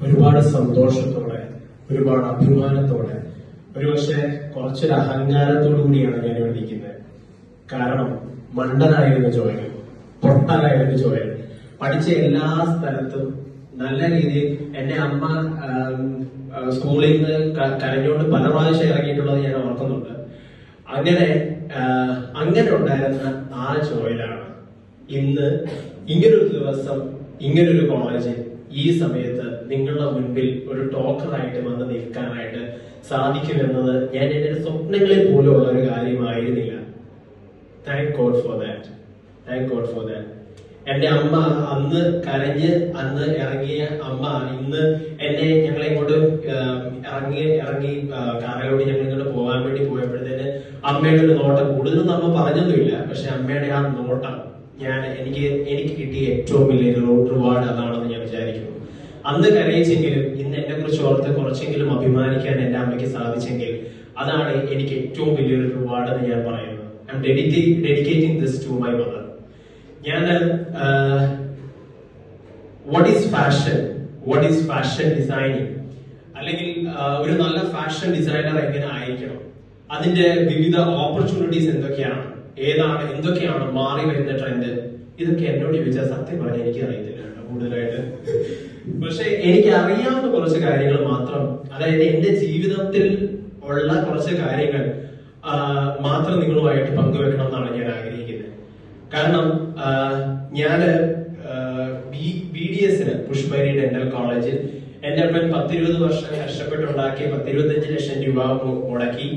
ഒരുപാട് സന്തോഷത്തോടെ, ഒരുപാട് അഭിമാനത്തോടെ, ഒരുപക്ഷെ കുറച്ചൊരു അഹങ്കാരത്തോടു കൂടിയാണ് ഞാൻ ഇവിടെ ഇരിക്കുന്നത്. കാരണം മണ്ടനായിരുന്നു ജോയൽ, പൊട്ടനായിരുന്നു ജോയൽ. പഠിച്ച എല്ലാ സ്ഥലത്തും നല്ല രീതിയിൽ എന്റെ അമ്മ സ്കൂളിൽ നിന്ന് കരഞ്ഞുകൊണ്ട് പല പ്രാവശ്യം ഇറങ്ങിയിട്ടുള്ളത് ഞാൻ ഓർക്കുന്നുണ്ട്. അങ്ങനെ ഉണ്ടായിരുന്ന ആ ജോയലാണ് ഇന്ന് ഇങ്ങനൊരു ദിവസം, ഇങ്ങനൊരു കോളേജിൽ ഈ സമയത്ത് നിങ്ങളുടെ മുൻപിൽ ഒരു ടോക്കറായിട്ട് വന്ന് നിൽക്കാനായിട്ട് സാധിക്കുമെന്നത് ഞാൻ എന്റെ സ്വപ്നങ്ങളിൽ പോലും ഉള്ള ഒരു കാര്യമായിരുന്നില്ല. Thank God for that. Thank God for that. എന്റെ അമ്മ അന്ന് കരഞ്ഞ് അന്ന് ഇറങ്ങിയ അമ്മ ഇന്ന് ഞങ്ങളെ ഇങ്ങോട്ട് ഇറങ്ങി കാറിലോട്ട് ഞങ്ങൾ ഇങ്ങോട്ട് പോകാൻ വേണ്ടി പോയപ്പോഴത്തേന് അമ്മയുടെ ഒരു നോട്ടം, കൂടുതലൊന്നും അമ്മ പറഞ്ഞൊന്നുമില്ല, പക്ഷെ അമ്മയുടെ ആ നോട്ടം എനിക്ക് കിട്ടിയ ഏറ്റവും വലിയ റിവാർഡ് അതാണെന്ന് ഞാൻ വിചാരിക്കുന്നു. അന്ന് കരയിച്ചെങ്കിലും ഇന്ന് എന്നെ കുറിച്ച് ഓർത്ത് കുറച്ചെങ്കിലും അഭിമാനിക്കാൻ എന്റെ അമ്മയ്ക്ക് സാധിച്ചെങ്കിൽ അതാണ് എനിക്ക് ഏറ്റവും വലിയൊരു റിവാർഡ് എന്ന് ഞാൻ പറയുന്നത്. I am dedicating this to my mother. What is fashion designing, അല്ലെങ്കിൽ ഒരു നല്ല ഫാഷൻ ഡിസൈനർ എങ്ങനെ ആയിരിക്കണം, അതിന്റെ വിവിധ ഓപ്പർച്യൂണിറ്റീസ് എന്തൊക്കെയാണ് മാറി വരുന്ന ട്രെൻഡ്, ഇതൊക്കെ എന്നോട് ചോദിച്ചാൽ സത്യം പറഞ്ഞാൽ എനിക്ക് അറിയത്തില്ല കൂടുതലായിട്ട്. പക്ഷെ എനിക്ക് അറിയാവുന്ന കുറച്ച് കാര്യങ്ങൾ മാത്രം, അതായത് എന്റെ ജീവിതത്തിൽ ഉള്ള കുറച്ച് കാര്യങ്ങൾ മാത്രം നിങ്ങളുമായിട്ട് പങ്കുവെക്കണം എന്നാണ് ഞാൻ ആഗ്രഹിക്കുന്നത്. കാരണം ഞാന് BDS പുഷ്പഗിരി ഡെന്റൽ കോളേജിൽ എന്റെ അപ്പൻ 10-20 വർഷം കഷ്ടപ്പെട്ടുണ്ടാക്കി 10-25 ലക്ഷം രൂപ മുടക്കി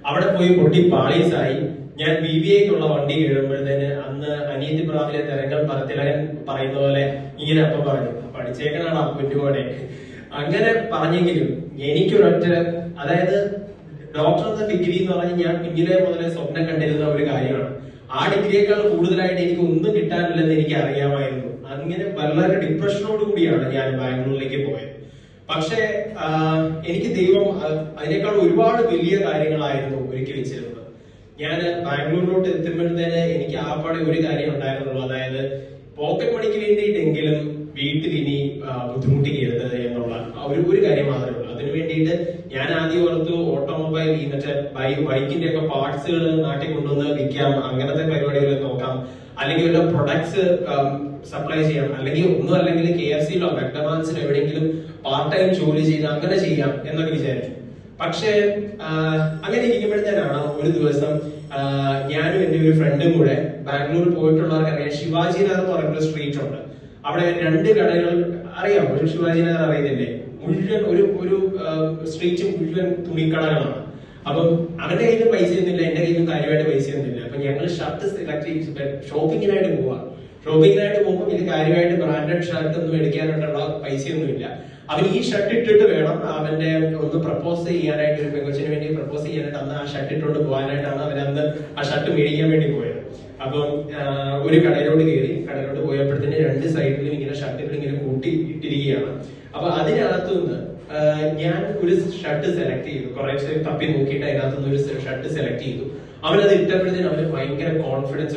അവിടെ പോയി പൊട്ടി പാളീസായി. ഞാൻ BBAക്കുള്ള വണ്ടി കയറുമ്പോഴത്തേന് അന്ന് അനിയത്തി പ്രാവിലെ തിലകൻ പറയുന്ന പോലെ ഇങ്ങനെ അപ്പം പറഞ്ഞു, പഠിച്ചേക്കണാണ് അപ്പൻ്റെ പോലെ. അങ്ങനെ പറഞ്ഞെങ്കിലും എനിക്കൊരൊറ്റ, അതായത് ഡോക്ടർ എന്ന ഡിഗ്രി എന്ന് പറഞ്ഞാൽ ഞാൻ കുഞ്ഞിലെ മുതലേ സ്വപ്നം കണ്ടിരുന്ന ഒരു കാര്യമാണ്. ആ ഡിഗ്രിയേക്കാൾ കൂടുതലായിട്ട് എനിക്ക് ഒന്നും കിട്ടാനില്ലെന്ന് എനിക്ക് അറിയാമായിരുന്നു. അങ്ങനെ വളരെ ഡിപ്രഷനോട് കൂടിയാണ് ഞാൻ ബാംഗ്ലൂരിലേക്ക് പോയത്. പക്ഷെ എനിക്ക് ദൈവം അതിനേക്കാൾ ഒരുപാട് വലിയ കാര്യങ്ങളായിരുന്നു ഒരുക്കി വെച്ചിരുന്നത്. ഞാൻ ബാംഗ്ലൂരിലോട്ട് എത്തുമ്പോഴത്തേന് എനിക്ക് ആപ്പാടെ ഒരു കാര്യം ഉണ്ടായിരുന്നുള്ളൂ, അതായത് പോക്കറ്റ് മണിക്ക് വേണ്ടിയിട്ടെങ്കിലും വീട്ടിൽ ഇനി ബുദ്ധിമുട്ടിക്കരുത് എന്നുള്ള ഒരു കാര്യം മാത്രമേ ഉള്ളൂ. അതിനു വേണ്ടിയിട്ട് ഞാൻ ആദ്യം ഓർത്തു ഓട്ടോമൊബൈൽ ബൈക്കിന്റെ ഒക്കെ പാർട്സുകൾ നാട്ടിൽ കൊണ്ടുവന്ന് വിൽക്കാം, അങ്ങനത്തെ പരിപാടികൾ നോക്കാം, അല്ലെങ്കിൽ വല്ല പ്രൊഡക്ട്സ് സപ്ലൈ ചെയ്യാം, അല്ലെങ്കിൽ ഒന്നും അല്ലെങ്കിൽ KFCയിലോ മെക്ഡൊണാൾഡ്സിലോ എവിടെയെങ്കിലും പാർട്ട് ടൈം ജോലി ചെയ്ത് അങ്ങനെ ചെയ്യാം എന്നൊക്കെ വിചാരിച്ചു. പക്ഷെ അങ്ങനെ ഇരിക്കുമ്പോഴത്തേനാണ് ഒരു ദിവസം ഞാനും എന്റെ ഒരു ഫ്രണ്ടും കൂടെ, ബാംഗ്ലൂർ പോയിട്ടുള്ളവർക്ക് അറിയാം, ശിവാജി നഗർ എന്ന് പറയുന്ന സ്ട്രീറ്റ് ഉണ്ട്. അവിടെ 2 കടകൾ അറിയാം, ഒരു ശിവാജി നഗർ അറിയുന്നില്ലേ, മുഴുവൻ ഒരു സ്ട്രീറ്റ് മുഴുവൻ തുണിക്കടകളാണ്. അപ്പം അവന്റെ കയ്യിൽ പൈസ ഒന്നുമില്ല, എന്റെ കയ്യിൽ കാര്യമായിട്ട് പൈസ ഒന്നുമില്ല. അപ്പൊ ഞങ്ങൾ ഷർട്ട് സെലക്ട് ചെയ്ത് ഷോപ്പിങ്ങിനായിട്ട് പോകുമ്പോൾ ഇത് കാര്യമായിട്ട് ബ്രാൻഡഡ് ഷർട്ട് ഒന്നും എടുക്കാനായിട്ടുള്ള പൈസയൊന്നുമില്ല. അവൻ ഈ ഷർട്ട് ഇട്ടിട്ട് വേണം അവന്റെ ഒന്ന് പ്രപ്പോസ് ചെയ്യാനായിട്ട്, ഒരു പെങ്കൊച്ചിന് വേണ്ടി പ്രപ്പോസ് ചെയ്യാനായിട്ട് അന്ന് ആ ഷർട്ട് ഇട്ടുകൊണ്ട് പോകാനായിട്ടാണ് അവൻ അന്ന് ആ ഷർട്ട് മേടിക്കാൻ വേണ്ടി പോയത്. അപ്പം ഒരു കടയിലോട്ട് പോയപ്പോഴത്തേന് 2 സൈഡിലും ഇങ്ങനെ ഷർട്ടുകൾ ഇങ്ങനെ കൂട്ടി ഇട്ടിരിക്കുകയാണ്. അപ്പൊ അതിനകത്തുനിന്ന് ഞാൻ ഒരു ഷർട്ട് സെലക്ട് ചെയ്തു, കുറേശ്ശെ തപ്പി നോക്കിയിട്ട് അതിനകത്തുനിന്ന് ഒരു ഷർട്ട് സെലക്ട് ചെയ്തു. അവനത് ഇട്ടപ്പോഴത്തേനും അവന് ഭയങ്കര കോൺഫിഡൻസ്,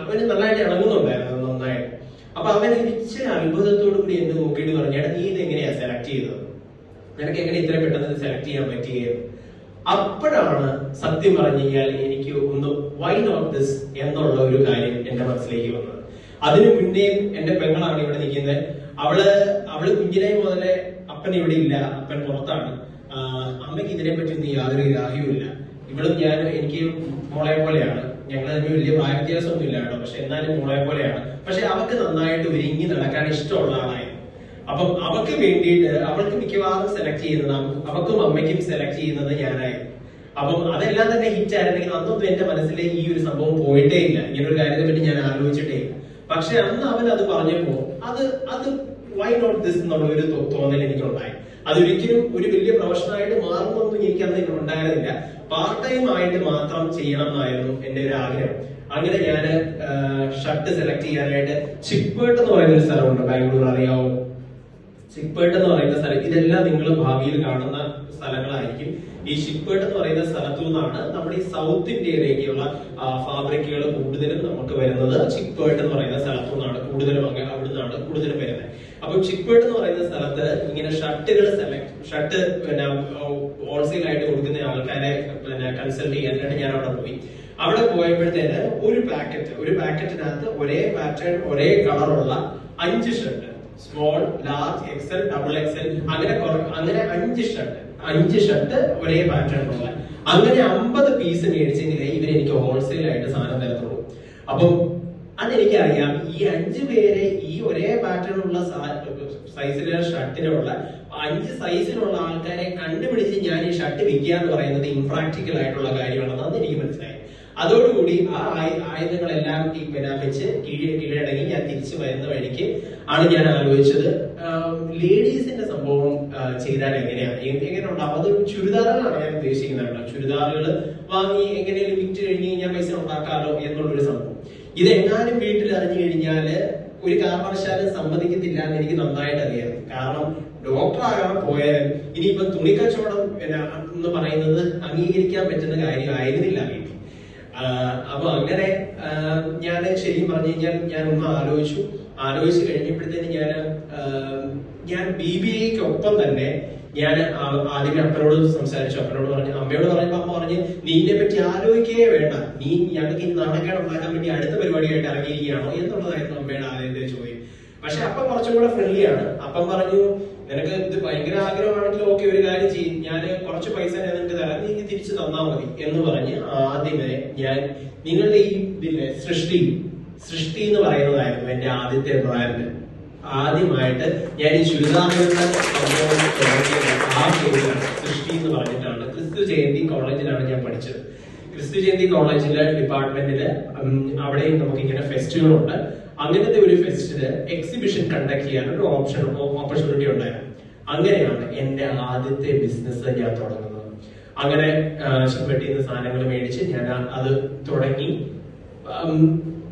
അവന് നന്നായിട്ട് ഇണങ്ങുന്നുണ്ടായിരുന്നു, നന്നായിട്ട്. അപ്പൊ അവൻ ഇച്ചിരി അത്ഭുതത്തോടു കൂടി എന്നെ നോക്കിയിട്ട് പറഞ്ഞു, നീ ഇത് എങ്ങനെയാ സെലക്ട് ചെയ്തത്, നിനക്ക് എങ്ങനെ ഇത്ര പെട്ടെന്ന് സെലക്ട് ചെയ്യാൻ പറ്റുകയെന്ന്. അപ്പോഴാണ് സത്യം പറഞ്ഞു കഴിഞ്ഞാൽ എനിക്ക് ഒന്ന് വൈ നോട്ട് ദിസ് എന്നുള്ള ഒരു കാര്യം എന്റെ മനസ്സിലേക്ക് വന്നത്. അതിനു മുന്നേയും എന്റെ പെങ്ങളാണ് ഇവിടെ നിൽക്കുന്നത്. അവള് കുഞ്ഞിനെ മുതലേ അപ്പൻ ഇവിടെ ഇല്ല, അപ്പൻ പുറത്താണ്. അമ്മയ്ക്ക് ഇതിനെ പറ്റി ഒന്നും യാതൊരു ഗ്രാഹ്യവുമില്ല. ഇവളും എനിക്ക് മോളെ പോലെയാണ്, ഞങ്ങൾ തമ്മിൽ വലിയ വ്യത്യാസമൊന്നും ഇല്ല കേട്ടോ, പക്ഷെ എന്നാലും മോളെ പോലെയാണ്. പക്ഷെ അവൾക്ക് നന്നായിട്ട് ഒരുങ്ങി നടക്കാൻ ഇഷ്ടമുള്ള ആളായിരുന്നു. അപ്പം അവൾക്ക് വേണ്ടിയിട്ട് അവൾക്ക് മിക്കവാറും സെലക്ട് ചെയ്യുന്നത്, അവൾക്കും അമ്മയ്ക്കും സെലക്ട് ചെയ്യുന്നത് ഞാനായിരുന്നു. അപ്പം അതെല്ലാം തന്നെ ഹിറ്റ് ആയിരുന്നെങ്കിൽ അന്നൊന്നും എന്റെ മനസ്സിലെ ഈ ഒരു സംഭവം പോയിട്ടേ ഇല്ല, ഇങ്ങനൊരു കാര്യത്തെ പറ്റി ഞാൻ ആലോചിച്ചിട്ടേ ഇല്ല. പക്ഷെ അന്ന് അവൻ അത് പറഞ്ഞപ്പോ അത് വൈ നോട്ട് ദിസ് എന്നുള്ള ഒരു തോന്നൽ എനിക്കുണ്ടായി. അതൊരിക്കലും ഒരു വലിയ പ്രൊഫഷനായിട്ട് മാറുന്നൊന്നും എനിക്ക് അന്ന് ഉണ്ടായിരുന്നില്ല, പാർട്ട് ടൈം ആയിട്ട് മാത്രം ചെയ്യണം എന്നായിരുന്നു എന്റെ ഒരു ആഗ്രഹം. അങ്ങനെ ഞാൻ ഷർട്ട് സെലക്ട് ചെയ്യാനായിട്ട് ചിക്പേട്ട് എന്ന് പറയുന്ന ഒരു സ്ഥലമുണ്ട് ബാംഗ്ലൂർ, അറിയാവോ? ചിക്പേട്ട് എന്ന് പറയുന്ന സ്ഥലം, ഇതെല്ലാം നിങ്ങൾ ഭാവിയിൽ കാണുന്ന സ്ഥലങ്ങളായിരിക്കും. ഈ ചിക്പേട്ട് എന്ന് പറയുന്ന സ്ഥലത്തു നിന്നാണ് നമ്മുടെ ഈ സൗത്ത് ഇന്ത്യയിലേക്കുള്ള ഫാബ്രിക്കുകൾ കൂടുതലും നമുക്ക് വരുന്നത്. ചിക്പേട്ട് എന്ന് പറയുന്ന സ്ഥലത്തു നിന്നാണ് കൂടുതലും, അവിടെ നിന്നാണ് കൂടുതലും വരുന്നത്. അപ്പൊ ചിക്പേട്ട് എന്ന് പറയുന്ന സ്ഥലത്ത് ഇങ്ങനെ പിന്നെ ഷർട്ട് പിന്നെ ഹോൾസെയിൽ ആയിട്ട് കൊടുക്കുന്ന ആൾക്കാരെ പിന്നെ കൺസൾട്ട് ചെയ്യാനായിട്ട് ഞാൻ അവിടെ പോയി. അവിടെ പോയപ്പോഴത്തേന് ഒരു പാക്കറ്റിനകത്ത് ഒരേ പാറ്റേൺ ഒരേ കളറുള്ള 5 shirt, small, large, XL, double XL, അങ്ങനെ 5 ഷർട്ട് ഒരേ പാറ്റേൺ ഉള്ള അങ്ങനെ 50 പീസ് മേടിച്ചെങ്കിലേ ഇവരെനിക്ക് ഹോൾസെയിൽ ആയിട്ട് സാധനം തരത്തുള്ളൂ. അപ്പം അതെനിക്കറിയാം, ഈ 5 പേരെ ഈ ഒരേ പാറ്റേൺ ഉള്ള സൈസിലുള്ള ഷർട്ടിനുള്ള 5 സൈസിലുള്ള ആൾക്കാരെ കണ്ടുപിടിച്ച് ഞാൻ ഈ ഷർട്ട് വിൽക്കുക എന്ന് പറയുന്നത് ഇംപ്രാക്ടിക്കൽ ആയിട്ടുള്ള കാര്യമാണെന്ന് എനിക്ക് മനസ്സിലായി. അതോടുകൂടി ആ ആയുധങ്ങളെല്ലാം വെച്ച് കീഴടങ്ങി ഞാൻ തിരിച്ചു വരുന്ന വഴിക്ക് ആണ് ഞാൻ ആലോചിച്ചത്, ലേഡീസിന്റെ സംഭവം ചെയ്താൽ എങ്ങനെയുണ്ടാവും. അത് ചുരിദാറുകളാണ് ഞാൻ ഉദ്ദേശിക്കുന്നത്. ചുരിദാറുകൾ വാങ്ങി എങ്ങനെയും വിറ്റ് കഴിഞ്ഞ് കഴിഞ്ഞാൽ പൈസ ഉണ്ടാക്കാമല്ലോ എന്നുള്ളൊരു സംഭവം. ഇതെങ്ങാനും വീട്ടിൽ അറിഞ്ഞു കഴിഞ്ഞാല് ഒരു കാരണവശാലും സമ്മതിക്കത്തില്ല എന്ന് എനിക്ക് നന്നായിട്ട് അറിയാം. കാരണം ഡോക്ടർ ആകാൻ പോയാൽ ഇനിയിപ്പം തുണിക്കച്ചവടം എന്ന് പറയുന്നത് അംഗീകരിക്കാൻ പറ്റുന്ന കാര്യമായിരുന്നില്ല വീട്ടിൽ. അപ്പൊ അങ്ങനെ ഞാൻ ശരിക്കും പറഞ്ഞു കഴിഞ്ഞാൽ ഞാൻ ഒന്ന് ആലോചിച്ചു കഴിഞ്ഞപ്പോഴത്തേന് ഞാൻ BBAക്ക് ഒപ്പം തന്നെ ഞാൻ ആദ്യമേ അപ്പനോട് സംസാരിച്ചു. അമ്മയോട് പറഞ്ഞപ്പോ അമ്മ പറഞ്ഞു, നീനെ പറ്റി ആലോചിക്കുകയേ വേണ്ട, നീ ഞങ്ങൾക്ക് ഈ നാണക്കേട് ഉണ്ടാക്കാൻ വേണ്ടി അടുത്ത പരിപാടിയായിട്ട് ഇറങ്ങിയിരിക്കുകയാണോ എന്നുള്ളതായിരുന്നു അമ്മയുടെ ആദ്യത്തെ ചോദ്യം. പക്ഷെ അപ്പം കുറച്ചും കൂടെ ഫ്രണ്ട്ലിയാണ്. അപ്പം പറഞ്ഞു, നിനക്ക് ഇത് ഭയങ്കര ആഗ്രഹമാണെങ്കിൽ ഓക്കെ, ഒരു കാര്യം ചെയ്യും, ഞാൻ കുറച്ച് പൈസ ഞാൻ നിനക്ക് തരാം, നീ തിരിച്ചു തന്നാൽ മതി എന്ന് പറഞ്ഞ് ആദ്യമേ ഞാൻ നിങ്ങളുടെ ഈ ഇതില്ലേ സൃഷ്ടി എന്ന് പറയുന്നതായിരുന്നു എന്റെ ആദ്യത്തെ ബ്രാൻഡ്. ആദ്യമായിട്ട് ഞാൻ ഈ ചുരിദാറുകളുടെ ആ പേരിലാണ് സൃഷ്ടി എന്ന് പറഞ്ഞിട്ടാണ്. ക്രിസ്തു ജയന്തി കോളേജിലാണ് ഞാൻ പഠിച്ചത്. ക്രിസ്തു ജയന്തി കോളേജിലെ ഡിപ്പാർട്ട്മെന്റില് അവിടെയും നമുക്ക് ഇങ്ങനെ ഫെസ്റ്റുകളുണ്ട്. അങ്ങനത്തെ ഒരു ഫെസ്റ്റില് എക്സിബിഷൻ കണ്ടക്ട് ചെയ്യാൻ ഒരു ഓപ്പർച്യൂണിറ്റി ഉണ്ടായിരുന്നു. അങ്ങനെയാണ് എന്റെ ആദ്യത്തെ ബിസിനസ് ഞാൻ തുടങ്ങുന്നത്. അങ്ങനെ വെട്ടിയിൽ നിന്ന് സാധനങ്ങൾ മേടിച്ച് ഞാൻ അത് തുടങ്ങി.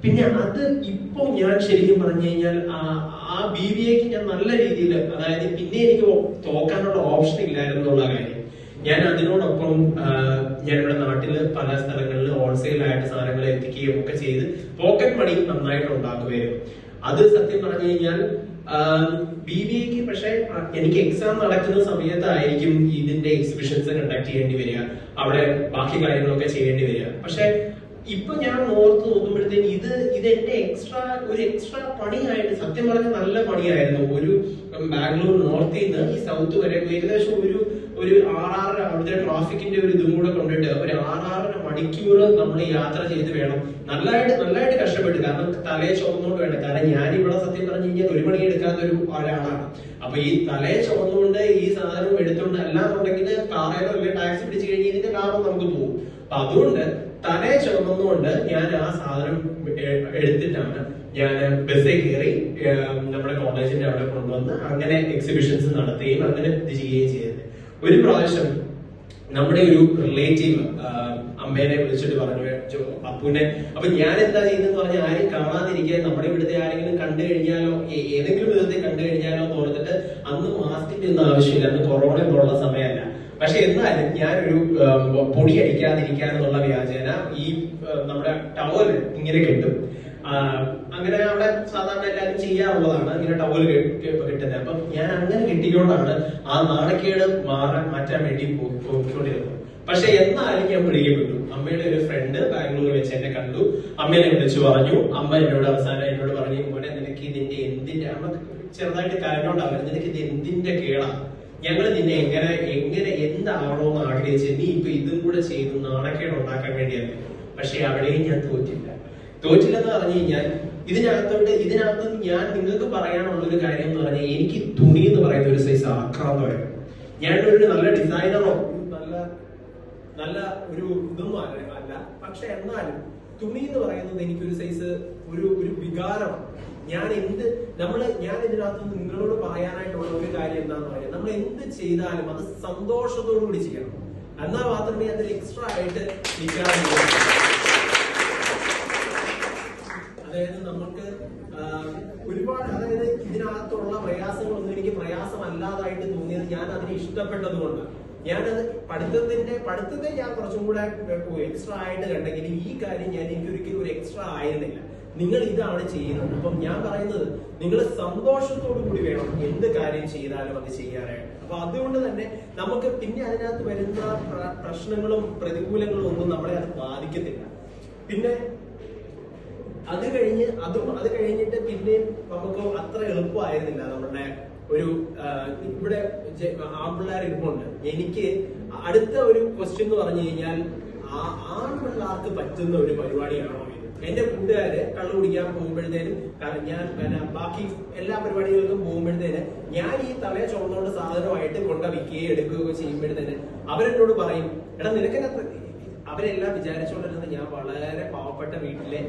പിന്നെ അത് ഇപ്പൊ ഞാൻ ശരിക്കും പറഞ്ഞു കഴിഞ്ഞാൽ ആ BBAക്ക് ഞാൻ നല്ല രീതിയിൽ, അതായത് പിന്നെ എനിക്ക് തോക്കാനുള്ള ഓപ്ഷൻ ഇല്ലായിരുന്നു എന്നുള്ള കാര്യം. ഞാൻ അതിനോടൊപ്പം ഞാനിവിടെ നാട്ടില് പല സ്ഥലങ്ങളിൽ ഹോൾസെയിൽ ആയിട്ട് സാധനങ്ങൾ എത്തിക്കുകയും ഒക്കെ ചെയ്ത് പോക്കറ്റ് മണി നന്നായിട്ട് ഉണ്ടാക്കുമായിരുന്നു. അത് സത്യം പറഞ്ഞു കഴിഞ്ഞാൽ BBAക്ക് പക്ഷെ എനിക്ക് എക്സാം നടക്കുന്ന സമയത്തായിരിക്കും ഇതിന്റെ എക്സിബിഷൻസ് കണ്ടക്ട് ചെയ്യേണ്ടി വരിക, അവിടെ ബാക്കി കാര്യങ്ങളൊക്കെ ചെയ്യേണ്ടി വരിക. പക്ഷെ ഇപ്പൊ ഞാൻ ഓർത്ത് നോക്കുമ്പോഴത്തേക്ക് ഇത് എന്റെ എക്സ്ട്രാ പണിയായിട്ട്, സത്യം പറഞ്ഞ നല്ല പണിയായിരുന്നു. ഒരു ബാംഗ്ലൂർ നോർത്തിൽ നിന്ന് ഈ സൗത്ത് വരെ ഏകദേശം ഒരു 6-6 അവിടുത്തെ ട്രാഫിക്കിന്റെ ഒരു ഇതും കൂടെ കൊണ്ടിട്ട് ഒരു 6-6 മണിക്കൂർ നമ്മൾ യാത്ര ചെയ്ത് വേണം. നല്ലതായിട്ട് കഷ്ടപ്പെട്ടു. കാരണം തലയെ ചുമന്നുകൊണ്ട് വേണം. കാരണം ഞാനിവിടെ സത്യം പറഞ്ഞു കഴിഞ്ഞാൽ 1 മണി എടുക്കാത്ത ഒരാളാണ്. അപ്പൊ ഈ തലയെ ചുമന്നുകൊണ്ട് ഈ സാധനം എടുത്തുകൊണ്ട് അല്ലാന്നുണ്ടെങ്കിൽ കാറേലോ അല്ലെങ്കിൽ ടാക്സി പിടിച്ചു കഴിഞ്ഞാൽ ഇതിന്റെ കാറും നമുക്ക് പോകും. അപ്പൊ അതുകൊണ്ട് തലയെ ചുമന്നുകൊണ്ട് ഞാൻ ആ സാധനം എടുത്തിട്ടാണ് ഞാൻ ബസ്സിൽ കയറി നമ്മുടെ കോളേജിന്റെ അവിടെ കൊണ്ടുവന്ന് അങ്ങനെ എക്സിബിഷൻസ് നടത്തുകയും അങ്ങനെ ഇത് ചെയ്യുകയും ചെയ്തത്. ഒരു പ്രാവശ്യം നമ്മുടെ ഒരു റിലേറ്റീവ് അമ്മേനെ വിളിച്ചിട്ട് പറഞ്ഞു, അപ്പുനെ, അപ്പൊ ഞാൻ എന്താ ചെയ്യുന്നതെന്ന് പറഞ്ഞാൽ ആരും കാണാതിരിക്കാൻ, നമ്മുടെ ഇവിടുത്തെ ആരെങ്കിലും കണ്ടു കഴിഞ്ഞാലോ ഏതെങ്കിലും വിധത്തിൽ കണ്ടു കഴിഞ്ഞാലോ എന്ന് ഓർത്തിട്ട്, അന്ന് മാസ്കിന്റെ ഒന്നും ആവശ്യമില്ല, അന്ന് കൊറോണ പോലുള്ള സമയമല്ല. പക്ഷെ എന്നാലും ഞാനൊരു പൊടി അടിക്കാതിരിക്കാന്നുള്ള വ്യാജേന ഈ നമ്മുടെ ടവൽ ഇങ്ങനെ കെട്ടും. അങ്ങനെ അവിടെ സാധാരണ എല്ലാവരും ചെയ്യാറുള്ളതാണ്, ഇങ്ങനെ ടവൽ കെട്ടുന്നത്. അപ്പൊ ഞാൻ അങ്ങനെ കെട്ടിക്കൊണ്ടാണ് ആ നാണക്കേട് മാറ്റാൻ വേണ്ടി പോയിക്കൊണ്ടിരുന്നത്. പക്ഷെ എന്നാലും ഞാൻ പിടിക്കപ്പെട്ടു. അമ്മയുടെ ഒരു ഫ്രണ്ട് ബാംഗ്ലൂർ വെച്ച് എന്നെ കണ്ടു, അമ്മേനെ വിളിച്ചു പറഞ്ഞു. അമ്മ അവസാനം എന്നോട് പറഞ്ഞു, മോനെ നിനക്ക് ഇതിന്റെ എന്തിന്റെ, അമ്മ ചെറുതായിട്ട് കരഞ്ഞോണ്ടാവും, നിനക്ക് ഇത് എന്തിന്റെ കേടാ, ഞങ്ങൾ നിന്നെ എങ്ങനെ എന്താവണോന്ന് ആഗ്രഹിച്ച് നീ ഇപ്പൊ ഇതും കൂടെ ചെയ്ത് നാണക്കേട് ഉണ്ടാക്കാൻ വേണ്ടിയാണ്. പക്ഷെ അവിടെയും ഞാൻ തോറ്റില്ലെന്ന് പറഞ്ഞു കഴിഞ്ഞാൽ ഇതിനകത്ത് ഞാൻ നിങ്ങൾക്ക് പറയാനുള്ള ഒരു കാര്യം എന്ന് പറഞ്ഞാൽ, എനിക്ക് തുണി എന്ന് പറയുന്ന ഒരു സൈസ് ആക്രാന്തമായിരുന്നു. ഞാനൊരു നല്ല ഡിസൈനറോ നല്ല ഒരു ഇതൊന്നും അല്ല. പക്ഷെ എന്നാലും തുണി എന്ന് പറയുന്നത് എനിക്കൊരു സൈസ് ഒരു വികാരമാണ്. ഞാൻ ഇതിനകത്ത് നിങ്ങളോട് പറയാനായിട്ടുള്ള ഒരു കാര്യം എന്താണെന്ന് പറയാം, നമ്മൾ എന്ത് ചെയ്താലും അത് സന്തോഷത്തോടു കൂടി ചെയ്യണം. എന്നാൽ മാത്രമേ അതിൽ എക്സ്ട്രാ ആയിട്ട് നിൽക്കാറുള്ളൂ. അതായത് നമുക്ക് ഒരുപാട്, അതായത് ഇതിനകത്തുള്ള പ്രയാസങ്ങളൊന്നും എനിക്ക് പ്രയാസമല്ലാതായിട്ട് തോന്നിയത് ഞാൻ അതിനെ ഇഷ്ടപ്പെട്ടത് കൊണ്ട്. ഞാനത് പഠിത്തത്തെ ഞാൻ കുറച്ചും കൂടെ എക്സ്ട്രാ ആയിട്ട് കണ്ടെങ്കിൽ ഈ കാര്യം എനിക്ക് ഒരിക്കലും ഒരു എക്സ്ട്രാ ആയിരുന്നില്ല. നിങ്ങൾ ഇതാണ് ചെയ്യുന്നത്. അപ്പം ഞാൻ പറയുന്നത് നിങ്ങൾ സന്തോഷത്തോടു കൂടി വേണം എന്ത് കാര്യം ചെയ്താലും അത് ചെയ്യാനായിട്ട്. അപ്പൊ അതുകൊണ്ട് തന്നെ നമുക്ക് പിന്നെ അതിനകത്ത് വരുന്ന പ്രശ്നങ്ങളും പ്രതികൂലങ്ങളും ഒന്നും നമ്മളെ അത് ബാധിക്കത്തില്ല. പിന്നെ അത് കഴിഞ്ഞിട്ട് പിന്നെ നമുക്ക് അത്ര എളുപ്പമായിരുന്നില്ല നമ്മുടെ ഒരു ഇവിടെ ആൺപിള്ളേർ ഇരിപ്പുണ്ട്. എനിക്ക് അടുത്ത ഒരു ക്വസ്റ്റ്യൻ എന്ന് പറഞ്ഞു കഴിഞ്ഞാൽ ആൺപിള്ളേർക്ക് പറ്റുന്ന ഒരു പരിപാടിയാണോ ഇത്? എന്റെ കൂട്ടുകാര് കള്ളു കുടിക്കാൻ പോകുമ്പോഴത്തേനും ഞാൻ ബാക്കി എല്ലാ പരിപാടികൾക്കും പോകുമ്പോഴത്തേന് ഞാൻ ഈ തലയെ ചുമന്നുകൊണ്ട് സാധനമായിട്ട് കൊണ്ട വിൽക്കുകയോ എടുക്കുകയോ ചെയ്യുമ്പോഴത്തേന് അവരെന്നോട് പറയും, എടാ നിനക്കെന്നെ അവരെല്ലാം വിചാരിച്ചുകൊണ്ടിരുന്നത് ഞാൻ വളരെ പാവപ്പെട്ട വീട്ടിലെ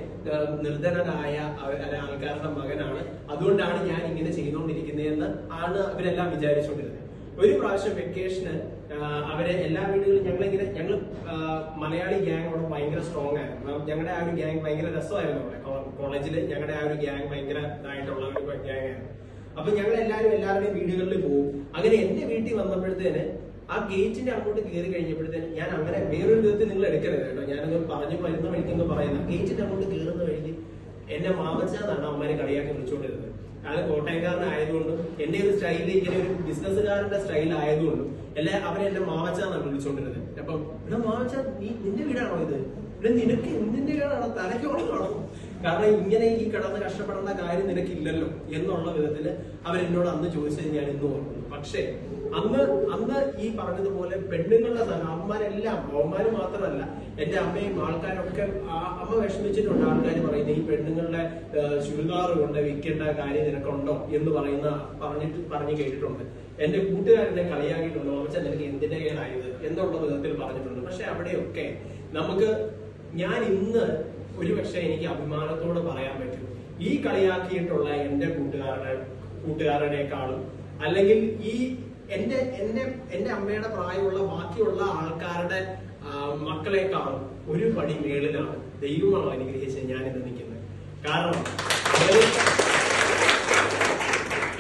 നിർധനനായ ആൾക്കാരുടെ മകനാണ്, അതുകൊണ്ടാണ് ഞാൻ ഇങ്ങനെ ചെയ്തുകൊണ്ടിരിക്കുന്നതെന്ന് ആണ് അവരെല്ലാം വിചാരിച്ചുകൊണ്ടിരുന്നത്. ഒരു പ്രാവശ്യം വെക്കേഷന് അവരെ എല്ലാ വീടുകളിലും ഞങ്ങൾ മലയാളി ഗ്യാങ് അവിടെ ഭയങ്കര സ്ട്രോങ് ആയിരുന്നു. ഞങ്ങളുടെ ആ ഒരു ഗ്യാങ് ഭയങ്കര രസമായിരുന്നു. അവിടെ കോളേജിൽ ഞങ്ങളുടെ ആ ഒരു ഗ്യാങ് ഭയങ്കര ഇതായിട്ടുള്ള ഒരു ഗ്യാങ് ആയിരുന്നു. അപ്പൊ ഞങ്ങൾ എല്ലാവരുടെയും വീടുകളിൽ പോകും. അങ്ങനെ എന്റെ വീട്ടിൽ വന്നപ്പോഴത്തേന് ആ ഗേറ്റിന്റെ അങ്ങോട്ട് കയറി കഴിഞ്ഞപ്പോഴത്തേന് ഞാൻ അങ്ങനെ വേറൊരു വിധത്തിൽ നിങ്ങൾ എടുക്കരുത് കേട്ടോ, ഞാനത് പറഞ്ഞു വരുന്ന വഴിക്കെന്ന് പറയുന്നത്, ഗേറ്റിന്റെ അങ്ങോട്ട് കയറുന്ന വഴിക്ക് എന്നെ മാമച്ചാന്നാണ് അമ്മനെ കളിയാക്കി വിളിച്ചുകൊണ്ടിരുന്നത്. അത് കോട്ടയംകാരനായതുകൊണ്ടും എന്റെ ഒരു സ്റ്റൈലിൽ ഇങ്ങനെ ഒരു ബിസിനസ്സുകാരന്റെ സ്റ്റൈൽ ആയതുകൊണ്ടും അവരെ എന്നെ മാമച്ചാന്നാണ് വിളിച്ചുകൊണ്ടിരുന്നത്. അപ്പം ഇവിടെ മാമച്ച നിന്റെ വീടാണോ ഇത്? ഇവിടെ നിനക്ക് നിന്റെ വീടാണോ? തലയ്ക്കോടാണോ? കാരണം ഇങ്ങനെ ഈ കിടന്ന് കഷ്ടപ്പെടേണ്ട കാര്യം നിനക്കില്ലല്ലോ എന്നുള്ള വിധത്തില് അവരെന്നോട് അന്ന് ചോദിച്ചത് ഞാൻ ഇന്ന് ഓർക്കുന്നു. പക്ഷേ അന്ന് ഈ പറഞ്ഞതുപോലെ പെണ്ണുങ്ങളുടെ അമ്മമാരെല്ലാം, അവന്മാര് മാത്രമല്ല എന്റെ അമ്മയും ആൾക്കാരൊക്കെ അമ്മ വിഷമിച്ചിട്ടുണ്ട്. ആൾക്കാർ പറയുന്നത് ഈ പെണ്ണുങ്ങളുടെ ചുരിദാർ കൊണ്ട് വിൽക്കേണ്ട കാര്യം നിനക്കുണ്ടോ എന്ന് പറഞ്ഞു കേട്ടിട്ടുണ്ട്. എന്റെ കൂട്ടുകാരനെ കളിയാക്കിയിട്ടുണ്ട്, ഓമച്ച നിനക്ക് എന്തിന്റെ കേടായത് എന്നുള്ള വിധത്തിൽ പറഞ്ഞിട്ടുണ്ട്. പക്ഷെ അവിടെയൊക്കെ ഞാൻ ഇന്ന് ഒരു പക്ഷെ എനിക്ക് അഭിമാനത്തോടെ പറയാൻ പറ്റും, ഈ കളിയാക്കിയിട്ടുള്ള എന്റെ കൂട്ടുകാരുടെക്കാളും അല്ലെങ്കിൽ ഈ എന്റെ അമ്മയുടെ പ്രായമുള്ള ബാക്കിയുള്ള ആൾക്കാരുടെ മക്കളെക്കാളും ഒരു പടി മേളിലാണ് ദൈവമാണ് അനുഗ്രഹിച്ച് ഞാൻ ഇന്ന് നിൽക്കുന്നത്. കാരണം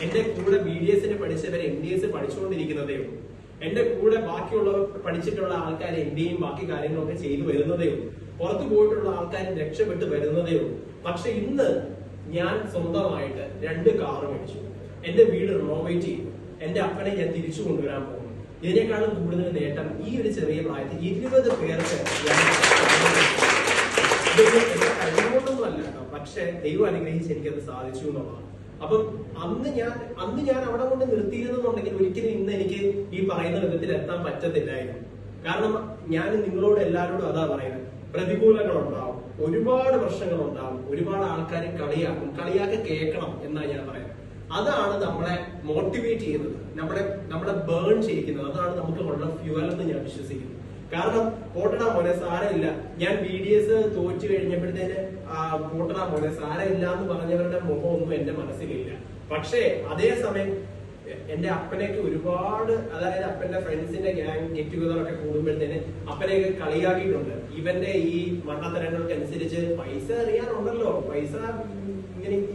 എന്റെ കൂടെ BDS പഠിച്ചവർ MDS പഠിച്ചുകൊണ്ടിരിക്കുന്നതേ ഉള്ളൂ. എന്റെ കൂടെ ബാക്കിയുള്ളവർ പഠിച്ചിട്ടുള്ള ആൾക്കാർ MBA ബാക്കി കാര്യങ്ങളൊക്കെ ചെയ്തു വരുന്നതേ ഉള്ളൂ. പുറത്തു പോയിട്ടുള്ള ആൾക്കാർ രക്ഷപ്പെട്ട് വരുന്നതേ ഉള്ളൂ. പക്ഷെ ഇന്ന് ഞാൻ സ്വന്തമായിട്ട് 2 കാറ് മേടിച്ചു, എന്റെ വീട് റിനോവേറ്റ് ചെയ്തു, എന്റെ അപ്പനെ ഞാൻ തിരിച്ചു കൊണ്ടുവരാൻ പോകുന്നു. ഇതിനേക്കാളും കൂടുതൽ നേട്ടം ഈ ഒരു ചെറിയ പ്രായത്തിൽ 20 പേർക്ക് കഴിവുകൊണ്ടൊന്നും അല്ല കേട്ടോ, പക്ഷെ ദൈവം അനുഗ്രഹിച്ച് എനിക്കത് സാധിച്ചു എന്നുള്ളതാണ്. അപ്പം അന്ന് ഞാൻ അവിടെ കൊണ്ട് നിർത്തിയിരുന്നുണ്ടെങ്കിൽ ഒരിക്കലും ഇന്ന് എനിക്ക് ഈ പറയുന്ന വിധത്തിൽ എത്താൻ പറ്റത്തില്ലായിരുന്നു. കാരണം ഞാൻ നിങ്ങളോട് എല്ലാവരോടും അതാ പറയുന്നത്, പ്രതികൂലങ്ങൾ ഉണ്ടാവും, ഒരുപാട് പ്രശ്നങ്ങൾ ഉണ്ടാവും, ഒരുപാട് ആൾക്കാർ കളിയാക്കി കേൾക്കണം എന്നാണ് ഞാൻ പറയുന്നത്. അതാണ് നമ്മളെ മോട്ടിവേറ്റ് ചെയ്യുന്നത്, നമ്മളെ ബേൺ ചെയ്യിക്കുന്നത്. അതാണ് നമുക്ക് ഉള്ള ഫ്യൂവൽ എന്ന് ഞാൻ വിശ്വസിക്കുന്നു. കാരണം പോട്ടടാ മോനെ സാരമില്ല, ഞാൻ BDS തോറ്റു കഴിഞ്ഞപ്പോഴത്തേന് പോട്ടടാ മോനെ സാരമില്ല എന്ന് പറഞ്ഞവരുടെ മുഖമൊന്നും എന്റെ മനസ്സിലില്ല. പക്ഷേ അതേസമയം എന്റെ അപ്പനേക്ക് ഒരുപാട്, അതായത് അപ്പന്റെ ഫ്രണ്ട്സിന്റെ ഗ്യാങ് ഗെറ്റ് ടുഗദർ ഒക്കെ കൂടുമ്പോഴത്തേന് അപ്പനെയൊക്കെ കളിയാക്കിയിട്ടുണ്ട്. ഇവന്റെ ഈ മണ്ടത്തരങ്ങൾക്ക് അനുസരിച്ച് പൈസ അറിയാനുണ്ടല്ലോ, പൈസ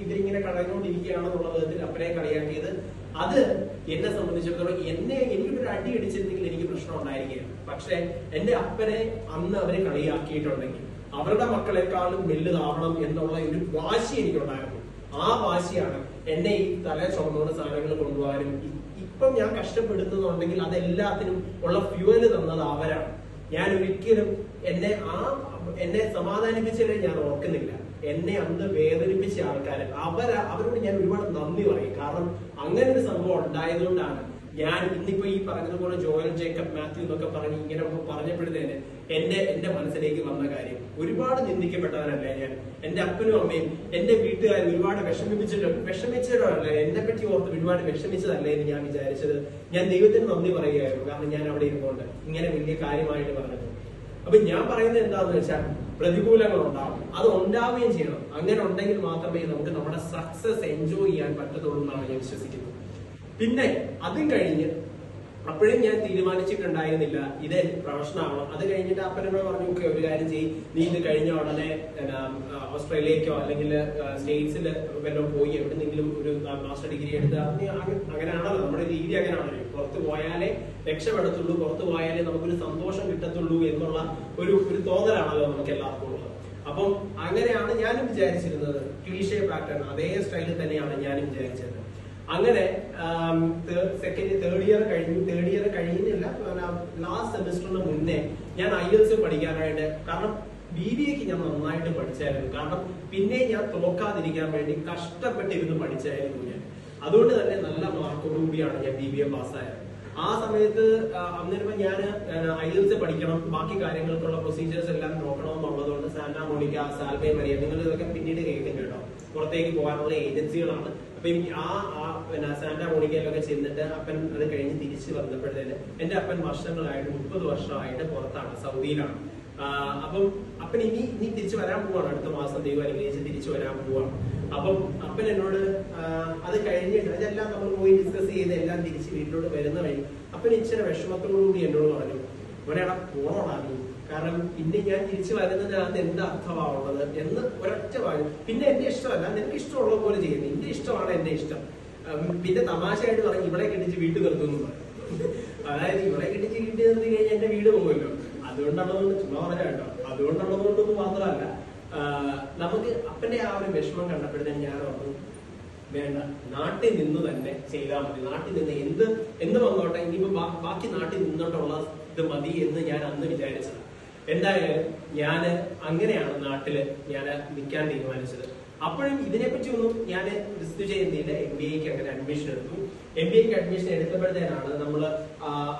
ഇവരിങ്ങനെ കളഞ്ഞുകൊണ്ടിരിക്കുകയാണെന്നുള്ള വിധത്തിൽ അപ്പനെ കളിയാക്കിയത്, അത് എന്നെ സംബന്ധിച്ചിടത്തോളം എനിക്കൊരു അടി അടിച്ചിരുന്നെങ്കിൽ എനിക്ക് പ്രശ്നം ഉണ്ടായിരിക്കുകയാണ്. പക്ഷെ എന്റെ അപ്പനെ അന്ന് അവരെ കളിയാക്കിയിട്ടുണ്ടെങ്കിൽ അവരുടെ മക്കളെക്കാളും വലുതാവണം എന്നുള്ള ഒരു വാശി എനിക്കുണ്ടായിരുന്നു. ആ വാശിയാണ് എന്നെ ഈ തല ചുമന്നുകൊണ്ട് സാധനങ്ങൾ കൊണ്ടുപോകാനും ഇപ്പം ഞാൻ കഷ്ടപ്പെടുന്നുണ്ടെങ്കിൽ അതെല്ലാത്തിനും ഉള്ള ഫ്യൂവല് തന്നത് അവരാണ്. ഞാൻ ഒരിക്കലും എന്നെ സമാധാനിപ്പിച്ചതിനെ ഞാൻ ഓർക്കുന്നില്ല. എന്നെ അന്ന് വേദനിപ്പിച്ച ആൾക്കാര് അവരോട് ഞാൻ ഒരുപാട് നന്ദി പറയും. കാരണം അങ്ങനെ ഒരു സംഭവം ഉണ്ടായതുകൊണ്ടാണ് ഞാൻ ഇന്നിപ്പോ ഈ പറഞ്ഞതുപോലെ ജോയൽ ജേക്കബ് മാത്യു എന്നൊക്കെ പറഞ്ഞ് ഇങ്ങനെ പറഞ്ഞപ്പോഴത്തേന് എന്റെ മനസ്സിലേക്ക് വന്ന കാര്യം, ഒരുപാട് നിന്ദിക്കപ്പെട്ടവരല്ല ഞാൻ. എന്റെ അപ്പനും അമ്മയും എന്റെ വീട്ടുകാരും ഒരുപാട് വിഷമിച്ചിട്ടല്ല, എന്നെ പറ്റി ഓർത്ത് ഒരുപാട് വിഷമിച്ചതല്ല എന്ന് ഞാൻ വിചാരിച്ചത്. ഞാൻ ദൈവത്തിന് നന്ദി പറയുകയായിരുന്നു. കാരണം ഞാൻ അവിടെ ഇരുന്നുകൊണ്ട് ഇങ്ങനെ വലിയ കാര്യമായിട്ട് പറഞ്ഞത്. അപ്പൊ ഞാൻ പറയുന്നത് എന്താണെന്ന് വെച്ചാൽ, പ്രതികൂലങ്ങൾ ഉണ്ടാവും, അത് ഉണ്ടാവുകയും ചെയ്യണം. അങ്ങനെ ഉണ്ടെങ്കിൽ മാത്രമേ നമുക്ക് നമ്മുടെ സക്സസ് എൻജോയ് ചെയ്യാൻ പറ്റത്തുള്ളൂ എന്നാണ് ഞാൻ വിശ്വസിക്കുന്നത്. പിന്നെ അതും കഴിഞ്ഞ് അപ്പോഴും ഞാൻ തീരുമാനിച്ചിട്ടുണ്ടായിരുന്നില്ല ഇത് പ്രൊഫഷനാവണം. അത് കഴിഞ്ഞിട്ട് അപ്പനോട് പറഞ്ഞു, ഒരു കാര്യം ചെയ്യും, നീ ഇത് കഴിഞ്ഞ ഉടനെ ഓസ്ട്രേലിയക്കോ അല്ലെങ്കിൽ സ്റ്റേറ്റ്സിൽ വല്ലതും പോയി എവിടെന്നെങ്കിലും ഒരു മാസ്റ്റർ ഡിഗ്രി എടുത്ത്, അങ്ങനെയാണല്ലോ നമ്മുടെ രീതി, അങ്ങനെയാണല്ലോ. പുറത്തു പോയാലേ രക്ഷപ്പെടത്തുള്ളൂ, പുറത്തു പോയാലേ നമുക്കൊരു സന്തോഷം കിട്ടത്തുള്ളൂ എന്നുള്ള ഒരു തോന്നലാണല്ലോ നമുക്ക് എല്ലാവർക്കും ഉള്ളത്. അപ്പം അങ്ങനെയാണ് ഞാനും വിചാരിച്ചിരുന്നത്. ക്ലീഷേ പാറ്റേൺ അതേ സ്റ്റൈലിൽ തന്നെയാണ് ഞാനും വിചാരിച്ചത്. അങ്ങനെ തേർഡ് ഇയർ കഴിയുന്നില്ല, ലാസ്റ്റ് സെമിസ്റ്ററിന് മുന്നേ ഞാൻ IELTS പഠിക്കാനായിട്ട്, കാരണം BBAക്ക് ഞാൻ നന്നായിട്ട് പഠിച്ചായിരുന്നു. കാരണം പിന്നെ ഞാൻ തോക്കാതിരിക്കാൻ വേണ്ടി കഷ്ടപ്പെട്ടിരുന്ന് പഠിച്ചായിരുന്നു ഞാൻ. അതുകൊണ്ട് തന്നെ നല്ല മാർക്കോടുകൂടിയാണ് ഞാൻ BBA പാസ്സായത്. ആ സമയത്ത് അന്നേരം ഞാൻ IELTS പഠിക്കണം, ബാക്കി കാര്യങ്ങൾക്കുള്ള പ്രൊസീജിയേഴ്സ് എല്ലാം നോക്കണമെന്നുള്ളതുകൊണ്ട് സാന്റാ മോണിക്ക, സാൽവേ മരിയ, നിങ്ങൾ ഇതൊക്കെ പിന്നീട് കേൾക്കും കേട്ടോ, പുറത്തേക്ക് പോകാനുള്ള ഏജൻസികളാണ്. അപ്പൊ പിന്നെ സാന്റാ മോണിക്കയിലൊക്കെ ചെന്നിട്ട് അപ്പൻ അത് കഴിഞ്ഞ് തിരിച്ചു വന്നപ്പോഴത്തേന് എന്റെ അപ്പൻ വർഷങ്ങളായിട്ട് 30 വർഷമായിട്ട് പുറത്താണ്, സൗദിയിലാണ്. അപ്പം അപ്പൻ ഇനി തിരിച്ചു വരാൻ പോവാണ്, അടുത്ത മാസം ദൈവം അനുഗ്രഹിച്ച് തിരിച്ചു വരാൻ പോവാണ്. അപ്പം അപ്പൻ എന്നോട് അത് കഴിഞ്ഞിട്ട് അതെല്ലാം നമ്മൾ പോയി ഡിസ്കസ് ചെയ്ത് എല്ലാം തിരിച്ച് വീട്ടിലോട്ട് വരുന്ന വഴി അപ്പൻ ഇച്ചിരി വിഷമത്തോടുകൂടി എന്നോട് പറഞ്ഞു, ഒരാളെ പോണോടാ നീ, കാരണം പിന്നെ ഞാൻ തിരിച്ചു വരുന്നതിനകത്ത് എന്ത് അർത്ഥമാവുള്ളത് എന്ന് ഒരൊറ്റ വാങ്ങി. പിന്നെ എന്റെ ഇഷ്ടമല്ല, നിനക്ക് ഇഷ്ടമുള്ള പോലെ ചെയ്യുന്നത്, എന്റെ ഇഷ്ടമാണ് എന്റെ ഇഷ്ടം. പിന്നെ തമാശയായിട്ട് പറഞ്ഞു ഇവളെ കെട്ടിച്ച് വീട്ടിൽ നിർത്തുന്നു പറഞ്ഞു. അതായത് ഇവളെ കെട്ടിച്ച് വീട്ടിൽ നിർത്തി കഴിഞ്ഞാൽ എന്റെ വീട് പോകുമല്ലോ, അതുകൊണ്ടുള്ളതുകൊണ്ട് ചുമ്മാ പറഞ്ഞ കേട്ടോ, അതുകൊണ്ടുള്ളതുകൊണ്ടൊന്നും മാത്രമല്ല, നമുക്ക് അപ്പന്റെ ആ ഒരു വിഷമം കണ്ടപ്പോഴത്തേന് ഞാൻ പറഞ്ഞു വേണ്ട, നാട്ടിൽ നിന്ന് തന്നെ ചെയ്താൽ മതി, നാട്ടിൽ നിന്ന് എന്ത് വന്നോട്ടെ, ഇനിയിപ്പോ ബാക്കി നാട്ടിൽ നിന്നോട്ടുള്ള ഇത് മതി എന്ന് ഞാൻ അന്ന് വിചാരിച്ചത്. എന്തായാലും ഞാന് അങ്ങനെയാണ് നാട്ടില് ഞാൻ നിൽക്കാൻ തീരുമാനിച്ചത്. അപ്പോഴും ഇതിനെപ്പറ്റി ഒന്നും ഞാൻ റിസ്ക് ചെയ്യുന്നില്ല. MBAക്ക് അങ്ങനെ അഡ്മിഷൻ എടുത്തു. MBAക്ക് അഡ്മിഷൻ എടുത്തപ്പോഴത്തേനാണ് നമ്മള്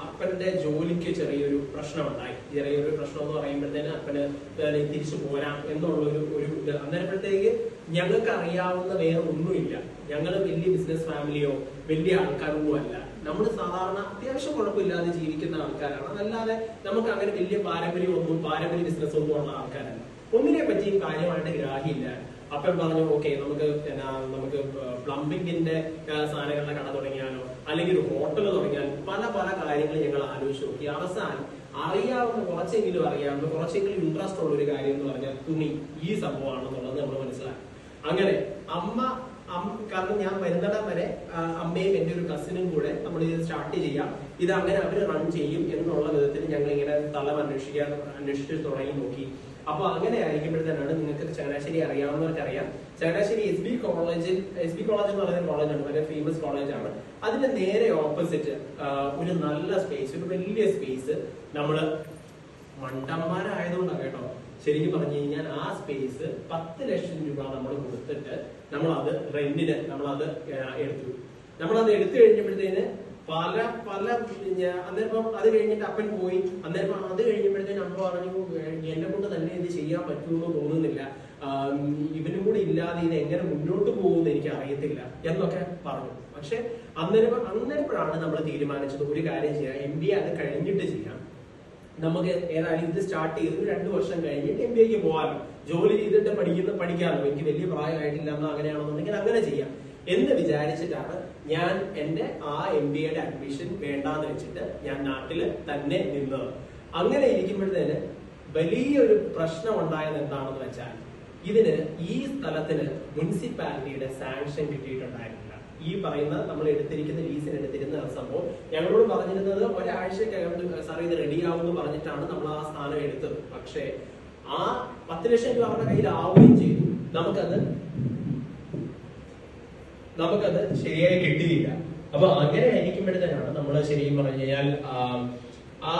അപ്പന്റെ ജോലിക്ക് ചെറിയൊരു പ്രശ്നം ഉണ്ടായി. ചെറിയൊരു പ്രശ്നം എന്ന് പറയുമ്പോഴത്തേന് അപ്പന് തിരിച്ചു പോരാം എന്നുള്ള ഒരു ഇത്. അന്നേരപ്പോഴത്തേക്ക് ഞങ്ങൾക്ക് അറിയാവുന്ന വേറെ ഒന്നുമില്ല. ഞങ്ങൾ വലിയ ബിസിനസ് ഫാമിലിയോ വലിയ ആൾക്കാരൊന്നും അല്ല. നമ്മൾ സാധാരണ അത്യാവശ്യം കുഴപ്പമില്ലാതെ ജീവിക്കുന്ന ആൾക്കാരാണ്. അതല്ലാതെ നമുക്ക് അങ്ങനെ വലിയ പാരമ്പര്യ ബിസിനസ് ഒന്നും ഉള്ള ആൾക്കാരല്ല. ഒന്നിനെ പറ്റിയും കാര്യമായിട്ട് ഗ്രാഹ്യമില്ല. അപ്പൻ പറഞ്ഞു ഓക്കെ, നമുക്ക് പ്ലംബിങ്ങിന്റെ സാധനങ്ങളുടെ കട തുടങ്ങിയാലോ, അല്ലെങ്കിൽ ഒരു ഹോട്ടൽ തുടങ്ങിയാലോ, പല കാര്യങ്ങൾ ഞങ്ങൾ ആലോചിച്ച് നോക്കി. അവസാനം കുറച്ചെങ്കിലും ഇൻട്രസ്റ്റ് ഉള്ള ഒരു കാര്യം എന്ന് പറഞ്ഞാൽ തുണി, ഈ സംഭവമാണെന്നുള്ളത് നമ്മൾ മനസ്സിലാക്കി. അങ്ങനെ കാരണം ഞാൻ വരുന്നിടം വരെ അമ്മയും എന്റെ ഒരു കസിനും കൂടെ നമ്മൾ ഇത് സ്റ്റാർട്ട് ചെയ്യാം, ഇത് അങ്ങനെ അവര് റൺ ചെയ്യും എന്നുള്ള വിധത്തിൽ ഞങ്ങൾ ഇങ്ങനെ തലം അന്വേഷിച്ച് തുടങ്ങി നോക്കി. അപ്പൊ അങ്ങനെ ആയിരിക്കുമ്പോഴത്തേനാണ്, നിങ്ങൾക്ക് ചങ്ങനാശ്ശേരി അറിയാവുന്നവർക്ക് അറിയാം, ചങ്ങനാശ്ശേരി SB കോളേജ് എന്ന് പറയുന്ന കോളേജാണ്, വളരെ ഫേമസ് കോളേജാണ്. അതിന്റെ നേരെ ഓപ്പോസിറ്റ് ഒരു നല്ല സ്പേസ്, ഒരു വലിയ സ്പേസ്, നമ്മള് മണ്ടന്മാരായതുകൊണ്ടാണ് കേട്ടോ, ശരിക്കും പറഞ്ഞു കഴിഞ്ഞാൽ ആ സ്പേസ് 10 ലക്ഷം രൂപ നമ്മൾ കൊടുത്തിട്ട് നമ്മളത് റെന്റിന് നമ്മളത് എടുത്തു. നമ്മളത് എടുത്തു കഴിഞ്ഞപ്പോഴത്തേന് അന്നേരം അത് കഴിഞ്ഞിട്ട് അപ്പൻ പോയി. അന്നേരം അത് കഴിഞ്ഞപ്പോഴത്തേന് അമ്മ പറഞ്ഞു എന്നെ കൊണ്ട് തന്നെ ഇത് ചെയ്യാൻ പറ്റുമെന്ന് തോന്നുന്നില്ല, ഇവനും കൂടി ഇല്ലാതെ ഇത് എങ്ങനെ മുന്നോട്ട് പോകുമെന്ന് എനിക്ക് അറിയത്തില്ല എന്നൊക്കെ പറഞ്ഞു. പക്ഷെ അന്നേരപ്പോഴാണ് നമ്മൾ തീരുമാനിച്ചത് ഒരു കാര്യം ചെയ്യാം, MBA അത് കഴിഞ്ഞിട്ട് ചെയ്യാം, നമുക്ക് ഏതായാലും ഇത് സ്റ്റാർട്ട് ചെയ്ത് 2 വർഷം കഴിഞ്ഞിട്ട് MBAക്ക് പോകാമല്ലോ, ജോലി ചെയ്തിട്ട് പഠിക്കാമല്ലോ, എനിക്ക് വലിയ പ്രായമായിട്ടില്ല എന്ന് അങ്ങനെയാണെന്നുണ്ടെങ്കിൽ അങ്ങനെ ചെയ്യാം എന്ന് വിചാരിച്ചിട്ടാണ് ഞാൻ എന്റെ ആ MBAയുടെ അഡ്മിഷൻ വേണ്ടാന്ന് വെച്ചിട്ട് ഞാൻ നാട്ടില് തന്നെ നിന്നത്. അങ്ങനെ ഇരിക്കുമ്പോഴത്തേന് വലിയൊരു പ്രശ്നം ഉണ്ടായത് എന്താണെന്ന് വെച്ചാൽ, ഈ സ്ഥലത്തിന് മുനിസിപ്പാലിറ്റിയുടെ സാങ്ഷൻ കിട്ടിയിട്ടുണ്ടായിരുന്നില്ല. ഈ പറയുന്ന നമ്മൾ എടുത്തിരിക്കുന്ന ലീസിന് എടുത്തിരുന്ന സംഭവം ഞങ്ങളോട് പറഞ്ഞിരുന്നത് ഒരാഴ്ചക്കകം സാർ ഇത് റെഡിയാവുമെന്ന് പറഞ്ഞിട്ടാണ് നമ്മൾ ആ സ്ഥാനം എടുത്തത്. പക്ഷേ ആ 10 ലക്ഷം രൂപ അവരുടെ കയ്യിൽ ആവുകയും ചെയ്തു. നമുക്കത് ശരിയായി കിട്ടിയില്ല. അപ്പൊ അങ്ങനെ ആയിരിക്കുമ്പോഴത്തേനാണ് നമ്മൾ ശരിക്കും പറഞ്ഞു കഴിഞ്ഞാൽ ആ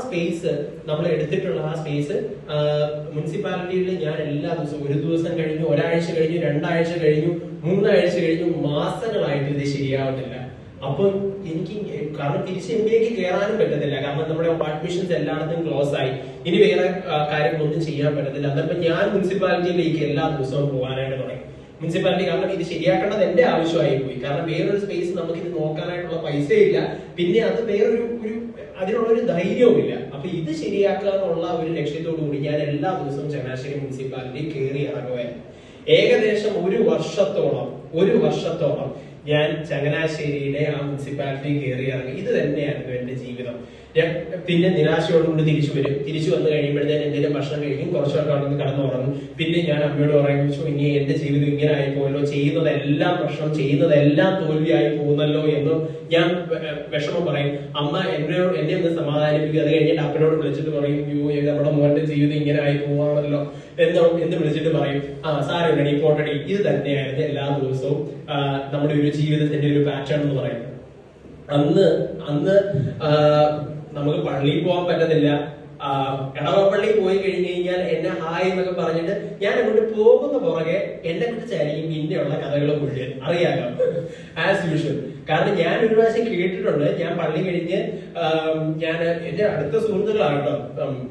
സ്പേസ് നമ്മൾ എടുത്തിട്ടുള്ള ആ സ്പേസ് മുനിസിപ്പാലിറ്റിയിൽ ഞാൻ എല്ലാ ദിവസവും, ഒരു ദിവസം കഴിഞ്ഞു, ഒരാഴ്ച കഴിഞ്ഞു, 2 ആഴ്ച കഴിഞ്ഞു, 3 ആഴ്ച കഴിഞ്ഞു, മാസങ്ങളായിട്ട് ഇത് ശരിയാവുന്നില്ല. അപ്പൊ എനിക്ക് കാരണം തിരിച്ച് MBAക്ക് കയറാനും പറ്റത്തില്ല, കാരണം നമ്മുടെ അഡ്മിഷൻസ് എല്ലായിടത്തും ക്ലോസ് ആയി, ഇനി വേറെ കാര്യങ്ങളൊന്നും ചെയ്യാൻ പറ്റത്തില്ല. അന്നപ്പം ഞാൻ മുനിസിപ്പാലിറ്റിയിലേക്ക് എല്ലാ ദിവസവും പോകാനായിട്ട് തുടങ്ങി. മുനിസിപ്പാലിറ്റി, കാരണം ഇത് ശരിയാക്കേണ്ടത് എന്റെ ആവശ്യമായി പോയി. കാരണം വേറൊരു സ്പേസ് നമുക്ക് ഇത് നോക്കാനായിട്ടുള്ള പൈസയില്ല, പിന്നെ അത് അതിനുള്ളൊരു ധൈര്യവുമില്ല. അപ്പൊ ഇത് ശരിയാക്കുക എന്നുള്ള ഒരു ലക്ഷ്യത്തോടു കൂടി ഞാൻ എല്ലാ ദിവസവും ചങ്ങനാശ്ശേരി മുനിസിപ്പാലിറ്റി കയറി ഇറങ്ങുമായിരുന്നു. ഏകദേശം ഒരു വർഷത്തോളം ഞാൻ ചങ്ങനാശ്ശേരിയിലെ ആ മുനിസിപ്പാലിറ്റി കയറി ഇറങ്ങി. ഇത് തന്നെയായിരുന്നു എന്റെ ജീവിതം. പിന്നെ നിരാശയോടുകൂടി തിരിച്ചു വരും. തിരിച്ചു വന്നു കഴിയുമ്പോഴത്തേന് എന്തെങ്കിലും ഭക്ഷണം കഴിക്കും, കുറച്ചൊക്കെ അവിടെ നിന്ന് കടന്നുറങ്ങും. പിന്നെ ഞാൻ അമ്മയോട് പറയുമ്പോൾ ഇനി എന്റെ ജീവിതം ഇങ്ങനെ ആയി പോയല്ലോ, ചെയ്യുന്നതെല്ലാം പ്രശ്നം, ചെയ്യുന്നതെല്ലാം തോൽവിയായി പോകുന്നല്ലോ എന്ന് ഞാൻ വിഷമം പറയും. അമ്മ എന്നെ ഒന്ന് സമാധാനിപ്പിക്കും. അത് കഴിഞ്ഞിട്ട് അപ്പനോട് വിളിച്ചിട്ട് പറയും, അയ്യോ നമ്മുടെ മോന്റെ ജീവിതം ഇങ്ങനെ ആയി പോവാണല്ലോ എന്ന് വിളിച്ചിട്ട് പറയും, സാരമില്ലടി പോട്ടടി. ഇത് തന്നെയായിരുന്നു എല്ലാ ദിവസവും നമ്മുടെ ഒരു ജീവിതത്തിന്റെ ഒരു പാറ്റേൺ എന്ന് പറയുന്നത്. അന്ന് നമുക്ക് പള്ളിയിൽ പോകാൻ പറ്റത്തില്ല. എടവപ്പള്ളിയിൽ പോയി കഴിഞ്ഞു കഴിഞ്ഞാൽ എന്നെ ഹായ് എന്നൊക്കെ പറഞ്ഞിട്ട് ഞാൻ അങ്ങോട്ട് പോകുന്ന പുറകെ എന്നെ കുറിച്ചായിരിക്കും പിന്നെയുള്ള കഥകൾ മുഴുവൻ അറിയാലോ, ആസ് യൂഷ്വൽ. കാരണം ഞാൻ ഒരു പ്രാവശ്യം കേട്ടിട്ടുണ്ട്, ഞാൻ പള്ളി കഴിഞ്ഞ് ഞാൻ എന്റെ അടുത്ത സുഹൃത്തുക്കളാട്ടോ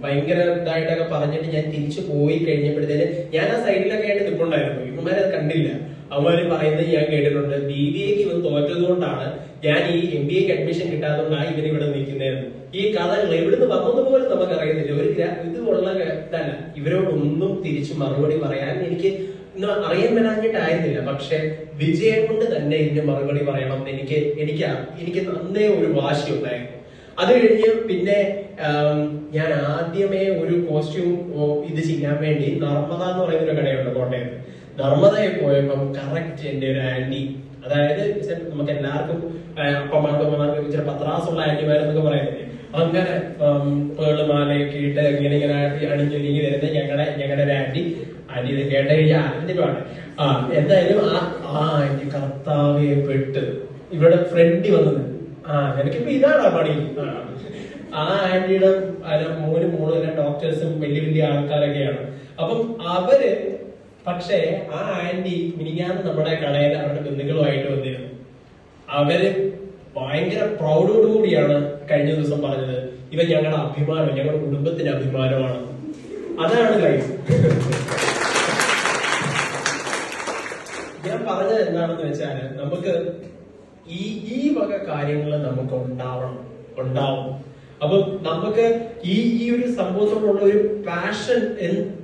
ഭയങ്കര ഇതായിട്ടൊക്കെ പറഞ്ഞിട്ട് ഞാൻ തിരിച്ചു പോയി കഴിഞ്ഞപ്പോഴത്തേന് ഞാൻ ആ സൈഡിലൊക്കെ ആയിട്ട് നിൽപ്പുണ്ടായിരുന്നു. ഇവന്മാരത് കണ്ടില്ല. അവന്മാര് പറയുന്നത് ഞാൻ കേട്ടിട്ടുണ്ട്, BBAക്ക് ഇവൻ തോറ്റത് കൊണ്ടാണ്, ഞാൻ ഈ MBA അഡ്മിഷൻ കിട്ടാത്തതുകൊണ്ടാണ് ഇവൻ ഇവിടെ നിൽക്കുന്നതെന്ന്. ഈ കഥകൾ എവിടുന്ന് വന്നത് പോലും നമുക്ക് അറിയുന്നില്ല. ഒരു ഇതുള്ള ഇതല്ല. ഇവരോടൊന്നും തിരിച്ചു മറുപടി പറയാൻ എനിക്ക് അറിയാൻ വരാഞ്ഞിട്ടായിരുന്നില്ല. പക്ഷെ വിജയം കൊണ്ട് തന്നെ ഇതിന് മറുപടി പറയണം എന്ന് എനിക്ക് നന്നേ ഒരു വാശി ഉണ്ടായിരുന്നു. അത് കഴിഞ്ഞ് പിന്നെ ഞാൻ ആദ്യമേ ഒരു കോസ്റ്റ്യൂം ഇത് ചെയ്യാൻ വേണ്ടി നർമ്മദ എന്ന് പറയുന്ന ഒരു കടയുണ്ട് കോട്ടയത്ത്. നർമ്മദയിൽ പോയപ്പം കറക്റ്റ് എന്റെ ഒരു ആന്റി, അതായത് നമുക്ക് എല്ലാവർക്കും അപ്പമാർക്കും ഇച്ചിരി പത്രാസുള്ള ആന്റിമാരെന്നൊക്കെ പറയുന്നില്ലേ, അങ്ങനെ പേളുമാലയൊക്കെ ഇട്ട് ഇങ്ങനെ അണിഞ്ഞൊരുങ്ങി വരുന്ന ഞങ്ങളുടെ ഒരു ആന്റി ഇത് കേട്ട കഴിഞ്ഞാൽ അതിന്റെ പാട്. എന്തായാലും ആ ആന്റി കർത്താവെ പെട്ട് ഇവിടെ ഫ്രണ്ടി വന്നത്, എനിക്കിപ്പോ ഇതാണ് പണി. ആ ആന്റിയുടെ മോളും എല്ലാം ഡോക്ടേഴ്സും വലിയ വലിയ ആൾക്കാരൊക്കെയാണ്. അപ്പം അവര് പക്ഷേ ആ ആന്റി മിനിഞ്ഞാന്ന് നമ്മുടെ കടയിൽ അവരുടെ ബന്ധുക്കളുമായിട്ട് വന്നിരുന്നു. അവര് ഭയങ്കര പ്രൗഡോടുകൂടിയാണ് കഴിഞ്ഞ ദിവസം പറഞ്ഞത്, ഇവൻ ഞങ്ങളുടെ അഭിമാനം, ഞങ്ങളുടെ കുടുംബത്തിന്റെ അഭിമാനമാണ്. അതാണ് കാര്യം. ഞാൻ പറഞ്ഞത് എന്താണെന്ന് വെച്ചാല് നമുക്ക് ഈ വക കാര്യങ്ങൾ നമുക്ക് ഉണ്ടാവും. അപ്പം നമുക്ക് ഈ ഒരു സംഭവത്തോടുള്ള ഒരു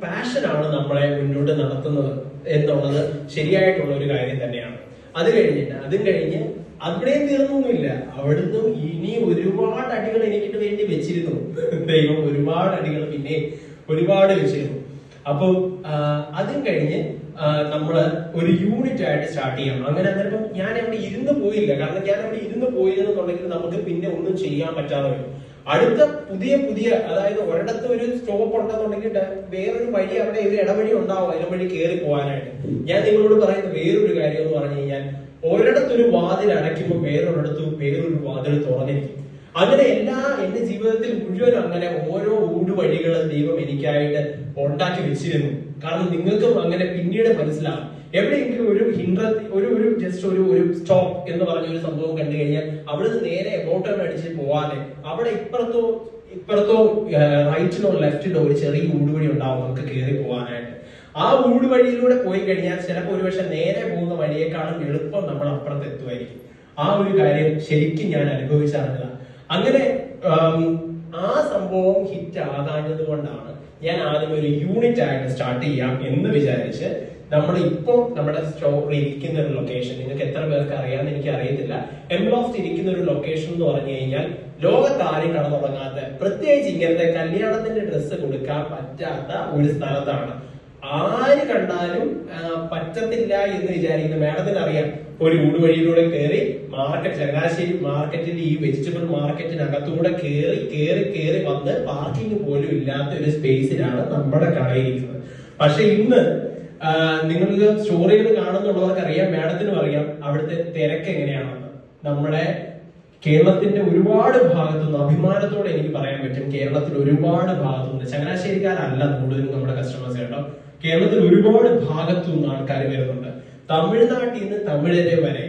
പാഷനാണ് നമ്മളെ മുന്നോട്ട് നടത്തുന്നത് എന്നുള്ളത് ശരിയായിട്ടുള്ള ഒരു കാര്യം തന്നെയാണ്. അതും കഴിഞ്ഞ് അവിടെയും തീർന്നൊന്നുമില്ല. അവിടുന്ന് ഇനി ഒരുപാട് അടികൾ എനിക്കിട്ട് വേണ്ടി വെച്ചിരുന്നു ദൈവം. ഒരുപാട് അടികൾ പിന്നെ ഒരുപാട് വെച്ചിരുന്നു. അപ്പൊ അതും കഴിഞ്ഞ് നമ്മള് ഒരു യൂണിറ്റ് ആയിട്ട് സ്റ്റാർട്ട് ചെയ്യണം. അങ്ങനെ അന്നേരം ഞാൻ അവിടെ ഇരുന്ന് പോയില്ല. കാരണം ഞാൻ അവിടെ ഇരുന്ന് പോയിരുന്നുണ്ടെങ്കിൽ നമുക്ക് പിന്നെ ഒന്നും ചെയ്യാൻ പറ്റാതെ വരും. അടുത്ത പുതിയ അതായത് ഒരിടത്ത് ഒരു സ്റ്റോപ്പ് ഉണ്ടെന്നുണ്ടെങ്കിൽ വേറൊരു വഴി അവിടെ ഒരു ഇടവഴി ഉണ്ടാവും, അതിന് വഴി കയറി പോകാനായിട്ട്. ഞാൻ നിങ്ങളോട് പറയുന്ന വേറൊരു കാര്യം എന്ന് പറഞ്ഞു കഴിഞ്ഞാൽ, ഒരിടത്തൊരു വാതിൽ അടയ്ക്കുമ്പോൾ വേറൊരു വാതിൽ തുറന്നിരിക്കും. അങ്ങനെ എന്റെ ജീവിതത്തിൽ മുഴുവൻ അങ്ങനെ ഓരോ ഊടുവഴികൾ ദൈവം എനിക്കായിട്ട് ഉണ്ടാക്കി വെച്ചിരുന്നു. കാരണം നിങ്ങൾക്കും അങ്ങനെ പിന്നീട് മനസ്സിലാവും. എവിടെയെങ്കിലും ഒരു ജസ്റ്റ് ഒരു സ്റ്റോപ്പ് എന്ന് പറഞ്ഞ ഒരു സംഭവം കണ്ടു കഴിഞ്ഞാൽ അവിടുന്ന് നേരെ എബോട്ടൺ അടിച്ച് പോവാതെ അവിടെ ഇപ്പുറത്തോ റൈറ്റിലോ ലെഫ്റ്റിലോ ഒരു ചെറിയ ഊടുവഴി ഉണ്ടാവും നമുക്ക് കയറി പോകാനായിട്ട്. ആ ഊടുവഴിയിലൂടെ പോയി കഴിഞ്ഞാൽ ചിലപ്പോൾ ഒരുപക്ഷെ നേരെ പോകുന്ന വഴിയേക്കാളും എളുപ്പം നമ്മൾ അപ്പുറത്ത് എത്തുമായിരിക്കും. ആ ഒരു കാര്യം ശരിക്കും ഞാൻ അനുഭവിച്ചറിഞ്ഞതാണ്. അങ്ങനെ ആ സംഭവം ഹിറ്റ് ആകാഞ്ഞത് കൊണ്ടാണ് ഞാൻ ആദ്യം ഒരു യൂണിറ്റ് ആയിട്ട് സ്റ്റാർട്ട് ചെയ്യാം എന്ന് വിചാരിച്ച് നമ്മുടെ സ്റ്റോർ ഇരിക്കുന്ന ഒരു ലൊക്കേഷൻ, നിങ്ങൾക്ക് എത്ര പേർക്ക് അറിയാമെന്ന് എനിക്ക് അറിയത്തില്ല. എംലോഫ്റ്റ് ഇരിക്കുന്ന ഒരു ലൊക്കേഷൻ എന്ന് പറഞ്ഞു കഴിഞ്ഞാൽ ലോകത്താരും കടന്നുറങ്ങാത്ത, പ്രത്യേകിച്ച് ഇങ്ങനത്തെ കല്യാണത്തിന്റെ ഡ്രസ്സ് കൊടുക്കാൻ പറ്റാത്ത ഒരു സ്ഥലത്താണ്. ആര് കണ്ടാലും പറ്റത്തില്ല എന്ന് വിചാരിക്കുന്ന മാഡത്തിന് അറിയാം. ഒരു ഊടുവഴിയിലൂടെ കയറി ചങ്ങനാശ്ശേരി മാർക്കറ്റിൽ ഈ വെജിറ്റബിൾ മാർക്കറ്റിനകത്തൂടെ കയറി വന്ന് പാർക്കിംഗ് പോലും ഇല്ലാത്ത ഒരു സ്പേസിലാണ് നമ്മുടെ കടയിരിക്കുന്നത്. പക്ഷെ ഇന്ന് നിങ്ങൾക്ക് സ്റ്റോറികൾ കാണുന്നുള്ളവർക്ക് അറിയാം, മാഡത്തിനും അറിയാം അവിടുത്തെ തിരക്ക് എങ്ങനെയാണെന്ന്. നമ്മുടെ കേരളത്തിന്റെ ഒരുപാട് ഭാഗത്തുനിന്ന് അഭിമാനത്തോടെ എനിക്ക് പറയാൻ പറ്റും, കേരളത്തിൽ ഒരുപാട് ഭാഗത്തുനിന്ന്, ചങ്ങനാശ്ശേരിക്കാരല്ല കൂടുതലും നമ്മുടെ കസ്റ്റമേഴ്സ് കേട്ടോ, കേരളത്തിൽ ഒരുപാട് ഭാഗത്തുനിന്ന് ആൾക്കാർ വരുന്നുണ്ട്. തമിഴ്നാട്ടിൽ നിന്ന് തമിഴരെ വരെ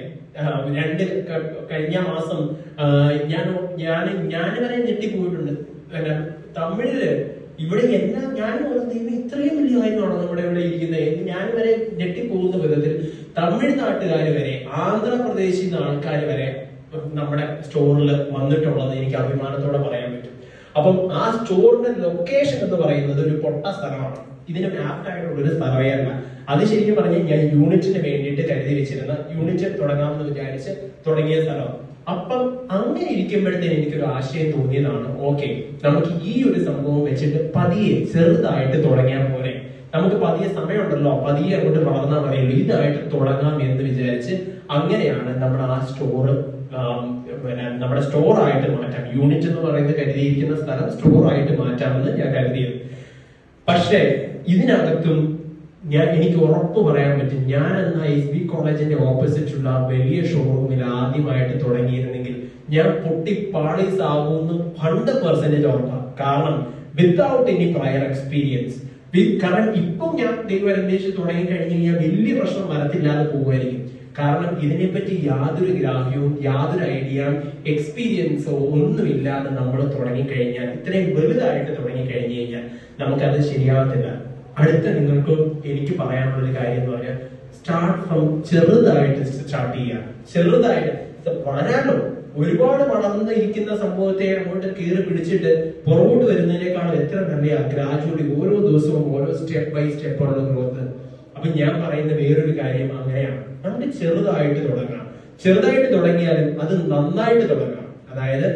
കഴിഞ്ഞ മാസം ഞാൻ വരെ ഞെട്ടിപ്പോയിട്ടുണ്ട്. തമിഴില് ഇവിടെ എല്ലാം ഞാൻ ദൈവം ഇത്രയും വലിയ കാര്യമാണോ നമ്മുടെ ഇവിടെ ഇരിക്കുന്നത്, ഞാൻ വരെ ഞെട്ടിപ്പോകുന്ന വിധത്തിൽ തമിഴ്നാട്ടുകാർ വരെ ആന്ധ്രാപ്രദേശിൽ നിന്ന് ആൾക്കാർ വരെ നമ്മുടെ സ്റ്റോറിൽ വന്നിട്ടുള്ളത് എനിക്ക് അഭിമാനത്തോടെ പറയാൻ പറ്റും. അപ്പം ആ സ്റ്റോറിന്റെ ലൊക്കേഷൻ എന്ന് പറയുന്നത് ഒരു പൊട്ട സ്ഥലമാണ്. ഇതിന് ആപ്റ്റ് ആയിട്ടുള്ള ഒരു സ്ഥലമല്ല. അത് ശരിക്കും പറഞ്ഞ് ഞാൻ യൂണിറ്റിന് വേണ്ടിയിട്ട് കരുതി വെച്ചിരുന്ന, യൂണിറ്റ് തുടങ്ങാമെന്ന് വിചാരിച്ച് തുടങ്ങിയ സ്ഥലം. അപ്പം അങ്ങനെ ഇരിക്കുമ്പോഴത്തേന് എനിക്കൊരു ആശയം തോന്നിയതാണ്, ഓക്കെ, നമുക്ക് ഈ ഒരു സംഭവം വെച്ചിട്ട് പതിയെ ചെറുതായിട്ട് തുടങ്ങിയാൽ പോലെ, നമുക്ക് പതിയെ സമയമുണ്ടല്ലോ, പതിയെ അങ്ങോട്ട് വളർന്നാൽ മതിയല്ലോ, ഇതായിട്ട് തുടങ്ങാം എന്ന് വിചാരിച്ച് അങ്ങനെയാണ് നമ്മൾ ആ സ്റ്റോർ നമ്മുടെ സ്റ്റോർ ആയിട്ട് മാറ്റാം, യൂണിറ്റ് എന്ന് പറയുന്നത് കരുതിയിരിക്കുന്ന സ്ഥലം സ്റ്റോർ ആയിട്ട് മാറ്റാമെന്ന് ഞാൻ കരുതിയത്. പക്ഷേ ഇതിനകത്തും എനിക്ക് ഉറപ്പ് പറയാൻ പറ്റും, ഞാൻ എന്ന SB കോളേജിന്റെ ഓപ്പോസിറ്റുള്ള വലിയ ഷോറൂമിൽ ആദ്യമായിട്ട് തുടങ്ങിയിരുന്നെങ്കിൽ ഞാൻ പൊട്ടിപ്പാളീസ് ആകുമെന്ന് 100% ഉറപ്പാണ്. കാരണം വിത്തൗട്ട് എനി പ്രയർ എക്സ്പീരിയൻസ്. കാരണം ഇപ്പം ഞാൻ ദൈവം അന്വേഷിച്ച് തുടങ്ങി കഴിഞ്ഞു കഴിഞ്ഞാൽ വലിയ പ്രശ്നം വരത്തില്ലാതെ പോകുമായിരിക്കും. കാരണം ഇതിനെപ്പറ്റി യാതൊരു ഗ്രാഹ്യവും യാതൊരു ഐഡിയ എക്സ്പീരിയൻസോ ഒന്നുമില്ലാതെ നമ്മൾ തുടങ്ങിക്കഴിഞ്ഞാൽ, ഇത്രയും വലുതായിട്ട് തുടങ്ങിക്കഴിഞ്ഞു കഴിഞ്ഞാൽ നമുക്കത് ശരിയാവത്തില്ല. അടുത്ത നിങ്ങൾക്ക് എനിക്ക് പറയാനുള്ള ഒരു കാര്യം എന്ന് പറഞ്ഞാൽ, സ്റ്റാർട്ട് ഫ്രം ചെറുതായിട്ട് സ്റ്റാർട്ട് ചെയ്യുക. ചെറുതായിട്ട് വളരാനോ, ഒരുപാട് വളർന്നിരിക്കുന്ന സംഭവത്തെ അങ്ങോട്ട് കീറി പിടിച്ചിട്ട് പുറകോട്ട് വരുന്നതിനേക്കാളും എത്ര നല്ല ഗ്രാജുവലി ഓരോ ദിവസവും ഓരോ സ്റ്റെപ്പ് ബൈ സ്റ്റെപ്പ് ഉള്ള ഗ്രോത്ത്. അപ്പൊ ഞാൻ പറയുന്ന വേറൊരു കാര്യം അങ്ങനെയാണ്, നമുക്ക് ചെറുതായിട്ട് തുടങ്ങാം. ചെറുതായിട്ട് തുടങ്ങിയാലും അത് നന്നായിട്ട് തുടങ്ങാം. അതായത്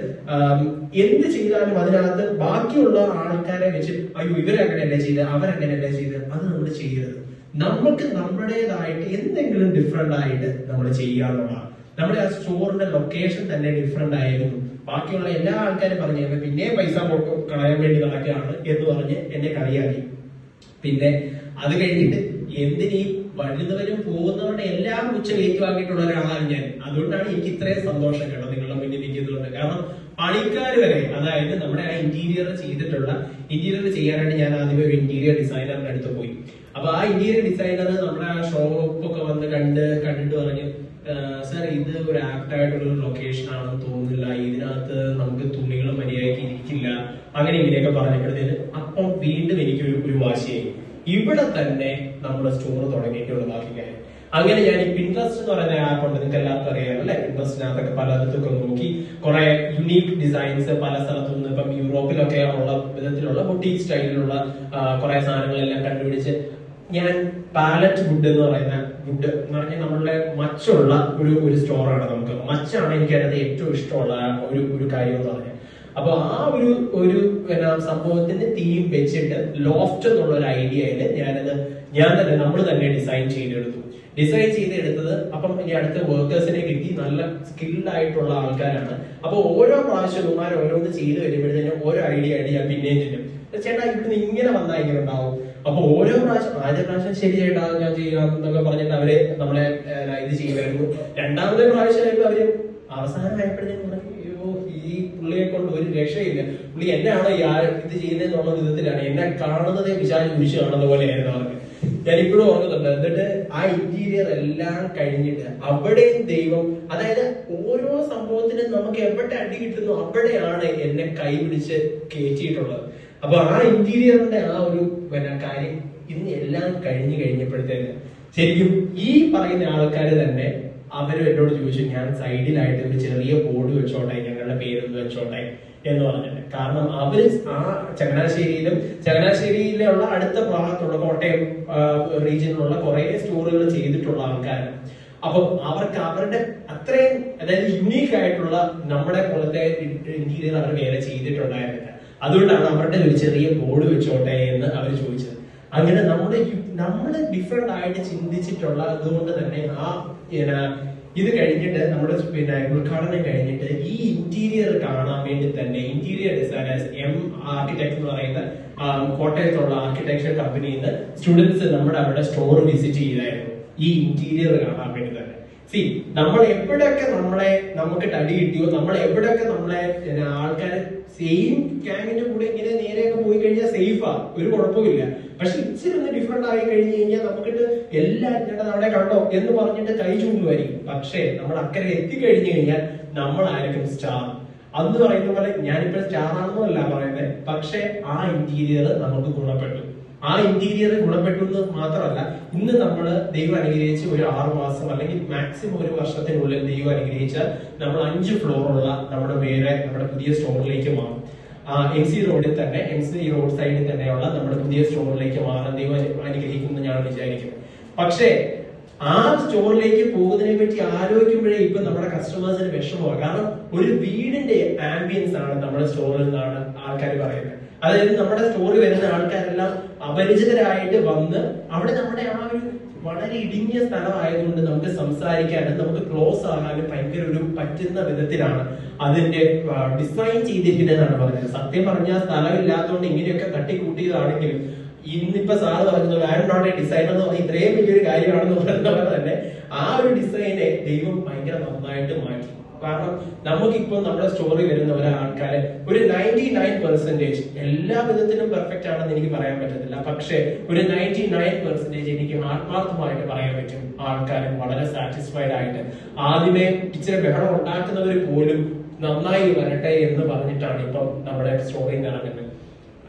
എന്ത് ചെയ്താലും അതിനകത്ത് ബാക്കിയുള്ള ആൾക്കാരെ വെച്ച് അയ്യോ ഇവരങ്ങനെയല്ലേ ചെയ്ത്, അവരങ്ങനെയല്ലേ ചെയ്ത്, അത് നമ്മൾ ചെയ്യരുത്. നമുക്ക് നമ്മുടേതായിട്ട് എന്തെങ്കിലും ഡിഫറെന്റ് ആയിട്ട് നമ്മൾ ചെയ്യാന്നുള്ളതാണ്. നമ്മുടെ ആ സ്റ്റോറിന്റെ ലൊക്കേഷൻ തന്നെ ഡിഫറെന്റ് ആയിരുന്നു. ബാക്കിയുള്ള എല്ലാ ആൾക്കാരും പറഞ്ഞു പിന്നെ പൈസ കളയാൻ വേണ്ടി നടക്കുകയാണ് എന്ന് പറഞ്ഞ് എന്നെ കളിയാക്കി. പിന്നെ അത് കഴിഞ്ഞിട്ട് എന്തിനീ വരുന്നവരും പോകുന്നവരുടെ എല്ലാം ഏറ്റുവാങ്ങിയിട്ടുള്ള ഒരാളാണ് ഞാൻ. അതുകൊണ്ടാണ് എനിക്ക് ഇത്രയും സന്തോഷം കേട്ടോ നിങ്ങളുടെ മുന്നിൽ നിൽക്കുന്നുണ്ട്. കാരണം പണിക്കാർ വരെ, അതായത് നമ്മുടെ ആ ഇന്റീരിയർ ചെയ്യാനായിട്ട് ഞാൻ ആദ്യമേ ഒരു ഇന്റീരിയർ ഡിസൈനറിന്റെ അടുത്ത് പോയി. അപ്പൊ ആ ഇന്റീരിയർ ഡിസൈനർ നമ്മുടെ ആ ഷോപ്പൊക്കെ വന്ന് കണ്ടിട്ട് പറഞ്ഞു, സാർ ഇത് ഒരു ആപ്റ്റ് ആയിട്ടുള്ള ലൊക്കേഷൻ ആണെന്ന് തോന്നുന്നില്ല, ഇതിനകത്ത് നമുക്ക് തുണികൾ മര്യാദയ്ക്ക് ഇരിക്കില്ല, അങ്ങനെ ഇങ്ങനെയൊക്കെ പറഞ്ഞപ്പോഴത്തേന് അപ്പം വീണ്ടും എനിക്ക് ഒരു വാശിയായി, ഇവിടെ തന്നെ നമ്മുടെ സ്റ്റോർ തുടങ്ങിയിട്ടുള്ള ബാക്കി കാര്യം. അങ്ങനെ ഞാൻ ഈ പിൻട്രസ്റ്റ് എന്ന് പറയുന്ന ആപ്പ് ഉണ്ട്, നിങ്ങൾക്ക് എല്ലാവർക്കും അറിയാം അല്ലെ. പിൻട്രസ്റ്റിനകത്തൊക്കെ പലയിടത്തൊക്കെ നോക്കി കുറെ യുണീക് ഡിസൈൻസ് പല സ്ഥലത്തു നിന്ന്, ഇപ്പം യൂറോപ്പിലൊക്കെ ഉള്ള വിധത്തിലുള്ള ബൊട്ടീക് സ്റ്റൈലിലുള്ള കുറെ സാധനങ്ങളെല്ലാം കണ്ടുപിടിച്ച് ഞാൻ പാലറ്റ് വുഡ് എന്ന് പറയുന്ന വുഡ് എന്ന് പറഞ്ഞാൽ നമ്മളുടെ മച്ചുള്ള ഒരു സ്റ്റോറാണ്. നമുക്ക് മച്ചാണ് എനിക്കതിനകത്ത് ഏറ്റവും ഇഷ്ടമുള്ള ഒരു കാര്യം എന്ന് പറഞ്ഞാൽ. അപ്പൊ ആ ഒരു സംഭവത്തിന്റെ തീം വെച്ചിട്ട് ലോഫ്റ്റ് എന്നുള്ള ഒരു ഐഡിയയില് നമ്മൾ തന്നെ ഡിസൈൻ ചെയ്തെടുത്തത്. അപ്പം ഇനി അടുത്ത വർക്കേഴ്സിനെ കിട്ടി, നല്ല സ്കിൽഡ് ആയിട്ടുള്ള ആൾക്കാരാണ്. അപ്പൊ ഓരോ പ്രാവശ്യം ഓരോന്ന് ചെയ്ത് വരുമ്പോഴത്തേനും ഓരോ ഐഡിയ ഞാൻ പിന്നെയും ചെല്ലും, ചേട്ടാ ഇവിടുന്ന് ഇങ്ങനെ വന്നാൽ ഇങ്ങനെ ഉണ്ടാവും. അപ്പൊ ഓരോ ആദ്യ പ്രാവശ്യം ശരി ചേട്ടാ ഞാൻ ചെയ്യാം എന്നൊക്കെ പറഞ്ഞിട്ട് അവര് നമ്മളെ ഇത് ചെയ്യുമായിരുന്നു. രണ്ടാമത്തെ പ്രാവശ്യമായിട്ട് അവര് അവസാനമായപ്പോഴത്തേക്കും ഈ പുള്ളിയെ കൊണ്ട് ഒരു രക്ഷയില്ല, പുള്ളി എന്നെയാണോ ഇത് ചെയ്യുന്നതെന്നുള്ള വിധത്തിലാണ് എന്നെ കാണുന്നതേ വിശാലം കുരിശ് കാണുന്ന പോലെയായിരുന്നു അവർക്ക്. ഞാൻ ഇപ്പോഴും ഓർക്കുന്നുണ്ട്. എന്നിട്ട് ആ ഇന്റീരിയർ എല്ലാം കഴിഞ്ഞിട്ട് അവിടെയും ദൈവം, അതായത് ഓരോ സംഭവത്തിനും നമുക്ക് എവിടെ അടി കിട്ടുന്നു അവിടെയാണ് എന്നെ കൈപിടിച്ച് കയറ്റിയിട്ടുള്ളത്. അപ്പൊ ആ ഇന്റീരിയറിന്റെ ആ ഒരു കാര്യം ഇന്ന് എല്ലാം കഴിഞ്ഞപ്പോഴത്തേക്ക് ശരിക്കും ഈ പറയുന്ന ആൾക്കാര് തന്നെ അവരും എന്നോട് ചോദിച്ചു, ഞാൻ സൈഡിലായിട്ട് ഒരു ചെറിയ ബോർഡ് വെച്ചോട്ടെ, ഞങ്ങളുടെ പേരൊന്ന് വെച്ചോട്ടെ എന്ന് പറഞ്ഞിട്ട്. കാരണം അവര് ആ ചങ്ങനാശ്ശേരിയിലുള്ള അടുത്ത ഭാഗത്തുള്ള കോട്ടയം റീജിയനിലുള്ള കുറെ സ്റ്റോറുകൾ ചെയ്തിട്ടുള്ള ആൾക്കാരാണ്. അപ്പം അവർക്ക് അവരുടെ അത്രയും, അതായത് യുണീക്ക് ആയിട്ടുള്ള നമ്മുടെ പോലത്തെ ഇന്റീരിയർ അവർ വേറെ ചെയ്തിട്ടുണ്ടായിരുന്നില്ല. അതുകൊണ്ടാണ് അവരുടെ ഒരു ചെറിയ ബോർഡ് വെച്ചോട്ടെ എന്ന് അവർ ചോദിച്ചത്. അങ്ങനെ നമ്മള് ഡിഫറെന്റ് ആയിട്ട് ചിന്തിച്ചിട്ടുള്ള അതുകൊണ്ട് തന്നെ ഇത് കഴിഞ്ഞിട്ട് നമ്മുടെ ഉദ്ഘാടനം കഴിഞ്ഞിട്ട് ഈ ഇന്റീരിയർ കാണാൻ വേണ്ടി തന്നെ ഇന്റീരിയർ ഡിസൈനേഴ്സ് ആർക്കിടെക്ട് എന്ന് പറയുന്ന കോട്ടയത്തുള്ള ആർക്കിടെക്ചർ കമ്പനിയിൽ നിന്ന് സ്റ്റുഡൻസ് അവിടെ സ്റ്റോർ വിസിറ്റ് ചെയ്തായിരുന്നു ഈ ഇന്റീരിയർ കാണാൻ വേണ്ടി തന്നെ. നമ്മൾ എവിടെയൊക്കെ നമുക്ക് തടി കിട്ടിയോ, നമ്മൾ എവിടെയൊക്കെ ആൾക്കാര് സെയിം ഗ്യാങ്ങിന്റെ കൂടെ ഇങ്ങനെ നേരെയൊക്കെ പോയി കഴിഞ്ഞാൽ സേഫാ, ഒരു കുഴപ്പമില്ല. പക്ഷെ ഇച്ചിരി ഒന്ന് ഡിഫറെന്റ് ആയി കഴിഞ്ഞു കഴിഞ്ഞാൽ നമുക്കിട്ട് എല്ലാവരും അവിടെ കണ്ടോ എന്ന് പറഞ്ഞിട്ട് കൈ ചൂണ്ടുമായിരിക്കും. പക്ഷെ നമ്മൾ അക്കരെ എത്തിക്കഴിഞ്ഞു കഴിഞ്ഞാൽ നമ്മളായിരിക്കും സ്റ്റാർ. അന്ന് പറയുന്ന പോലെ ഞാനിപ്പോ സ്റ്റാർ ആണെന്നല്ല പറയുന്നത്, പക്ഷെ ആ ഇന്റീരിയർ നമുക്ക് ഗുണപ്പെട്ടു. ആ ഇന്റീരിയർ ഗുണപ്പെട്ടു എന്ന് മാത്രമല്ല, ഇന്ന് നമ്മള് ദൈവം അനുഗ്രഹിച്ച് ഒരു 6 മാസം അല്ലെങ്കിൽ മാക്സിമം ഒരു വർഷത്തിനുള്ളിൽ ദൈവം അനുഗ്രഹിച്ചാൽ നമ്മൾ 5 ഫ്ലോറുള്ള നമ്മുടെ പുതിയ സ്റ്റോറിലേക്ക് മാറും. MC റോഡിൽ തന്നെ, MC റോഡ് സൈഡിൽ തന്നെയുള്ള നമ്മുടെ പുതിയ സ്റ്റോറിലേക്ക് മാറാൻ ദൈവം അനുഗ്രഹിക്കുന്നു ഞാൻ വിചാരിക്കുന്നു. പക്ഷേ ആ സ്റ്റോറിലേക്ക് പോകുന്നതിനെ പറ്റി ആലോചിക്കുമ്പോഴേ ഇപ്പൊ നമ്മുടെ കസ്റ്റമേഴ്സിന് വിഷമമാണ്. കാരണം ഒരു വീടിന്റെ ആംബിയൻസ് ആണ് നമ്മുടെ സ്റ്റോറിൽ നിന്നാണ് ആൾക്കാർ പറയുന്നത്. അതായത് നമ്മുടെ സ്റ്റോറിൽ വരുന്ന ആൾക്കാരെല്ലാം അപരിചിതരായിട്ട് വന്ന് അവിടെ നമ്മുടെ ആ ഒരു വളരെ ഇടുങ്ങിയ സ്ഥലമായതുകൊണ്ട് നമുക്ക് സംസാരിക്കാനും നമുക്ക് ക്ലോസ് ആകാനും ഭയങ്കര ഒരു പറ്റുന്ന വിധത്തിലാണ് അതിന്റെ ഡിസൈൻ ചെയ്തിരിക്കുന്നതെന്നാണ് പറഞ്ഞത്. സത്യം പറഞ്ഞാൽ സ്ഥലമില്ലാത്തതുകൊണ്ട് ഇങ്ങനെയൊക്കെ തട്ടിക്കൂട്ടിയതാണെങ്കിലും ഇന്നിപ്പോ സാറ് പറഞ്ഞത് I am not a designer എന്ന് പറഞ്ഞാൽ ഇത്രയും വലിയൊരു കാര്യമാണെന്ന് പറയുന്നത് തന്നെ ആ ഒരു ഡിസൈനെ ദൈവം ഭയങ്കര നന്നായിട്ട് മാറ്റി. കാരണം നമുക്കിപ്പോ നമ്മുടെ സ്റ്റോറി വരുന്ന ഒരാൾക്കാരെ ഒരു 99% എല്ലാ വിധത്തിലും പെർഫെക്റ്റ് ആണെന്ന് എനിക്ക് പറയാൻ പറ്റത്തില്ല. പക്ഷെ ഒരു 99% എനിക്ക് ആത്മാർത്ഥമായിട്ട് പറയാൻ പറ്റും ആൾക്കാർ വളരെ സാറ്റിസ്ഫൈഡ് ആയിട്ട് ആദ്യമേ ഇച്ചിരി ബഹളം ഉണ്ടാക്കുന്നവർ പോലും നന്നായി വരട്ടെ എന്ന് പറഞ്ഞിട്ടാണ് ഇപ്പം നമ്മുടെ സ്റ്റോറി നടക്കുന്നത്.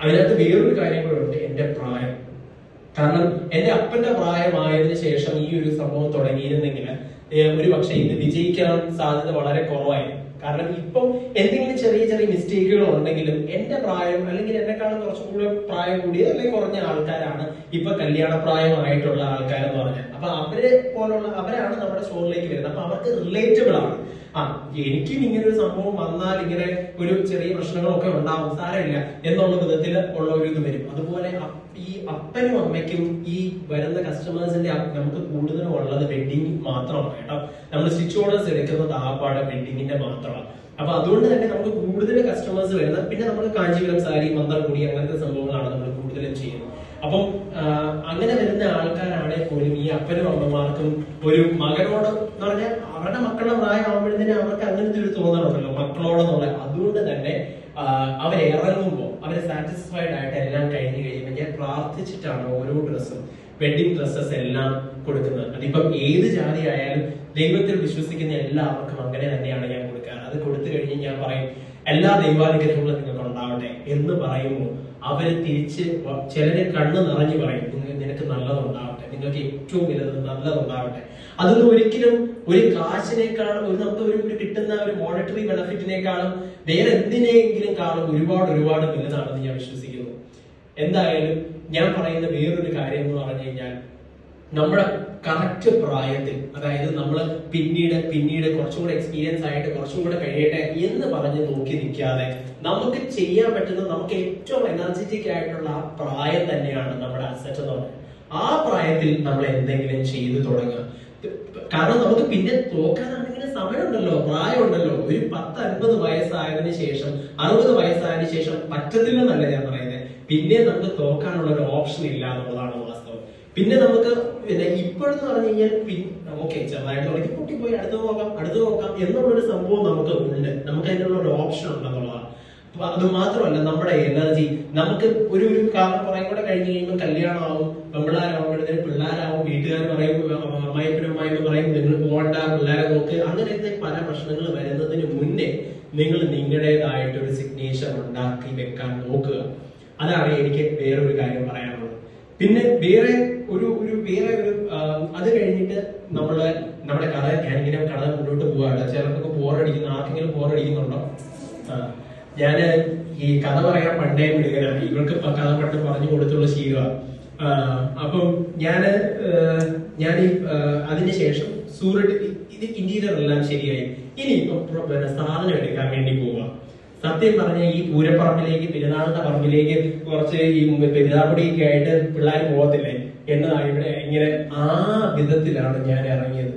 അതിനകത്ത് വേറൊരു കാര്യം കൂടെ ഉണ്ട്, എന്റെ പ്രായം. കാരണം എന്റെ അപ്പന്റെ പ്രായമായതിനു ശേഷം ഈ ഒരു സംഭവം തുടങ്ങിയിരുന്നെങ്കിൽ ഒരു പക്ഷെ ഇത് വിജയിക്കാൻ സാധ്യത വളരെ കുറവായിരുന്നു. കാരണം ഇപ്പം എന്തെങ്കിലും ചെറിയ ചെറിയ മിസ്റ്റേക്കുകൾ ഉണ്ടെങ്കിലും എന്റെ പ്രായം അല്ലെങ്കിൽ എന്നെക്കാളും കുറച്ചും കൂടെ പ്രായം കൂടിയ അല്ലെങ്കിൽ കുറഞ്ഞ ആൾക്കാരാണ് ഇപ്പൊ കല്യാണ പ്രായമായിട്ടുള്ള ആൾക്കാരെന്ന് പറഞ്ഞാൽ. അപ്പൊ അവരാണ് നമ്മുടെ സ്റ്റോറിലേക്ക് വരുന്നത്. അപ്പൊ അവർക്ക് റിലേറ്റബിൾ ആണ്. എനിക്കും ഇങ്ങനെ ഒരു സംഭവം വന്നാൽ ഇങ്ങനെ ഒരു ചെറിയ പ്രശ്നങ്ങളൊക്കെ ഉണ്ടാവും, സാരമില്ല എന്നുള്ള വിധത്തിൽ ഉള്ള ഒരു ഇത് വരും. അതുപോലെ ഈ അപ്പനും അമ്മയ്ക്കും ഈ വരുന്ന കസ്റ്റമേഴ്സിന്റെ നമുക്ക് കൂടുതലും ഉള്ളത് വെഡിങ് മാത്രമാണ് കേട്ടോ. നമ്മൾ സ്റ്റിച്ച് ഓർഡേഴ്സ് എടുക്കുന്നത് ആപ്പാടെ വെഡിങ്ങിന്റെ മാത്രമാണ്. അപ്പൊ അതുകൊണ്ട് തന്നെ നമുക്ക് കൂടുതൽ കസ്റ്റമേഴ്സ് വരുന്നത് പിന്നെ നമ്മൾ കാഞ്ചീപുരം സാരി, മന്ദർമുടി അങ്ങനത്തെ സംഭവങ്ങളാണ് നമ്മൾ കൂടുതലും ചെയ്യുന്നത്. അപ്പം അങ്ങനെ വരുന്ന ആൾക്കാരാണെങ്കിൽ പോലും ഈ അപ്പനും അമ്മമാർക്കും ഒരു മകനോട് എന്ന് പറഞ്ഞാൽ അവരുടെ മക്കളുടെ പ്രായമാകുമ്പോഴത്തേനും അവർക്ക് അങ്ങനത്തെ ഒരു തോന്നലുണ്ടല്ലോ മക്കളോടെന്നുള്ള. അതുകൊണ്ട് തന്നെ അവരിറങ്ങുമ്പോൾ അവര് സാറ്റിസ്ഫൈഡ് ആയിട്ട് എല്ലാം കഴിഞ്ഞു കഴിയുമ്പോൾ ഞാൻ പ്രാർത്ഥിച്ചിട്ടാണ് ഓരോ ഡ്രസ്സും വെഡിങ് ഡ്രസ്സസ് എല്ലാം കൊടുക്കുന്നത്. അതിപ്പം ഏത് ജാതി ആയാലും ദൈവത്തിൽ വിശ്വസിക്കുന്ന എല്ലാവർക്കും അങ്ങനെ തന്നെയാണ് ഞാൻ കൊടുക്കാറ്. അത് കൊടുത്തു കഴിഞ്ഞ് ഞാൻ പറയും എല്ലാ ദൈവാനുഗ്രഹങ്ങളും നിങ്ങൾക്ക് ഉണ്ടാവട്ടെ എന്ന് പറയുമ്പോൾ അവര് തിരിച്ച് ചിലര് കണ്ണ് നിറഞ്ഞു പറയും നിനക്ക് നല്ലതുണ്ടാവട്ടെ, നിങ്ങൾക്ക് ഏറ്റവും വലുത് നല്ലതുണ്ടാവട്ടെ. അതൊന്നും ഒരിക്കലും ഒരു കാശിനേക്കാളും നമുക്ക് ഒരു കിട്ടുന്ന ഒരു മോണിറ്ററി ബെനിഫിറ്റിനേക്കാളും വേറെ എന്തിനെങ്കിലും കാണും ഒരുപാട് വലുതാണെന്ന് ഞാൻ വിശ്വസിക്കുന്നു. എന്തായാലും ഞാൻ പറയുന്ന വേറൊരു കാര്യം എന്ന് പറഞ്ഞു കഴിഞ്ഞാൽ നമ്മുടെ കറക്റ്റ് പ്രായത്തിൽ, അതായത് നമ്മൾ പിന്നീട് കുറച്ചും കൂടെ എക്സ്പീരിയൻസ് ആയിട്ട് കുറച്ചും കൂടെ കഴിയട്ടെ എന്ന് പറഞ്ഞ് നോക്കി നിൽക്കാതെ നമുക്ക് ചെയ്യാൻ പറ്റുന്ന നമുക്ക് ഏറ്റവും എനർജറ്റിക് ആയിട്ടുള്ള ആ പ്രായം തന്നെയാണ് നമ്മുടെ അസറ്റ് എന്ന് പറയുന്നത്. ആ പ്രായത്തിൽ നമ്മൾ എന്തെങ്കിലും ചെയ്തു തുടങ്ങുക. കാരണം നമുക്ക് പിന്നെ തോക്കാനാണെങ്കിൽ സമയമുണ്ടല്ലോ, പ്രായമുണ്ടല്ലോ. ഒരു 10-50 വയസ്സായതിനു ശേഷം 60 വയസ്സായതിനു ശേഷം പറ്റത്തില്ലെന്നല്ല ഞാൻ പറയുന്നത്, പിന്നെ നമുക്ക് തോക്കാനുള്ള ഒരു ഓപ്ഷൻ ഇല്ല എന്നുള്ളതാണ് വാസ്തവം. പിന്നെ നമുക്ക് ഇപ്പോഴെന്ന് പറഞ്ഞു കഴിഞ്ഞാൽ ഓക്കെ ചെറുതായിട്ട് തുടങ്ങി പൊട്ടിപ്പോയി അടുത്ത് നോക്കാം എന്നുള്ളൊരു സംഭവം നമുക്ക് ഉണ്ട്. നമുക്ക് അതിനുള്ള ഒരു ഓപ്ഷൻ ഉണ്ടെന്നുള്ളതാണ്. അത് മാത്രമല്ല നമ്മുടെ എനർജി നമുക്ക് ഒരു കുറെ കൂടെ കഴിഞ്ഞ് കഴിയുമ്പോൾ കല്യാണമാവും, പെമ്പിള്ളാരാവുമ്പോഴത്തേനും പിള്ളേരാവും, വീട്ടുകാർ പറയും, അമ്മായിപ്പനും പറയും നിങ്ങൾ പോകണ്ട, പിള്ളേരെ നോക്ക്. അങ്ങനത്തെ പല പ്രശ്നങ്ങൾ വരുന്നതിന് മുന്നേ നിങ്ങൾ നിങ്ങളുടേതായിട്ടൊരു സിഗ്നേച്ചർ ഉണ്ടാക്കി വെക്കാൻ നോക്കുക. അതാണ് എനിക്ക് വേറൊരു കാര്യം പറയാനുള്ളത്. പിന്നെ വേറെ ഒരു അത് കഴിഞ്ഞിട്ട് നമ്മുടെ കഥ ഞാനിങ്ങനെ കഥ മുന്നോട്ട് പോവാണ്. ചിലർക്ക് ആർക്കെങ്കിലും ബോറടിക്കുന്നുണ്ടോ? ഞാന് ഈ കഥ പറയാൻ പണ്ടേ വിടുകയാണ്. ഇവർക്ക് കഥ പണ്ട് പറഞ്ഞു കൊടുത്തുള്ള ശീലമാണ്. അപ്പം ഞാന് അതിനുശേഷം സൂററ്റ് ഇത് ഇന്റീരിയർ എല്ലാം ശരിയായി. ഇനിയിപ്പം സാധനം എടുക്കാൻ വേണ്ടി പോവാ. സത്യം പറഞ്ഞ ഈ പൂരപ്പറമ്പിലേക്ക്, പെരുന്നാളിന്റെ പറമ്പിലേക്ക് കുറച്ച് ഈ പെരുന്നാൾപ്പൊടിയൊക്കെ ആയിട്ട് പിള്ളേർ പോകത്തില്ലേ എന്നതാണ് ഇവിടെ ഇങ്ങനെ ആ വിധത്തിലാണ് ഞാൻ ഇറങ്ങിയത്.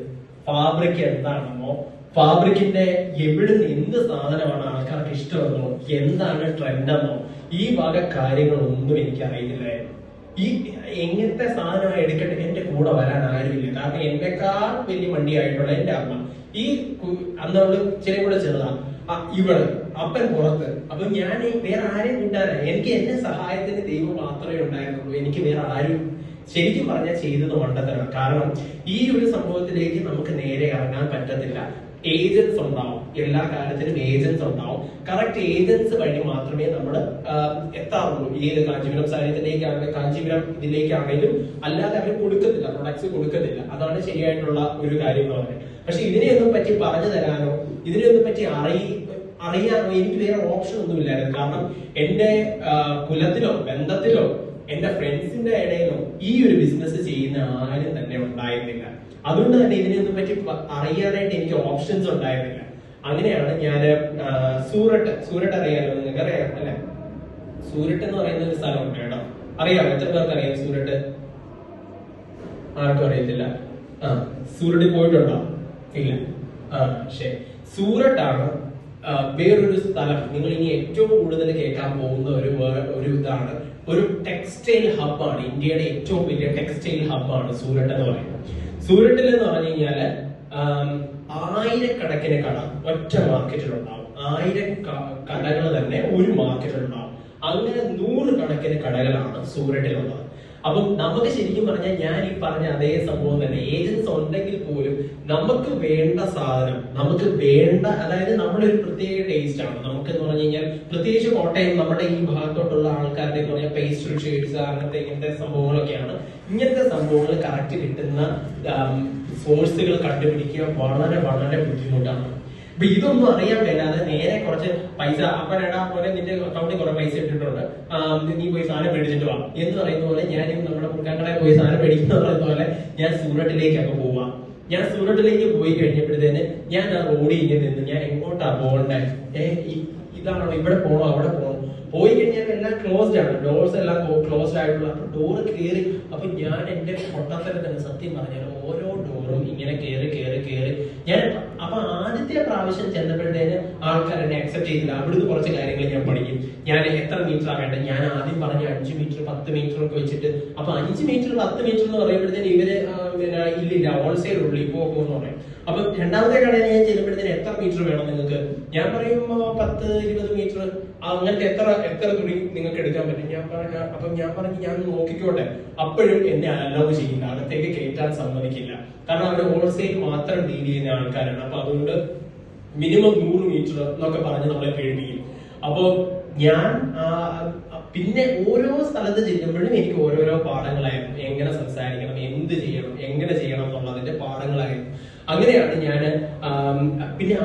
ഫാബ്രിക് എന്താണെന്നോ, ഫാബ്രിക്കിന്റെ എവിടുന്ന് എന്ത് സാധനമാണ് ആൾക്കാർക്ക് ഇഷ്ടമെന്നോ, എന്താണ് ട്രെൻഡെന്നോ ഈ വക കാര്യങ്ങളൊന്നും എനിക്ക് അറിയില്ലായിരുന്നു. ഈ എങ്ങനത്തെ സാധനം എടുക്കട്ടെ എന്റെ കൂടെ വരാൻ ആരുമില്ല. കാരണം എന്നെക്കാൾ വലിയ വണ്ടിയായിട്ടുള്ള എന്റെ അമ്മ ഈ അന്നവള് ഇച്ചിരി കൂടെ ചെറുതാണ്, ഇവള് അപ്പൻ പുറത്ത്. അപ്പൊ ഞാൻ വേറെ ആരെയും കൂട്ടാനാ, എനിക്ക് എന്നെ സഹായത്തിന് ദൈവം മാത്രമേ ഉണ്ടായിരുന്നുള്ളൂ. എനിക്ക് വേറെ ആരും ശരിക്കും പറഞ്ഞാൽ ചെയ്തത് മണ്ടത്തരം. കാരണം ഈ ഒരു സംഭവത്തിലേക്ക് നമുക്ക് നേരെ ഇറങ്ങാൻ പറ്റത്തില്ല. ഏജൻസ് ഉണ്ടാവും, എല്ലാ കാര്യത്തിനും ഏജൻസ് ഉണ്ടാവും. കറക്റ്റ് ഏജൻസ് വഴി മാത്രമേ നമ്മൾ എത്താറുള്ളൂ. ഏത് കാഞ്ചീപുരം സാരിത്തിലേക്കാണെങ്കിലും കാഞ്ചീപുരം ഇതിലേക്കാണെങ്കിലും അല്ലാതെ അവർ കൊടുക്കത്തില്ല, പ്രൊഡക്ട്സ് കൊടുക്കത്തില്ല. അതാണ് ശരിയായിട്ടുള്ള ഒരു കാര്യം എന്ന് പറയുന്നത്. പക്ഷെ ഇതിനെയൊന്നും പറ്റി പറഞ്ഞു തരാനോ ഇതിനെയൊന്നും പറ്റി അറിയാനോ എനിക്ക് വേറെ ഓപ്ഷൻ ഒന്നും ഇല്ലായിരുന്നു. കാരണം എന്റെ കുലത്തിലോ ബന്ധത്തിലോ എന്റെ ഫ്രണ്ട്സിന്റെ ഇടയിലോ ഈ ഒരു ബിസിനസ് ചെയ്യുന്ന ആരും തന്നെ ഉണ്ടായിരുന്നില്ല. അതുകൊണ്ട് തന്നെ ഇതിനെ പറ്റി അറിയാനായിട്ട് എനിക്ക് ഓപ്ഷൻസ് ഉണ്ടായിരുന്നില്ല. അങ്ങനെയാണ് ഞാൻ സൂററ്റ് അറിയാലോ, നിങ്ങൾക്ക് അറിയാം അല്ലെ? സൂററ്റ് എന്ന് പറയുന്ന ഒരു സ്ഥലമുണ്ട് കേട്ടോ. അറിയാമോ? എത്ര പേർക്ക് അറിയാം സൂററ്റ്? ആർക്കും അറിയത്തില്ല. സൂററ്റിൽ പോയിട്ടുണ്ടോ? ഇല്ല. ശരി. സൂററ്റാണ് വേറൊരു സ്ഥലം. നിങ്ങൾ ഇനി ഏറ്റവും കൂടുതൽ കേൾക്കാൻ പോകുന്ന ഒരു ഇതാണ്, ഒരു ടെക്സ്റ്റൈൽ ഹബ്ബാണ്. ഇന്ത്യയുടെ ഏറ്റവും വലിയ ടെക്സ്റ്റൈൽ ഹബ്ബാണ് സൂററ്റ് എന്ന് പറയുന്നത്. സൂററ്റിൽ എന്ന് പറഞ്ഞു കഴിഞ്ഞാല് ആയിരക്കണക്കിന് കട ഒറ്റ മാർക്കറ്റിലുണ്ടാവും. 1000 കടകൾ തന്നെ ഒരു മാർക്കറ്റിലുണ്ടാവും. അങ്ങനെ 100 കണക്കിന് കടകളാണ് സൂററ്റിലുള്ളത്. അപ്പം നമുക്ക് ശരിക്കും പറഞ്ഞാൽ ഞാൻ ഈ പറഞ്ഞ അതേ സംഭവം തന്നെ, ഏജൻസ് ഉണ്ടെങ്കിൽ പോലും നമുക്ക് വേണ്ട സാധനം നമുക്ക് വേണ്ട, അതായത് നമ്മുടെ ഒരു പ്രത്യേക ടേസ്റ്റ് ആണ് നമുക്ക് എന്ന് പറഞ്ഞു കഴിഞ്ഞാൽ, പ്രത്യേകിച്ച് കോട്ടയം നമ്മുടെ ഈ ഭാഗത്തോട്ടുള്ള ആൾക്കാരുടെ എന്ന് പറഞ്ഞാൽ പേസ്ട്രി ഷെയ്ഡ്സ് അങ്ങനത്തെ ഇങ്ങനത്തെ സംഭവങ്ങളൊക്കെയാണ്. ഇങ്ങനത്തെ സംഭവങ്ങൾ കറക്റ്റ് കിട്ടുന്ന സോഴ്സുകൾ കണ്ടുപിടിക്കുക വളരെ വളരെ ബുദ്ധിമുട്ടാണ്. അപ്പൊ ഇതൊന്നും അറിയാൻ മേലാതെ നേരെ കുറച്ച് പൈസ അപ്പനെടാ പോലെ നിന്റെ അക്കൗണ്ടിൽ കുറെ പൈസ ഇട്ടിട്ടുണ്ട്, നീ പോയി സാധനം മേടിച്ചിട്ട് വാ എന്ന് പറയുന്ന പോലെ ഞാൻ നമ്മുടെ മുറുക്കാക്കടയിൽ പോയി സാധനം മേടിക്കുന്ന പറയുന്ന പോലെ ഞാൻ സൂററ്റിലേക്കൊക്കെ പോവാം. ഞാൻ സൂററ്റിലേക്ക് പോയി കഴിഞ്ഞപ്പോഴത്തേന് ഞാൻ ആ റോഡിൽ ഇങ്ങനെ നിന്ന് ഞാൻ എങ്ങോട്ടാ പോകണ്ടേ, ഇതാണോ ഇവിടെ പോണോ അവിടെ പോണോ, പോയി കഴിഞ്ഞാൽ എല്ലാം ക്ലോസ്ഡ് ആണ്, ഡോർസ് എല്ലാം ക്ലോസ്ഡ് ആയിട്ടുള്ള. അപ്പൊ ഡോറ് കയറി, അപ്പൊ ഞാൻ എന്റെ പൊട്ടത്തരത്തിന് സത്യം പറഞ്ഞാൽ ഓരോ ഡോറും ഇങ്ങനെ കയറി ഞാൻ അപ്പൊ ആദ്യത്തെ പ്രാവശ്യം ചെന്നപ്പോഴത്തേന് ആൾക്കാർ എന്നെ അക്സെപ്റ്റ് ചെയ്തില്ല. അവിടുന്ന് കുറച്ച് കാര്യങ്ങൾ ഞാൻ പഠിക്കും. ഞാൻ എത്ര മീറ്റർ ആവേണ്ടത്, ഞാൻ ആദ്യം പറഞ്ഞ 5 മീറ്റർ 10 മീറ്റർ ഒക്കെ വെച്ചിട്ട്, അപ്പൊ 5 മീറ്റർ 10 മീറ്റർ എന്ന് പറയുമ്പോഴത്തേന് ഇവര് ഇല്ലില്ല ഹോൾസെയിൽ ഉള്ളു ഇപ്പൊ എന്ന് പറയും. അപ്പൊ രണ്ടാമത്തെ കടയിൽ ഞാൻ ചെല്ലുമ്പോഴത്തേന് എത്ര മീറ്റർ വേണം നിങ്ങൾക്ക്, ഞാൻ പറയുമ്പോ 10-20 മീറ്റർ അങ്ങനത്തെ എത്ര തുണി നിങ്ങൾക്ക് എടുക്കാൻ പറ്റും. ഞാൻ പറഞ്ഞു ഞാൻ നോക്കിക്കോട്ടെ. അപ്പോഴും എന്നെ അലൗ ചെയ്യില്ല, അകത്തേക്ക് കയറ്റാൻ സമ്മതിക്കില്ല. കാരണം അവര് ഹോൾസെയിൽ മാത്രം ഡീൽ ചെയ്യുന്ന ആൾക്കാരാണ്. അപ്പൊ അതുകൊണ്ട് മിനിമം 100 മീറ്റർ എന്നൊക്കെ പറഞ്ഞ് നമ്മളെ പേടിപ്പിക്കും. അപ്പൊ ഞാൻ പിന്നെ ഓരോ സ്ഥലത്ത് ചെല്ലുമ്പോഴും എനിക്ക് ഓരോരോ പാഠങ്ങളായിരുന്നു. എങ്ങനെ സംസാരിക്കണം, എന്ത് ചെയ്യണം, എങ്ങനെ ചെയ്യണം എന്നുള്ളതിന്റെ പാഠങ്ങളായിരുന്നു. അങ്ങനെയാണ് ഞാൻ പിന്നെ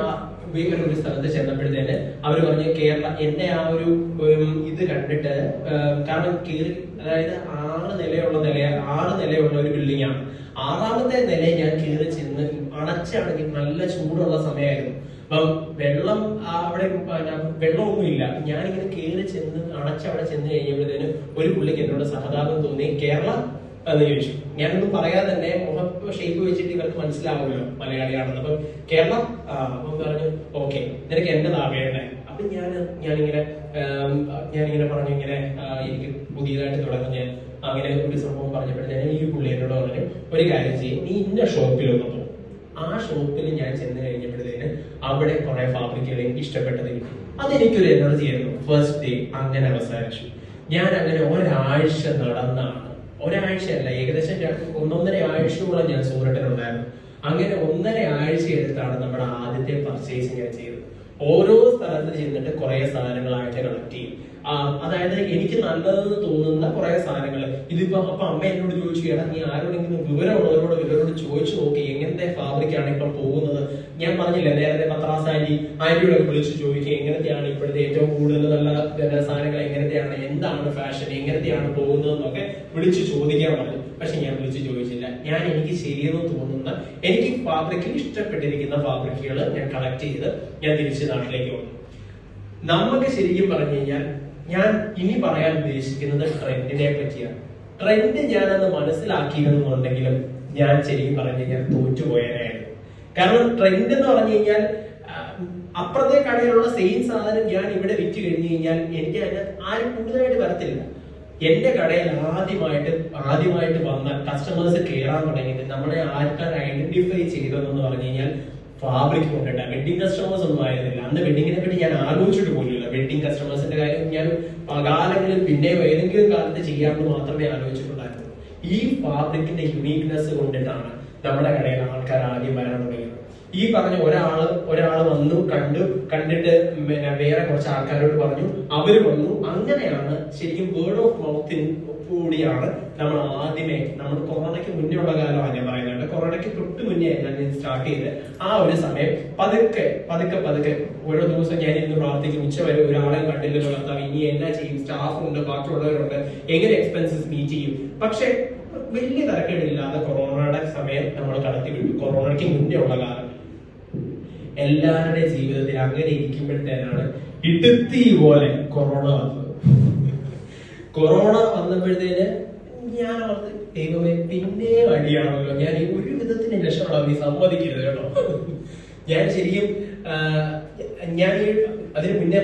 വേറൊരു സ്ഥലത്ത് ചെന്നപ്പോഴത്തേന് അവര് പറഞ്ഞ് കേരള എന്റെ ആ ഒരു ഇത് കണ്ടിട്ട്, കാരണം കയറി അതായത് 6 നിലയുള്ള ഒരു ബിൽഡിംഗ് ആണ്. 6ാമത്തെ നില ഞാൻ കയറി ചെന്ന് അടച്ചാണെങ്കിൽ നല്ല ചൂടുള്ള സമയമായിരുന്നു. അപ്പം വെള്ളം അവിടെ വെള്ളമൊന്നും ഇല്ല. ഞാനിങ്ങനെ കയറി ചെന്ന് അവിടെ ചെന്ന് കഴിഞ്ഞപ്പോഴത്തേന് ഒരു പുള്ളിക്ക് എന്നോട് സഹതാപം തോന്നി. കേരള എന്ന് ചോദിച്ചു. ഞാനൊന്നും പറയാതെ തന്നെ മുഖം ഷേപ്പ് വെച്ചിട്ട് ഇവർക്ക് മനസ്സിലാവുമല്ലോ മലയാളിയാണെന്ന്. അപ്പം കേരളം അപ്പം പറഞ്ഞു ഓക്കെ നിനക്ക് എന്റെതാ വേണ്ടേ. അപ്പൊ ഞാനിങ്ങനെ പറഞ്ഞു ഇങ്ങനെ എനിക്ക് പുതിയതായിട്ട് തുടങ്ങുന്ന അങ്ങനെ ഒരു സംഭവം പറഞ്ഞപ്പോഴത്തേന് ഈ പുള്ളി എന്നോട് പറഞ്ഞു ഒരു കാര്യം ചെയ്യും, നീ ഇന്ന ഷോപ്പിലൊന്ന് പോകും. ആ ഷോപ്പിൽ ഞാൻ ചെന്ന് കഴിഞ്ഞപ്പോഴത്തേന് അവിടെ കുറെ ഫാബ്രിക്കുകൾ എനിക്ക് ഇഷ്ടപ്പെട്ടത് കിട്ടി. അതെനിക്കൊരു എനർജി ആയിരുന്നു. ഫസ്റ്റ് ഡേ അങ്ങനെ അവസാനിച്ചു. ഞാൻ അങ്ങനെ ഒരാഴ്ച നടന്നാണ്, ഒരാഴ്ചയല്ല ഏകദേശം 1.5 ആഴ്ചയോളം ഞാൻ സൂററ്റിലുണ്ടായിരുന്നു. അങ്ങനെ 1.5 ആഴ്ച എടുത്താണ് നമ്മുടെ ആദ്യത്തെ പർച്ചേസ് ഞാൻ ചെയ്തത്. ഓരോ സ്ഥലത്ത് ചെന്നിട്ട് കുറെ സാധനങ്ങളായിട്ട് കളക്ട് ചെയ്യും. അതായത് എനിക്ക് നല്ലതെന്ന് തോന്നുന്ന കുറെ സാധനങ്ങൾ. ഇതിപ്പോ അപ്പൊ അമ്മ എന്നോട് ചോദിച്ചു, എടാ നീ ആരോടെങ്കിലും ഇവരോട് ചോദിച്ചു നോക്കി എങ്ങനത്തെ ഫാബ്രിക്കാണ് ഇപ്പൊ പോകുന്നത്. ഞാൻ പറഞ്ഞില്ല നേരത്തെ പത്രാസ് ആന്റിയോടെ വിളിച്ചു ചോദിക്കുക എങ്ങനത്തെയാണ് ഇപ്പോഴത്തെ ഏറ്റവും കൂടുതൽ നല്ല സാധനങ്ങൾ, എങ്ങനത്തെയാണ്, എന്താണ് ഫാഷൻ, എങ്ങനത്തെയാണ് പോകുന്നതെന്നൊക്കെ വിളിച്ചു ചോദിക്കാൻ പറഞ്ഞു. പക്ഷെ ഞാൻ വിളിച്ചു ചോദിച്ചില്ല. ഞാൻ എനിക്ക് ശരിയെന്ന് തോന്നുന്ന എനിക്ക് ഫാബ്രിക്കിൽ ഇഷ്ടപ്പെട്ടിരിക്കുന്ന ഫാബ്രിക്കുകൾ ഞാൻ കളക്ട് ചെയ്ത് ഞാൻ തിരിച്ച് നാട്ടിലേക്ക് വന്നു. നമുക്ക് ശരിക്കും പറഞ്ഞു കഴിഞ്ഞാൽ ഞാൻ ഇനി പറയാൻ ഉദ്ദേശിക്കുന്നത് ട്രെൻഡിനെ പറ്റിയാണ്. ട്രെൻഡ് ഞാനത് മനസ്സിലാക്കിയിരുന്നുണ്ടെങ്കിലും ഞാൻ ശരിക്കും പറഞ്ഞു കഴിഞ്ഞാൽ തോറ്റുപോയാനായിരുന്നു. കാരണം ട്രെൻഡ് എന്ന് പറഞ്ഞു കഴിഞ്ഞാൽ അപ്പുറത്തെ കടയിലുള്ള സെയിം സാധനം ഞാൻ ഇവിടെ വിറ്റ് കഴിഞ്ഞു കഴിഞ്ഞാൽ എനിക്ക് അതിന് ആരും കൂടുതലായിട്ട് വരത്തില്ല. എന്റെ കടയിൽ ആദ്യമായിട്ട് വന്ന കസ്റ്റമേഴ്സ് കയറാൻ തുടങ്ങിയിട്ട് നമ്മളെ ആൾക്കാർ ഐഡന്റിഫൈ ചെയ്തതെന്ന് പറഞ്ഞു കഴിഞ്ഞാൽ ഫാബ്രിക് കൊണ്ടിട്ട് വെഡിങ് കസ്റ്റമേഴ്സ് ഒന്നും ആയിരുന്നില്ല. അന്ന് വെഡിങ്ങിനെ പറ്റി ഞാൻ ആലോചിച്ചിട്ട് പോലില്ല. വെഡിങ് കസ്റ്റമേഴ്സിന്റെ കാര്യം ഞാൻ കാലങ്ങളിൽ പിന്നെ ഏതെങ്കിലും കാലത്ത് ചെയ്യാമെന്ന് മാത്രമേ ആലോചിച്ചിട്ടുണ്ടായിരുന്നു. ഈ ഫാബ്രിക്കിന്റെ യുണീക്നെസ് കൊണ്ടിട്ടാണ് നമ്മുടെ കടയിൽ ആൾക്കാർ ആദ്യം വരാൻ തുടങ്ങിയത്. ഈ പറഞ്ഞ ഒരാള് വന്നു കണ്ടിട്ട് പിന്നെ വേറെ കുറച്ച് ആൾക്കാരോട് പറഞ്ഞു, അവര് വന്നു. അങ്ങനെയാണ് ശരിക്കും വേർഡ് ഓഫ് മൗത്തിൽ കൂടിയാണ് നമ്മൾ ആദ്യമേ, നമ്മൾ കൊറോണയ്ക്ക് മുന്നേ ഉള്ള കാലമാണ് ഞാൻ പറയുന്നത്, കൊറോണയ്ക്ക് തൊട്ട് മുന്നേ ഞാൻ സ്റ്റാർട്ട് ചെയ്ത് ആ ഒരു സമയം പതുക്കെ ഓരോ ദിവസം ഞാൻ ഇന്ന് പ്രാർത്ഥിക്കും, ഉച്ചവരെ ഒരാളെ കണ്ടില്ലല്ലോ കർത്താവ്, ഇനി എന്നാ ചെയ്യും, സ്റ്റാഫ് ഉണ്ട്, ബാക്കിയുള്ളവരുണ്ട്, എങ്ങനെ എക്സ്പെൻസസ് മീറ്റ് ചെയ്യും. പക്ഷെ വലിയ തരക്കേടില്ലാതെ കൊറോണയുടെ സമയം നമ്മൾ കടത്തി വിട്ടു. കൊറോണയ്ക്ക് മുന്നേ ഉള്ള കാലം എല്ലാവരുടെ ജീവിതത്തിൽ അങ്ങനെ ഇരിക്കുമ്പോഴത്തേനാണ് ഇടുത്തി പോലെ കൊറോണ വന്നത്. കൊറോണ വന്നപ്പോഴത്തേന് ഞാൻ ഓർത്ത്, ദൈവമേ പിന്നെ അടിയാണല്ലോ, ഞാൻ ഒരു വിധത്തിന് രക്ഷപ്പെടാൻ നീ സമ്മതിക്കരുത് കേട്ടോ. ഞാൻ ശരിക്കും ഞാൻ അതിന് മുന്നേ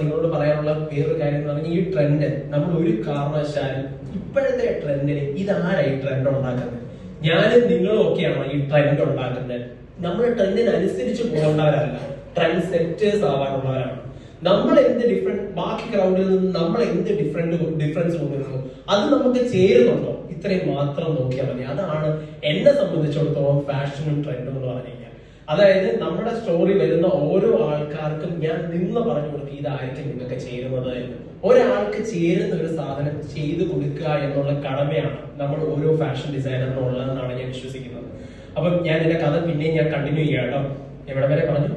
നിങ്ങളോട് പറയാനുള്ള വേറൊരു കാര്യം എന്ന് പറഞ്ഞാൽ, ഈ ട്രെൻഡ് നമ്മൾ ഒരു കാരണവശാലും ഇപ്പോഴത്തെ ട്രെൻഡിന് ഇതാരായി ട്രെൻഡ് ഉണ്ടാക്കുന്നത്? ഞാനും നിങ്ങളും ഒക്കെയാണോ ഈ ട്രെൻഡ് ഉണ്ടാക്കുന്നത്? നമ്മൾ ട്രെൻഡിനനുസരിച്ച് പോകേണ്ടവരല്ല, ട്രെൻഡ് സെറ്റേഴ്സ് ആവാനുള്ളവരാണ്. നമ്മൾ എന്ത് ഡിഫറെന്റ്, ബാക്കി ക്രൗഡിൽ നിന്ന് നമ്മൾ എന്ത് ഡിഫറൻസ് കൊണ്ടുവരുന്നു, അത് നമുക്ക് ചേരുന്നുണ്ടോ, ഇത്രയും മാത്രം നോക്കിയാൽ മതി. അതാണ് എന്നെ സംബന്ധിച്ചിടത്തോളം ഫാഷനും ട്രെൻഡും എന്ന് പറഞ്ഞു കഴിഞ്ഞാൽ. അതായത് നമ്മുടെ സ്റ്റോറി വരുന്ന ഓരോ ആൾക്കാർക്കും ഞാൻ നിന്ന് പറഞ്ഞു കൊടുക്കുക, ഇതായിരിക്കും നിങ്ങൾക്ക് ചേരുന്നത് എന്ന്. ഒരാൾക്ക് ചേരുന്ന ഒരു സാധനം ചെയ്തു കൊടുക്കുക എന്നുള്ള കടമയാണ് നമ്മൾ ഓരോ ഫാഷൻ ഡിസൈനറിനുള്ളതെന്നാണ് ഞാൻ വിശ്വസിക്കുന്നത്. അപ്പം ഞാൻ എന്റെ കഥ പിന്നെ ഞാൻ കണ്ടിന്യൂ ചെയ്യാം കേട്ടോ. എവിടെ വരെ പറഞ്ഞു?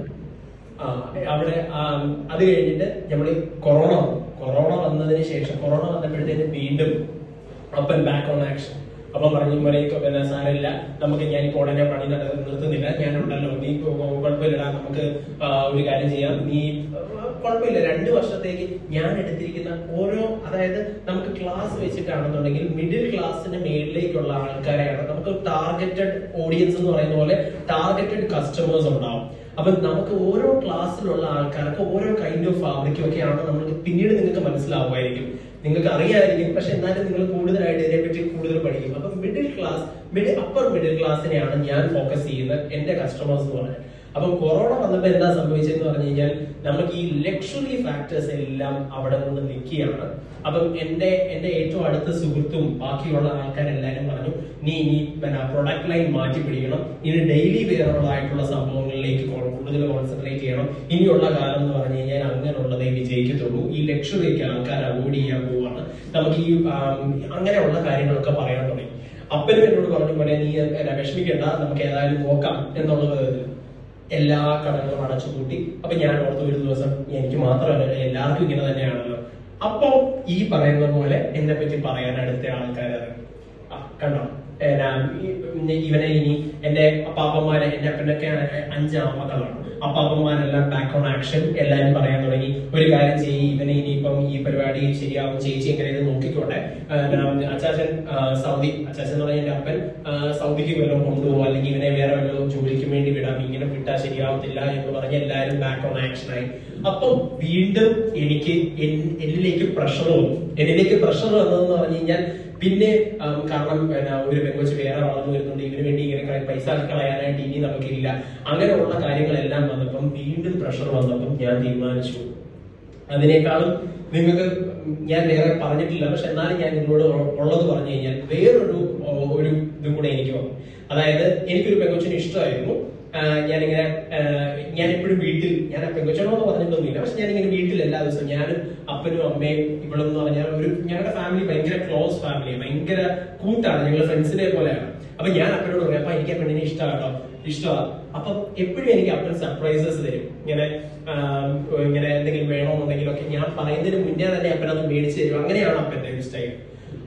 അവിടെ അത് കഴിഞ്ഞിട്ട് നമ്മൾ കൊറോണ വന്നതിന് ശേഷം, കൊറോണ വന്നപ്പോഴത്തേന് വീണ്ടും up and back on action. അപ്പം പറഞ്ഞു, പിന്നെ സാരമില്ല, നമുക്ക് ഞാനിപ്പോ ഉടനെ പണി നിർത്തുന്നില്ല, ഞാനുണ്ടല്ലോ, നീ കുഴപ്പമില്ലടാ, നമുക്ക് ഒരു കാര്യം ചെയ്യാം, നീ കുഴപ്പമില്ല. 2 വർഷത്തേക്ക് ഞാൻ എടുത്തിരിക്കുന്ന അതായത് നമുക്ക് ക്ലാസ് വെച്ചിട്ടാണെന്നുണ്ടെങ്കിൽ മിഡിൽ ക്ലാസ്സിന് മേളിലേക്കുള്ള ആൾക്കാരെയാണ് നമുക്ക് ടാർഗറ്റഡ് ഓഡിയൻസ് എന്ന് പറയുന്ന പോലെ ടാർഗറ്റഡ് കസ്റ്റമേഴ്സ് ഉണ്ടാവും. അപ്പൊ നമുക്ക് ഓരോ ക്ലാസ്സിലുള്ള ആൾക്കാർക്ക് ഓരോ കൈൻഡ് ഓഫ് ഫാബ്രിക്കും ഒക്കെയാണ് നമുക്ക് പിന്നീട് നിങ്ങൾക്ക് മനസ്സിലാവുമായിരിക്കും, നിങ്ങൾക്ക് അറിയാമായിരിക്കും. പക്ഷെ എന്നാലും നിങ്ങൾ കൂടുതലായിട്ട് ഇതിനെപ്പറ്റി കൂടുതൽ പഠിക്കും. അപ്പൊ അപ്പർ മിഡിൽ ക്ലാസ്സിനെയാണ് ഞാൻ ഫോക്കസ് ചെയ്യുന്നത്, എന്റെ കസ്റ്റമേഴ്സ് എന്ന് പറഞ്ഞാൽ. അപ്പം കൊറോണ വന്നപ്പോൾ എന്താ സംഭവിച്ചതെന്ന് പറഞ്ഞു കഴിഞ്ഞാൽ, നമുക്ക് ഈ ലക്ഷറി ഫാക്ടേഴ്സ് എല്ലാം അവിടെ കൊണ്ട് നിൽക്കുകയാണ്. അപ്പം എന്റെ ഏറ്റവും അടുത്ത സുഹൃത്തും ബാക്കിയുള്ള ആൾക്കാരെല്ലാരും പറഞ്ഞു, നീ പ്രൊഡക്റ്റ് ലൈൻ മാറ്റി പിടിക്കണം, ഇനി ഡെയിലി വെയറുകളായിട്ടുള്ള സംഭവങ്ങളിലേക്ക് കൂടുതൽ കോൺസെൻട്രേറ്റ് ചെയ്യണം. ഇനിയുള്ള കാലം എന്ന് പറഞ്ഞു കഴിഞ്ഞാൽ അങ്ങനെയുള്ളതേ വിജയിക്കത്തുള്ളൂ, ഈ ലക്ഷറിയൊക്കെ ആൾക്കാർ അവോയ്ഡ് ചെയ്യാൻ പോവാണ്, നമുക്ക് ഈ അങ്ങനെയുള്ള കാര്യങ്ങളൊക്കെ പറയാൻ തുടങ്ങി. അപ്പനും എന്നോട് പറഞ്ഞു, പോലെ നീ വിഷമിക്കേണ്ട, നമുക്ക് ഏതായാലും നോക്കാം എന്നുള്ളത്. എല്ലാ കടകളും അടച്ചുപൂട്ടി. അപ്പൊ ഞാൻ ഓർത്ത് ഒരു ദിവസം എനിക്ക് മാത്രമല്ല എല്ലാവർക്കും ഇങ്ങനെ തന്നെയാണല്ലോ. അപ്പൊ ഈ പറയുന്ന പോലെ എന്നെ പറ്റി പറയാൻ അടുത്ത ആൾക്കാർ കണ്ടോ, ഇവനെ ഇനി എന്റെ അപ്പാപ്പന്മാരെ, എന്റെ അപ്പനൊക്കെ 5 ആൺമക്കളാണ്, അപ്പാപ്പന്മാരെല്ലാം ബാക്ക് ഓൺ ആക്ഷൻ എല്ലാരും പറയാൻ തുടങ്ങി, ഒരു കാര്യം ചെയ്യും, ഇവനെ ഇനിയിപ്പം ഈ പരിപാടി ശരിയാവും, ചേച്ചി എങ്ങനെ നോക്കിക്കോട്ടെ, അച്ചാച്ചൻ അച്ചാച്ചൻ എന്ന് പറഞ്ഞ എന്റെ അപ്പൻ സൗദിക്ക് വല്ലതും കൊണ്ടുപോകും, അല്ലെങ്കിൽ ഇവനെ വേറെ വല്ലതും ജോലിക്ക് വേണ്ടി വിടാം, ഇങ്ങനെ വിട്ടാൽ ശരിയാവത്തില്ല എന്ന് പറഞ്ഞ് എല്ലാരും ബാക്ക് ഓൺ ആക്ഷൻ ആയി. അപ്പം വീണ്ടും എന്നിലേക്ക് പ്രഷർ വന്നതെന്ന് പറഞ്ഞു കഴിഞ്ഞാൽ, പിന്നെ കാരണം ഒരു പെങ്കൊച്ച് വേറെ വളർന്നു വരുന്നുണ്ട്, ഇതിനു വേണ്ടി ഇങ്ങനെ പൈസ കളയാനായിട്ട് ഇനി നമുക്കില്ല, അങ്ങനെയുള്ള കാര്യങ്ങളെല്ലാം വന്നപ്പം വീണ്ടും പ്രഷർ വന്നപ്പം ഞാൻ തീരുമാനിച്ചു, അതിനേക്കാളും നിങ്ങൾക്ക് ഞാൻ വേറെ പറഞ്ഞിട്ടില്ല, പക്ഷെ എന്നാലും ഞാൻ നിങ്ങളോട് ഉള്ളത് പറഞ്ഞു കഴിഞ്ഞാൽ വേറൊരു ഇതും കൂടെ എനിക്ക് വന്നു. അതായത് എനിക്കൊരു പെങ്കൊച്ചിന് ഇഷ്ടമായിരുന്നു. ഞാൻ എപ്പോഴും വീട്ടിൽ, ഞാൻ പെങ്കൊച്ചനോന്ന് പറഞ്ഞിട്ടൊന്നുമില്ല, പക്ഷെ ഞാനിങ്ങനെ വീട്ടിൽ എല്ലാ ദിവസവും ഞാനും അപ്പനും അമ്മയും ഇവളെന്ന് പറഞ്ഞാൽ ഞങ്ങളുടെ ഫാമിലി ഭയങ്കര ക്ലോസ് ഫാമിലി, ഭയങ്കര കൂട്ടാണ്, ഞങ്ങൾ ഫ്രണ്ട്സിനെ പോലെയാണ്. അപ്പൊ ഞാൻ അപ്പനോട് പറയും, അപ്പൊ എനിക്ക് ആ പെണ്ണിനെ ഇഷ്ടമാണ്. അപ്പം എപ്പോഴും എനിക്ക് അപ്പൻ സർപ്രൈസസ് തരും, ഇങ്ങനെ എന്തെങ്കിലും വേണമെന്നുണ്ടെങ്കിലൊക്കെ ഞാൻ പറയുന്നതിന് മുന്നേ തന്നെ അപ്പൻ അത് മേടിച്ചു തരും. അങ്ങനെയാണ് അപ്പന്റെ ഒരു സ്റ്റൈൽ.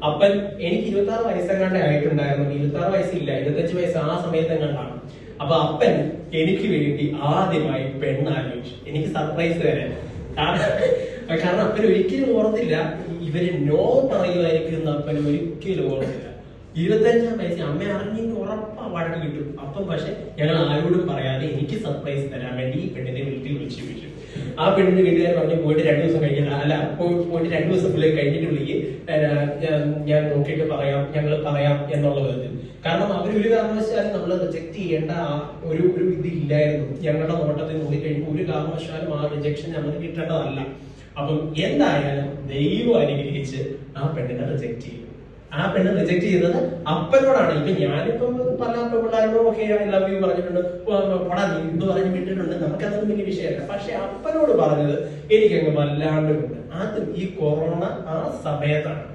അപ്പൻ എനിക്ക് 26 വയസ്സെങ്ങാണ്ടേ ആയിട്ടുണ്ടായിരുന്നു, 26 വയസ്സില്ല, 25 വയസ്സ് ആ സമയത്തെങ്ങാണ്ടാണ്. അപ്പൊ അപ്പൻ എനിക്ക് വേണ്ടി ആദ്യമായി പെണ്ണാലോചിച്ചു, എനിക്ക് സർപ്രൈസ് തരാൻ. കാരണം അപ്പൻ ഒരിക്കലും ഓർത്തില്ല ഇവര് നോ പറയുമായിരിക്കും എന്ന് അപ്പൻ ഒരിക്കലും ഓർത്തില്ല. 25 വയസ്സിൽ അമ്മ അറിഞ്ഞെങ്കിൽ ഉറപ്പാ വഴക്ക് കിട്ടും. അപ്പം പക്ഷെ ഞങ്ങൾ ആരോടും പറയാതെ എനിക്ക് സർപ്രൈസ് തരാൻ വേണ്ടി ഈ പെണ്ണിനെ വീട്ടിൽ വിളിച്ചു. ആ പെണ്ണിന്റെ വീട്ടുകാർ പറഞ്ഞു, പോയിട്ട് 2 ദിവസം കഴിഞ്ഞിട്ട് പോയിട്ട് 2 ദിവസം കഴിഞ്ഞിട്ട് വിളിക്ക്, ഞാൻ നോക്കിയിട്ട് പറയാം, ഞങ്ങൾ പറയാം എന്നുള്ളത്. കാരണം അവരൊരു കാരണവശാലും നമ്മൾ റിജക്ട് ചെയ്യേണ്ട ഒരു ഇത് ഇല്ലായിരുന്നു. ഞങ്ങളുടെ നോട്ടത്തിൽ നോക്കിക്കഴിഞ്ഞാൽ ഒരു കാരണവശാലും ആ റിജക്ഷൻ നമുക്ക് കിട്ടേണ്ടതല്ല. അപ്പം എന്തായാലും ദൈവം അനുഗ്രഹിച്ച് ആ പെണ്ണിനെ റിജക്ട് ചെയ്യും. ആ പെണ്ണ് റിജക്ട് ചെയ്തത് അപ്പനോടാണ്. ഇപ്പൊ ഞാനിപ്പം പല പിള്ളേരോടും ഓക്കെ ഐ ലവ് യു പറഞ്ഞിട്ടുണ്ട്, പോടാ നീ ഇത് പറഞ്ഞ് വിട്ടിട്ടുണ്ട്, നമുക്കതൊന്നും വലിയ വിഷയമല്ല. പക്ഷെ അപ്പനോട് പറഞ്ഞത് എനിക്കങ്ങ് വല്ലാണ്ട് ഉണ്ട്. അതും ഈ കൊറോണ ആ സമയത്താണ്.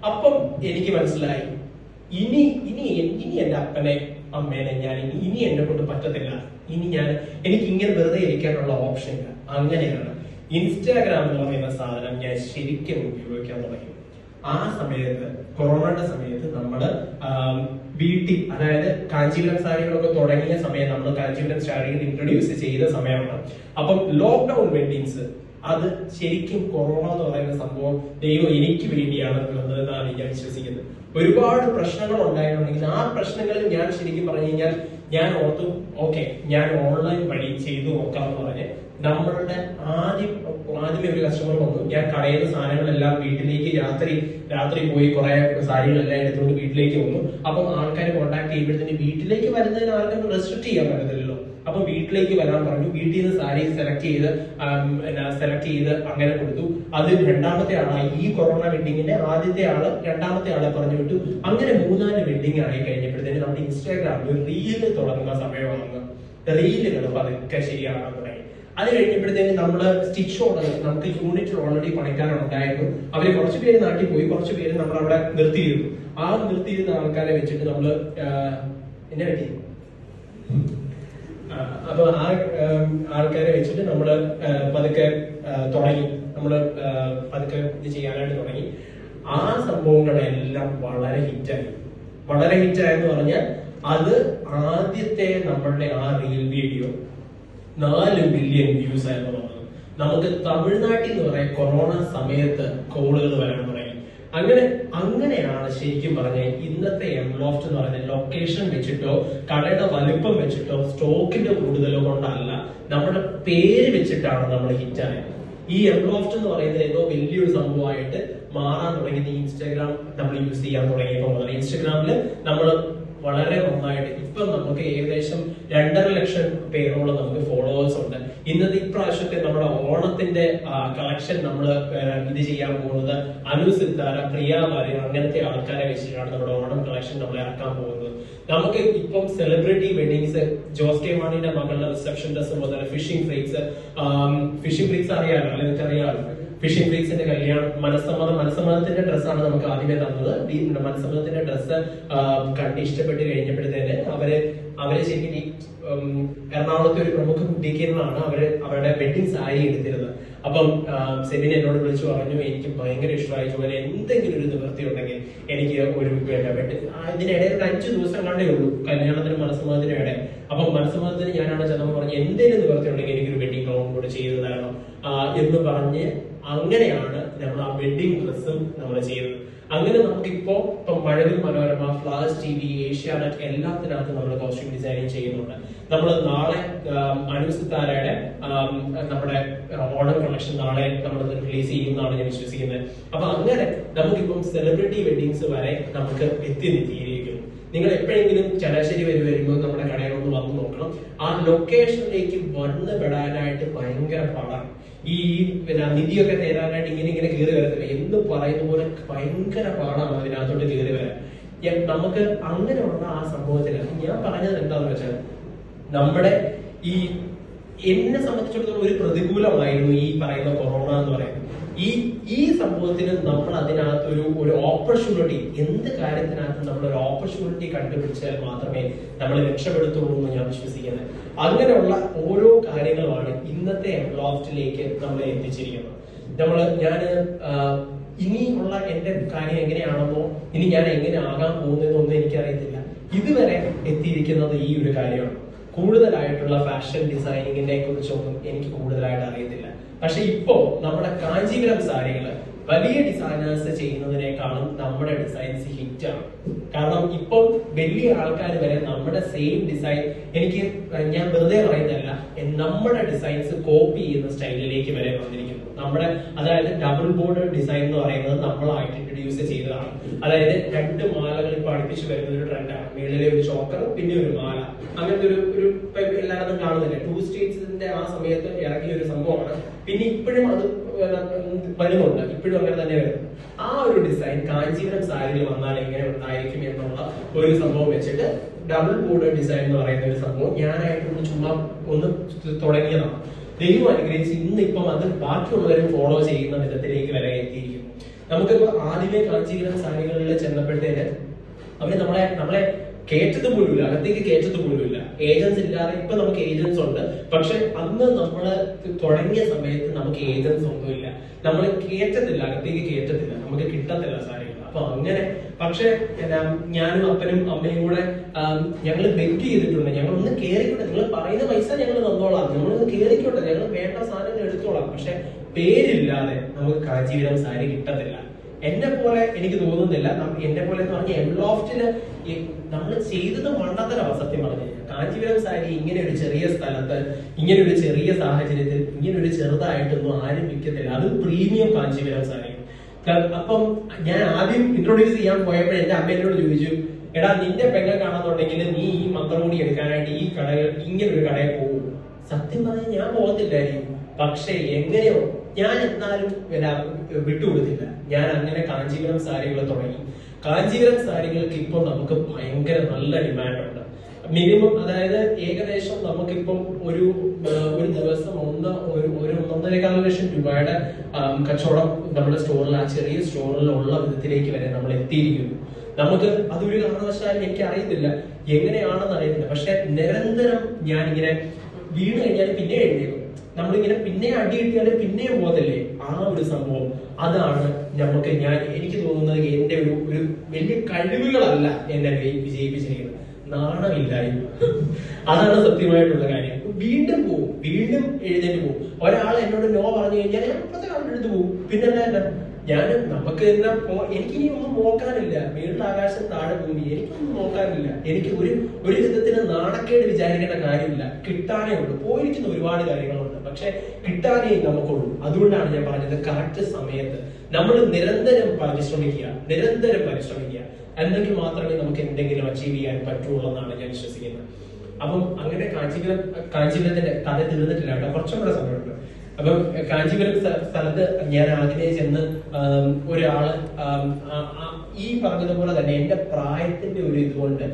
അപ്പം എനിക്ക് മനസ്സിലായി ഇനി ഇനി ഇനി എന്റെ അപ്പനെ അമ്മേനെ ഞാൻ ഇനി എന്നെ കൊണ്ട് പറ്റത്തില്ല. എനിക്ക് ഇങ്ങനെ വെറുതെ ഇരിക്കാനുള്ള ഓപ്ഷൻ ഇല്ല. അങ്ങനെയാണ് ഇൻസ്റ്റാഗ്രാം എന്ന് പറയുന്ന സാധനം ഞാൻ ശരിക്കും ഉപയോഗിക്കാൻ തുടങ്ങി. ആ സമയത്ത് കൊറോണയുടെ സമയത്ത് നമ്മള് വീട്ടിൽ, അതായത് കാഞ്ചീപുരം സാരികളൊക്കെ തുടങ്ങിയ സമയം, നമ്മൾ കാഞ്ചീപുരം സാരികൾ ഇൻട്രൊഡ്യൂസ് ചെയ്ത സമയമാണ്. അപ്പം ലോക്ക്ഡൌൺ വെഡിങ്സ് അത് ശരിക്കും കൊറോണ എന്ന് പറയുന്ന സംഭവം ദൈവം എനിക്ക് വേണ്ടിയാണ് വന്നതെന്നാണ് ഞാൻ വിശ്വസിക്കുന്നത്. ഒരുപാട് പ്രശ്നങ്ങൾ ഉണ്ടായിട്ടുണ്ടെങ്കിൽ ആ പ്രശ്നങ്ങളിൽ ഞാൻ ശരിക്കും പറഞ്ഞു കഴിഞ്ഞാൽ ഞാൻ ഓർത്തു ഓക്കെ ഞാൻ ഓൺലൈൻ വഴി ചെയ്തു നോക്കാമെന്ന് പറഞ്ഞ് നമ്മളുടെ ആദ്യമേ ഒരു കസ്റ്റമർ വന്നു. ഞാൻ കടയിൽ നിന്ന് സാധനങ്ങളെല്ലാം വീട്ടിലേക്ക് രാത്രി പോയി കുറെ സാരികളെല്ലാം എടുത്തുകൊണ്ട് വീട്ടിലേക്ക് വന്നു. അപ്പം ആൾക്കാർ കോൺടാക്ട് ചെയ്യുമ്പോഴത്തേന് വീട്ടിലേക്ക് വരുന്നതിന് ആർക്കും റെസ്ട്രിക്ട് ചെയ്യാൻ പറ്റത്തില്ലല്ലോ. അപ്പൊ വീട്ടിലേക്ക് വരാൻ പറഞ്ഞു. വീട്ടിൽ നിന്ന് സാരി സെലക്ട് ചെയ്ത് അങ്ങനെ കൊടുത്തു. അത് രണ്ടാമത്തെ ആളായി. ഈ കൊറോണ വെഡിങ്ങിന്റെ ആദ്യത്തെ ആള് രണ്ടാമത്തെ ആളെ പറഞ്ഞു വിട്ടു. അങ്ങനെ 3-4 വെഡിങ് ആയി കഴിഞ്ഞപ്പോഴത്തേന് നമ്മുടെ ഇൻസ്റ്റാഗ്രാമിൽ റീല് തുടങ്ങുന്ന സമയമാണ്. റീലുകൾ പതുക്കെ ശരിയാകാൻ തുടങ്ങി. അത് കഴിഞ്ഞപ്പോഴത്തേന് നമ്മള് സ്റ്റിച്ച് ഓർഡർ, നമുക്ക് യൂണിറ്റിൽ ഓൾറെഡി പണിക്കാരുണ്ടായിരുന്നു. അവര് കുറച്ച് പേര് നാട്ടിൽ പോയി, കുറച്ച് പേര് നമ്മൾ അവിടെ നിർത്തിയിരുന്നു. ആ നിർത്തിയിരുന്ന ആൾക്കാരെ വെച്ചിട്ട് നമ്മള് എന്നെ പറ്റി അപ്പൊ ആ ആൾക്കാരെ വെച്ചിട്ട് നമ്മള് പതുക്കെ തുടങ്ങി. നമ്മള് പതുക്കെ ഇത് ചെയ്യാനായിട്ട് തുടങ്ങി. ആ സംഭവങ്ങളെല്ലാം വളരെ ഹിറ്റായെന്ന് പറഞ്ഞാൽ അത് ആദ്യത്തെ നമ്മളുടെ ആ റീൽ വീഡിയോ 4 മില്യൺ വ്യൂസ് ആയിരുന്നു വന്നത്. നമുക്ക് തമിഴ്നാട്ടിൽ നിന്ന് പറയാൻ കൊറോണ സമയത്ത് കോളുകൾ വരാൻ തുടങ്ങി. അങ്ങനെയാണ് ശരിക്കും പറഞ്ഞ ഇന്നത്തെ എംലോഫ്റ്റ് എന്ന് പറയുന്നത് ലൊക്കേഷൻ വെച്ചിട്ടോ കടയുടെ വലുപ്പം വെച്ചിട്ടോ സ്റ്റോക്കിന്റെ കൂടുതലോ കൊണ്ടല്ല, നമ്മുടെ പേര് വെച്ചിട്ടാണ് നമ്മൾ ഹിറ്റായത്. ഈ എംലോഫ്റ്റ് എന്ന് പറയുന്നത് ഏതോ വലിയൊരു സംഭവമായിട്ട് മാറാൻ തുടങ്ങിയത് ഇൻസ്റ്റാഗ്രാം നമ്മൾ യൂസ് ചെയ്യാൻ തുടങ്ങിയപ്പോൾ മുതൽ. ഇൻസ്റ്റാഗ്രാമില് നമ്മൾ വളരെ നന്നായിട്ട് ഇപ്പൊ നമുക്ക് ഏകദേശം 2.5 ലക്ഷം പേരോളം നമുക്ക് ഫോളോവേഴ്സ് ഉണ്ട്. ഇപ്രാവശ്യത്തെ നമ്മുടെ ഓണത്തിന്റെ കളക്ഷൻ നമ്മൾ ഇത് ചെയ്യാൻ പോകുന്നത് അനു സിത്താര, പ്രിയ വാര്യർ അങ്ങനത്തെ ആൾക്കാരെ വെച്ചിട്ടാണ് നമ്മുടെ ഓണം കളക്ഷൻ നമ്മൾ ഇറക്കാൻ പോകുന്നത്. നമുക്ക് ഇപ്പം സെലിബ്രിറ്റി വെഡിങ്സ്, ജോസ് കെ മാണിയുടെ മകളുടെ റിസപ്ഷൻ ഡ്രസ് മുതൽ ഫിഷിംഗ് ഫ്രീക്സ് അറിയാലോ, അല്ലെങ്കിൽ നിങ്ങൾക്ക് അറിയാലോ. ഫിഷിംഗ് ഫ്രീക്സിന്റെ കല്യാണം, മനസ്സമ്മതത്തിന്റെ ഡ്രസ്സാണ് നമുക്ക് ആദ്യമേ തന്നത്. മനസ്സമ്മതത്തിന്റെ ഡ്രസ്സ് കണ്ട് ഇഷ്ടപ്പെട്ട് കഴിഞ്ഞപ്പോഴത്തേന് അവര് ശരിക്കും എറണാകുളത്തെ ഒരു പ്രമുഖ കുട്ടിക്കാണ് അവരുടെ വെഡിങ് സാരി എടുത്തിരുന്നത്. അപ്പം സെബിൻ എന്നോട് വിളിച്ചു പറഞ്ഞു എനിക്ക് ഭയങ്കര ഇഷ്ടമായി, ജോലി എന്തെങ്കിലും ഒരു നിവൃത്തി ഉണ്ടെങ്കിൽ എനിക്ക് ഒരു ഇതിനിടയിൽ ഒരു 5 ദിവസം കണ്ടേ ഉള്ളൂ കല്യാണത്തിനും മനസ്സമ്മതത്തിനും ഇടയിൽ. അപ്പം മനസ്സമ്മതത്തിന് ഞാനാണ് ചെന്നപ്പോൾ പറഞ്ഞു എന്തെങ്കിലും നിവൃത്തി ഉണ്ടെങ്കിൽ എനിക്കൊരു വെഡിങ് ഗൗൺ കൂടെ ചെയ്തു തരണം എന്ന് പറഞ്ഞ് അങ്ങനെയാണ് നമ്മൾ ആ വെഡിങ് ഡ്രസ്സും നമ്മൾ ചെയ്തത്. അങ്ങനെ നമുക്കിപ്പോ മഴവിൽ മനോരമ, ഫ്ലവേഴ്സ് TV, ഏഷ്യാനെറ്റ് എല്ലാത്തിനകത്ത് നമ്മൾ കോസ്റ്റ്യൂം ഡിസൈനിങ് ചെയ്യുന്നുണ്ട്. നമ്മൾ നാളെ അനു സിത്താരയുടെ നമ്മുടെ ഓണം കളക്ഷൻ നാളെ നമ്മൾ റിലീസ് ചെയ്യുമെന്നാണ് ഞാൻ വിശ്വസിക്കുന്നത്. അപ്പൊ അങ്ങനെ നമുക്കിപ്പം സെലിബ്രിറ്റി വെഡിങ്സ് വരെ നമുക്ക് എത്തിയിരിക്കുന്നു. നിങ്ങൾ എപ്പോഴെങ്കിലും ചരാശരി വരുമ്പോൾ നമ്മുടെ കടയിലൊന്ന് വന്ന് നോക്കണം. ആ ലൊക്കേഷനിലേക്ക് വന്ന് പെടാനായിട്ട് ഭയങ്കര പാടാണ്. ഈ നിധിയൊക്കെ തരാനായിട്ട് ഇങ്ങനെ കയറി വരത്തില്ല എന്ന് പറയുന്ന പോലെ ഭയങ്കര പാടാണ് അതിനകത്തോട്ട് കയറി വരാൻ. നമുക്ക് അങ്ങനെയുള്ള ആ സംഭവത്തിൽ ഞാൻ പറഞ്ഞത് എന്താണെന്ന് വെച്ചാൽ നമ്മുടെ എന്നെ സംബന്ധിച്ചിടത്തോളം ഒരു പ്രതികൂലമായിരുന്നു ഈ പറയുന്ന കൊറോണ എന്ന് പറയുന്നത്. ഈ സംഭവത്തിന് നമ്മൾ അതിനകത്ത് ഒരു ഓപ്പർച്യൂണിറ്റി, എന്ത് കാര്യത്തിനകത്ത് നമ്മൾ ഒരു ഓപ്പർച്യൂണിറ്റി കണ്ടുപിടിച്ചാൽ മാത്രമേ നമ്മൾ രക്ഷപ്പെടുത്തുള്ളൂ എന്ന് ഞാൻ വിശ്വസിക്കുന്നത്. അങ്ങനെയുള്ള ഓരോ കാര്യങ്ങളുമാണ് ഇന്നത്തെ എംലോഫ്റ്റിലേക്ക് നമ്മളെ എത്തിച്ചിരിക്കുന്നത്. ഞാന് ഇനിയുള്ള എന്റെ കാര്യം എങ്ങനെയാണെന്നോ ഇനി ഞാൻ എങ്ങനെ ആകാൻ പോകുന്നതെന്നൊന്നും എനിക്കറിയത്തില്ല. ഇതുവരെ എത്തിയിരിക്കുന്നത് ഈ ഒരു കാര്യമാണ്. കൂടുതലായിട്ടുള്ള ഫാഷൻ ഡിസൈനിങ്ങിനെ കുറിച്ചൊന്നും എനിക്ക് കൂടുതലായിട്ട് അറിയത്തില്ല. പക്ഷെ ഇപ്പോ നമ്മുടെ കാഞ്ചീപുരം സാരികള് വലിയ ഡിസൈനേഴ്സ് ചെയ്യുന്നതിനേക്കാളും നമ്മുടെ ഡിസൈൻസ് ഹിറ്റാണ്. കാരണം ഇപ്പോൾ വലിയ ആൾക്കാർ വരെ നമ്മുടെ സെയിം ഡിസൈൻ, ഞാൻ വെറുതെ പറയുന്നതല്ല, നമ്മുടെ ഡിസൈൻസ് കോപ്പി ചെയ്യുന്ന സ്റ്റൈലിലേക്ക് വരെ വന്നിരിക്കുന്നു. അതായത് ഡബിൾ ബോർഡർ ഡിസൈൻ എന്ന് പറയുന്നത് നമ്മളായിട്ട് ഇൻട്രൊഡ്യൂസ് ചെയ്തതാണ്. അതായത് 2 മാലകൾ ഇപ്പൊ അടുപ്പിച്ച് വരുന്ന ഒരു ട്രെൻഡാണ്. മേളിലെ ഒരു ചോക്കർ പിന്നെ ഒരു മാല, അങ്ങനത്തെ ഒരു എല്ലായിടത്തും കാണുന്നില്ല. 2 സ്റ്റേറ്റ്സിന്റെ ആ സമയത്ത് ഇറങ്ങിയ ഒരു സംഭവമാണ്. പിന്നെ ഇപ്പോഴും അത് വരുന്നുണ്ട്, ഇപ്പോഴും അങ്ങനെ തന്നെ വരുന്നു. ആ ഒരു ഡിസൈൻ കാഞ്ചീപുരം സാരിയിൽ വന്നാൽ എങ്ങനെ ഉണ്ടായിരിക്കും എന്നുള്ള ഒരു സംഭവം വെച്ചിട്ട് ഡബിൾ ബോർഡർ ഡിസൈൻ എന്ന് പറയുന്ന ഒരു സംഭവം ഞാനായിട്ട് ചുമ്മാ ഒന്ന് തുടങ്ങിയതാണ്. ദൈവം അനുഗ്രഹിച്ച് ഇന്നിപ്പം അത് ബാക്കിയുള്ളവരും ഫോളോ ചെയ്യുന്ന വിധത്തിലേക്ക് വരെ എത്തിയിരിക്കുന്നു. നമുക്കിപ്പോ ആദ്യമേ കാഞ്ചീപുരം സാരികളിൽ ചെന്നപ്പോഴത്തേന് അവര് നമ്മളെ കേട്ടത് പോലുമില്ല, അകത്തേക്ക് കേട്ടത് പോലുമില്ല. ഏജൻസ് ഇല്ലാതെ ഇപ്പൊ നമുക്ക് ഏജൻസ് ഉണ്ട്, പക്ഷെ അന്ന് നമ്മള് തുടങ്ങിയ സമയത്ത് നമുക്ക് ഏജൻസ് ഒന്നുമില്ല. നമ്മൾ കേട്ടത്തില്ല, അകത്തേക്ക് കേട്ടത്തില്ല, നമുക്ക് കിട്ടത്തില്ല സാരികൾ. അപ്പൊ അങ്ങനെ പക്ഷെ ഞാനും അപ്പനും അമ്മയും കൂടെ ഞങ്ങൾ ബെറ്റ് ചെയ്തിട്ടുണ്ട്, ഞങ്ങൾ ഒന്ന് കേറിക്കോട്ടെ, നിങ്ങൾ പറയുന്ന പൈസ ഞങ്ങൾ തന്നോളാം, നമ്മളൊന്ന് കേറിക്കോട്ടെ, ഞങ്ങൾ വേണ്ട സാധനങ്ങൾ എടുത്തോളാം, പക്ഷെ പേരില്ലാതെ നമുക്ക് കാഞ്ചീപുരം സാരി കിട്ടത്തില്ല. എന്നെ പോലെ എനിക്ക് തോന്നുന്നില്ല, എന്നെ പോലെ എന്ന് പറഞ്ഞ എംലോഫ്റ്റില് നമ്മൾ ചെയ്തത് മണ്ടത്തരവാ സത്യം പറഞ്ഞു കഴിഞ്ഞാൽ. കാഞ്ചീപുരം സാരി ഇങ്ങനെ ഒരു ചെറിയ സ്ഥലത്ത്, ഇങ്ങനെ ഒരു ചെറിയ സാഹചര്യത്തിൽ, ഇങ്ങനെ ഒരു ചെറുതായിട്ടൊന്നും ആരും വിൽക്കത്തില്ല. അത് പ്രീമിയം കാഞ്ചീപുരം സാരി. അപ്പം ഞാൻ ആദ്യം ഇൻട്രൊഡ്യൂസ് ചെയ്യാൻ പോയപ്പോൾ എന്റെ അമ്മേനോട് ചോദിച്ചു, എടാ നിന്റെ പെങ്ങൾ കാണാന്നുണ്ടെങ്കിൽ നീ ഈ മന്ത്രകൂടി എടുക്കാനായിട്ട് ഈ കടകൾ ഇങ്ങനെ ഒരു കടയിൽ പോകും. സത്യം പറഞ്ഞാൽ ഞാൻ പോകത്തില്ലായിരിക്കും, പക്ഷെ എങ്ങനെയോ ഞാൻ എന്നാലും വിട്ടുകൊടുത്തില്ല. ഞാൻ അങ്ങനെ കാഞ്ചീപുരം സാരികൾ തുടങ്ങി. കാഞ്ചീപുരം സാരികൾക്ക് ഇപ്പോൾ നമുക്ക് ഭയങ്കര നല്ല ഡിമാൻഡുണ്ട്. മിനിമം അതായത് ഏകദേശം നമുക്കിപ്പം ഒരു ദിവസം 1.5 ലക്ഷം രൂപയുടെ കച്ചവടം നമ്മുടെ സ്റ്റോറിൽ, ആ ചെറിയ സ്റ്റോറിലുള്ള വിധത്തിലേക്ക് വരെ നമ്മൾ എത്തിയിരിക്കുന്നു. നമുക്ക് അതൊരു കാരണവശാലും എനിക്ക് അറിയത്തില്ല, എങ്ങനെയാണെന്ന് അറിയത്തില്ല. പക്ഷെ നിരന്തരം ഞാനിങ്ങനെ വീണ് കഴിഞ്ഞാൽ പിന്നെ എഴുന്നേക്കും. നമ്മളിങ്ങനെ പിന്നെ അടി കിട്ടിയാലും പിന്നെയും പോകത്തില്ലേ, ആ ഒരു സംഭവം. അതാണ് എനിക്ക് തോന്നുന്നത് എന്റെ ഒരു വലിയ കഴിവുകളല്ല എന്നെ വിജയിപ്പിച്ചിരിക്കുന്നത്, നാണമില്ലായ്മ. അതാണ് സത്യമായിട്ടുള്ള കാര്യം. വീണ്ടും പോവും, വീണ്ടും എഴുന്നേറ്റ് പോവും. ഒരാൾ എന്നോട് നോ പറഞ്ഞു കഴിഞ്ഞാൽ ഞാൻ ഇപ്പത്തെ കണ്ടെടുത്ത് പോവും. പിന്നെ എന്താ നമുക്ക് തന്നെ എനിക്കിനി ഒന്നും നോക്കാനില്ല. വീട്ടിൽ ആകാശം താഴെ ഭൂമി, എനിക്കൊന്നും നോക്കാനില്ല. എനിക്ക് ഒരു വിധത്തിന് നാണക്കേട് വിചാരിക്കേണ്ട കാര്യമില്ല. കിട്ടാനേ ഉള്ളൂ. പോയിരിക്കുന്ന ഒരുപാട് കാര്യങ്ങളുണ്ട്, പക്ഷെ കിട്ടാനേ നമുക്കുള്ളൂ. അതുകൊണ്ടാണ് ഞാൻ പറഞ്ഞത്, കറക്റ്റ് സമയത്ത് നമ്മൾ നിരന്തരം പരിശ്രമിക്കുക. എന്നെങ്കിൽ മാത്രമേ നമുക്ക് എന്തെങ്കിലും അച്ചീവ് ചെയ്യാൻ പറ്റുള്ളൂ എന്നാണ് ഞാൻ വിശ്വസിക്കുന്നത്. അപ്പം അങ്ങനെ കാഞ്ചീപുരത്തിന്റെ കഥ തീർന്നിട്ടില്ല കേട്ടോ, കുറച്ചും കൂടെ സമയമുണ്ട്. അപ്പം കാഞ്ചീപുരം സ്ഥലത്ത് ഞാൻ ആദ്യമേ ചെന്ന് ഒരാള് ഈ പറഞ്ഞതുപോലെ തന്നെ എന്റെ പ്രായത്തിന്റെ ഒരു ഇതുകൊണ്ട്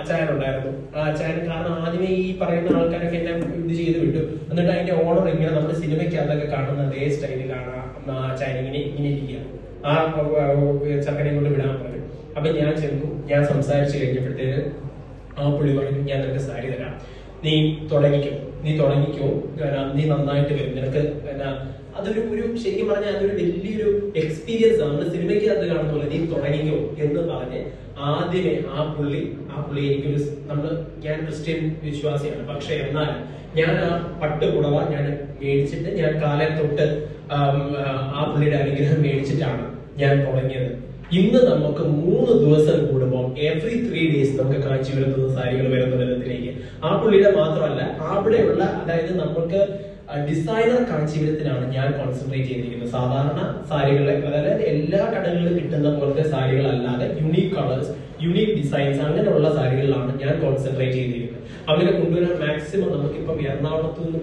അച്ചായനുണ്ടായിരുന്നു. ആ അച്ചായൻ കാരണം ആദ്യമേ ഈ പറയുന്ന ആൾക്കാരൊക്കെ എന്നെ ഇത് ചെയ്ത് വിട്ടു. എന്നിട്ട് അതിന്റെ ഓണർ ഇങ്ങനെ നമ്മുടെ സിനിമയ്ക്കകത്തൊക്കെ കാണുന്ന അതേ സ്റ്റൈലിലാണ് ആ അച്ചായൻ ഇങ്ങനെ ഇരിക്കുക. ആ ചക്കനെ കൊണ്ട് വിടാൻ പറഞ്ഞു. അപ്പൊ ഞാൻ ചെന്നു, ഞാൻ സംസാരിച്ചു കഴിഞ്ഞപ്പോഴത്തേക്ക് ആ പുള്ളി പറഞ്ഞു, ഞാൻ നിനക്ക് സാരി തരാം, നീ തുടങ്ങിക്കോ, നീ നന്നായിട്ട് വരും, നിനക്ക് അതൊരു ശരിക്കും പറഞ്ഞാൽ അതൊരു വലിയൊരു എക്സ്പീരിയൻസ് ആണ്. നമ്മൾ സിനിമയ്ക്ക് അത് കാണുന്ന പോലെ നീ തുടങ്ങിക്കോ എന്ന് പറഞ്ഞ് ആദ്യമേ ആ പുള്ളി എനിക്കൊരു ഞാൻ ക്രിസ്ത്യൻ വിശ്വാസിയാണ്, പക്ഷെ എന്നാൽ ഞാൻ ആ പട്ടുപുടവ ഞാൻ മേടിച്ചിട്ട് ഞാൻ കാലം തൊട്ട് ആ പുള്ളിയുടെ അനുഗ്രഹം മേടിച്ചിട്ടാണ് ഞാൻ തുടങ്ങിയത്. ഇന്ന് നമുക്ക് 3 ദിവസം കൂടുമ്പോൾ എവറി 3 ഡേയ്സ് നമുക്ക് കാഞ്ചീപുരത്ത് നിന്ന് സാരികൾ വരുന്ന വിധത്തിലേക്ക്. ആ പുള്ളിയുടെ മാത്രമല്ല, അവിടെയുള്ള അതായത് നമുക്ക് ഡിസൈനർ കാഞ്ചീപുരത്തിലാണ് ഞാൻ കോൺസെൻട്രേറ്റ് ചെയ്തിരിക്കുന്നത്. സാധാരണ സാരികളെ അതായത് എല്ലാ കടകളിലും കിട്ടുന്ന പോലത്തെ സാരികൾ അല്ലാതെ യുണീക് കളേഴ്സ്, യുണീക് ഡിസൈൻസ് അങ്ങനെയുള്ള സാരികളിലാണ് ഞാൻ കോൺസെൻട്രേറ്റ് ചെയ്തിരിക്കുന്നത്. അങ്ങനെ കൊണ്ടുവരാൻ മാക്സിമം നമുക്കിപ്പം എറണാകുളത്തു നിന്ന്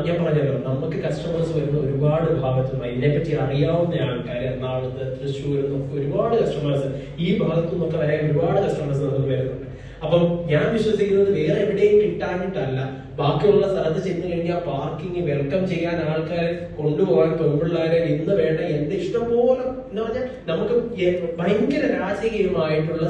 ഞാൻ പറഞ്ഞല്ലോ, നമുക്ക് കസ്റ്റമേഴ്സ് വരുന്ന ഒരുപാട് ഭാഗത്തുനിന്ന് ഇതിനെപ്പറ്റി അറിയാവുന്ന ആൾക്കാർ എറണാകുളത്ത്, തൃശ്ശൂർ എന്നൊക്കെ ഒരുപാട് കസ്റ്റമേഴ്സ്, ഈ ഭാഗത്തു നിന്നൊക്കെ വരെ ഒരുപാട് കസ്റ്റമേഴ്സ് നമുക്ക് വരുന്നുണ്ട്. അപ്പം ഞാൻ വിശ്വസിക്കുന്നത് വേറെ എവിടെയും കിട്ടാനിട്ടല്ല, ബാക്കിയുള്ള സ്ഥലത്ത് ചെന്ന് കഴിഞ്ഞാൽ പാർക്കിംഗ് വെൽക്കം ചെയ്യാൻ ആൾക്കാരെ കൊണ്ടുപോകാൻ പെൺപിള്ളേരെ ഇന്ന് വേണ്ട എന്ത് ഇഷ്ടം പോലെ എന്ന് പറഞ്ഞാൽ നമുക്ക് ഭയങ്കര രാജകീയമായിട്ടുള്ള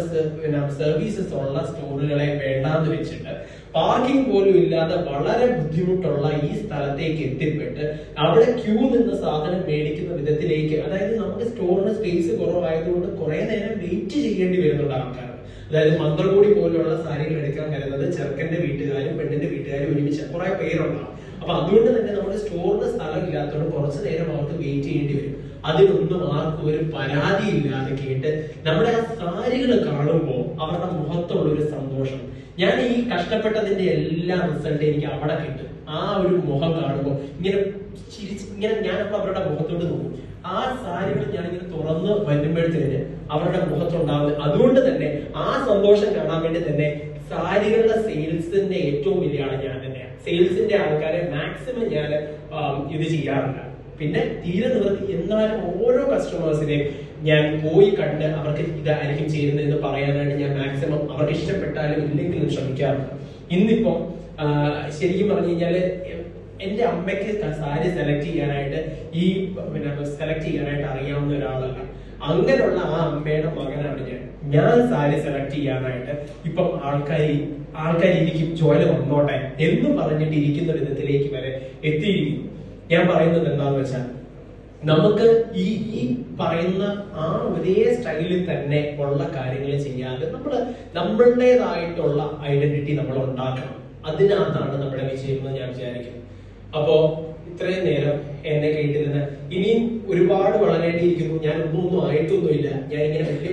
സർവീസസ് ഉള്ള സ്റ്റോറുകളെ വേണ്ടാന്ന് വെച്ചിട്ട് പാർക്കിംഗ് പോലും ഇല്ലാതെ വളരെ ബുദ്ധിമുട്ടുള്ള ഈ സ്ഥലത്തേക്ക് എത്തിപ്പെട്ട് അവിടെ ക്യൂ നിന്ന് സാധനം മേടിക്കുന്ന വിധത്തിലേക്ക്, അതായത് നമുക്ക് സ്റ്റോറിന് സ്പേസ് കുറവായതുകൊണ്ട് കുറെ നേരം വെയിറ്റ് ചെയ്യേണ്ടി വരുന്നുണ്ട് ആൾക്കാർ. അതായത് മന്ത്രകൂടി പോലുള്ള സാരികൾ എടുക്കാൻ വരുന്നത് ചെറുക്കന്റെ വീട്ടുകാരും പെണ്ണിന്റെ വീട്ടുകാരും ഒരുമിച്ച് കുറെ പേരുണ്ടാവും. അപ്പൊ അതുകൊണ്ട് തന്നെ നമ്മുടെ സ്റ്റോറിന് സ്ഥലം ഇല്ലാത്തതുകൊണ്ട് കുറച്ചു നേരം അവർക്ക് വെയിറ്റ് ചെയ്യേണ്ടി വരും. അതിനൊന്നും ആർക്കും ഒരു പരാതി ഇല്ലാതെ കേട്ട് നമ്മുടെ ആ സാരികൾ കാണുമ്പോൾ അവരുടെ മുഖത്തുള്ള ഒരു സന്തോഷം, ഞാൻ ഈ കഷ്ടപ്പെട്ടതിന്റെ എല്ലാ റിസൾട്ട് എനിക്ക് അവിടെ കിട്ടും. ആ ഒരു മുഖം കാണുമ്പോൾ ഇങ്ങനെ ഞാനപ്പോ അവരുടെ മുഖത്തോട്ട് നോക്കും. ആ സാരികൾ ഞാനിങ്ങനെ തുറന്ന് വരുമ്പോഴത്തേന് അവരുടെ മുഖത്തുണ്ടാവുന്നത്. അതുകൊണ്ട് തന്നെ ആ സന്തോഷം കാണാൻ വേണ്ടി തന്നെ സാരികളുടെ സെയിൽസിന്റെ ഏറ്റവും വലിയ ആള് ഞാൻ തന്നെയാണ്. സെയിൽസിന്റെ ആൾക്കാരെ മാക്സിമം ഞാൻ ഇത് ചെയ്യാറില്ല. പിന്നെ തീരെ നിവൃത്തി എന്നാലും ഓരോ കസ്റ്റമേഴ്സിനെയും ഞാൻ പോയി കണ്ട് അവർക്ക് ഇതായിരിക്കും ചെയ്യുന്നതെന്ന് പറയാനായിട്ട് ഞാൻ മാക്സിമം അവർക്ക് ഇഷ്ടപ്പെട്ടാലും ഇല്ലെങ്കിലും ശ്രമിക്കാറുണ്ട്. ഇന്നിപ്പോ ശരിക്കും പറഞ്ഞു കഴിഞ്ഞാല് എന്റെ അമ്മയ്ക്ക് സാരി സെലക്ട് ചെയ്യാനായിട്ട് സെലക്ട് ചെയ്യാനായിട്ട് അറിയാവുന്ന ഒരാളല്ല. അങ്ങനെയുള്ള ആ അമ്മയുടെ മകനാണ് ഞാൻ സാരി സെലക്ട് ചെയ്യാനായിട്ട് ഇപ്പം ആൾക്കാർ ഇരിക്കും ജോലി വന്നോട്ടെ എന്ന് പറഞ്ഞിട്ട് ഇരിക്കുന്ന വിധത്തിലേക്ക് വരെ എത്തിയിരിക്കും. ഞാൻ പറയുന്നത് എന്താന്ന് വെച്ചാൽ നമുക്ക് ഈ പറയുന്ന ആ ഒരേ സ്റ്റൈലിൽ തന്നെ ഉള്ള കാര്യങ്ങൾ ചെയ്യാതെ നമ്മളുടേതായിട്ടുള്ള ഐഡന്റിറ്റി നമ്മൾ ഉണ്ടാക്കണം. അതിനകത്താണ് നമ്മുടെ വിജയം എന്ന് ഞാൻ വിചാരിക്കുന്നു. അപ്പോ ഇത്രയും നേരം എന്നെ കേട്ടിരുന്ന ഇനിയും ഒരുപാട് വളരേണ്ടിയിരിക്കുന്നു. ഞാൻ ഒന്നും ആയിട്ടൊന്നുമില്ല. ഞാൻ ഇങ്ങനെ വലിയ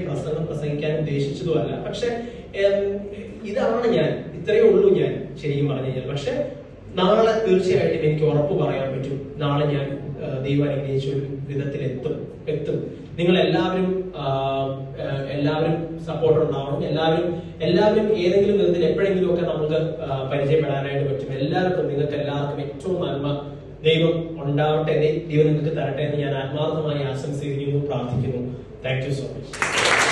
പ്രസംഗിക്കാൻ ഉദ്ദേശിച്ചതുമല്ല. പക്ഷെ ഇതാണ് ഞാൻ, ഇത്രയേ ഉള്ളൂ ഞാൻ ശരിക്കും പറഞ്ഞു കഴിഞ്ഞാൽ. പക്ഷെ നാളെ തീർച്ചയായിട്ടും എനിക്ക് ഉറപ്പ് പറയാൻ പറ്റും, നാളെ ഞാൻ ദൈവം അനുഗ്രഹിച്ച ഒരു വിധത്തിൽ എത്തും. നിങ്ങൾ എല്ലാവരും സപ്പോർട്ട് ഉണ്ടാവണം. എല്ലാവരും ഏതെങ്കിലും വിധത്തിൽ എപ്പോഴെങ്കിലും ഒക്കെ നമുക്ക് പരിചയപ്പെടാനായിട്ട് പറ്റും. നിങ്ങൾക്ക് എല്ലാവർക്കും ഏറ്റവും നന്മ ദൈവം ഉണ്ടാവട്ടെ, ദൈവം നിങ്ങൾക്ക് തരട്ടെ എന്ന് ഞാൻ ആത്മാർത്ഥമായി ആശംസിക്കുന്നു, പ്രാർത്ഥിക്കുന്നു. Thank you so much.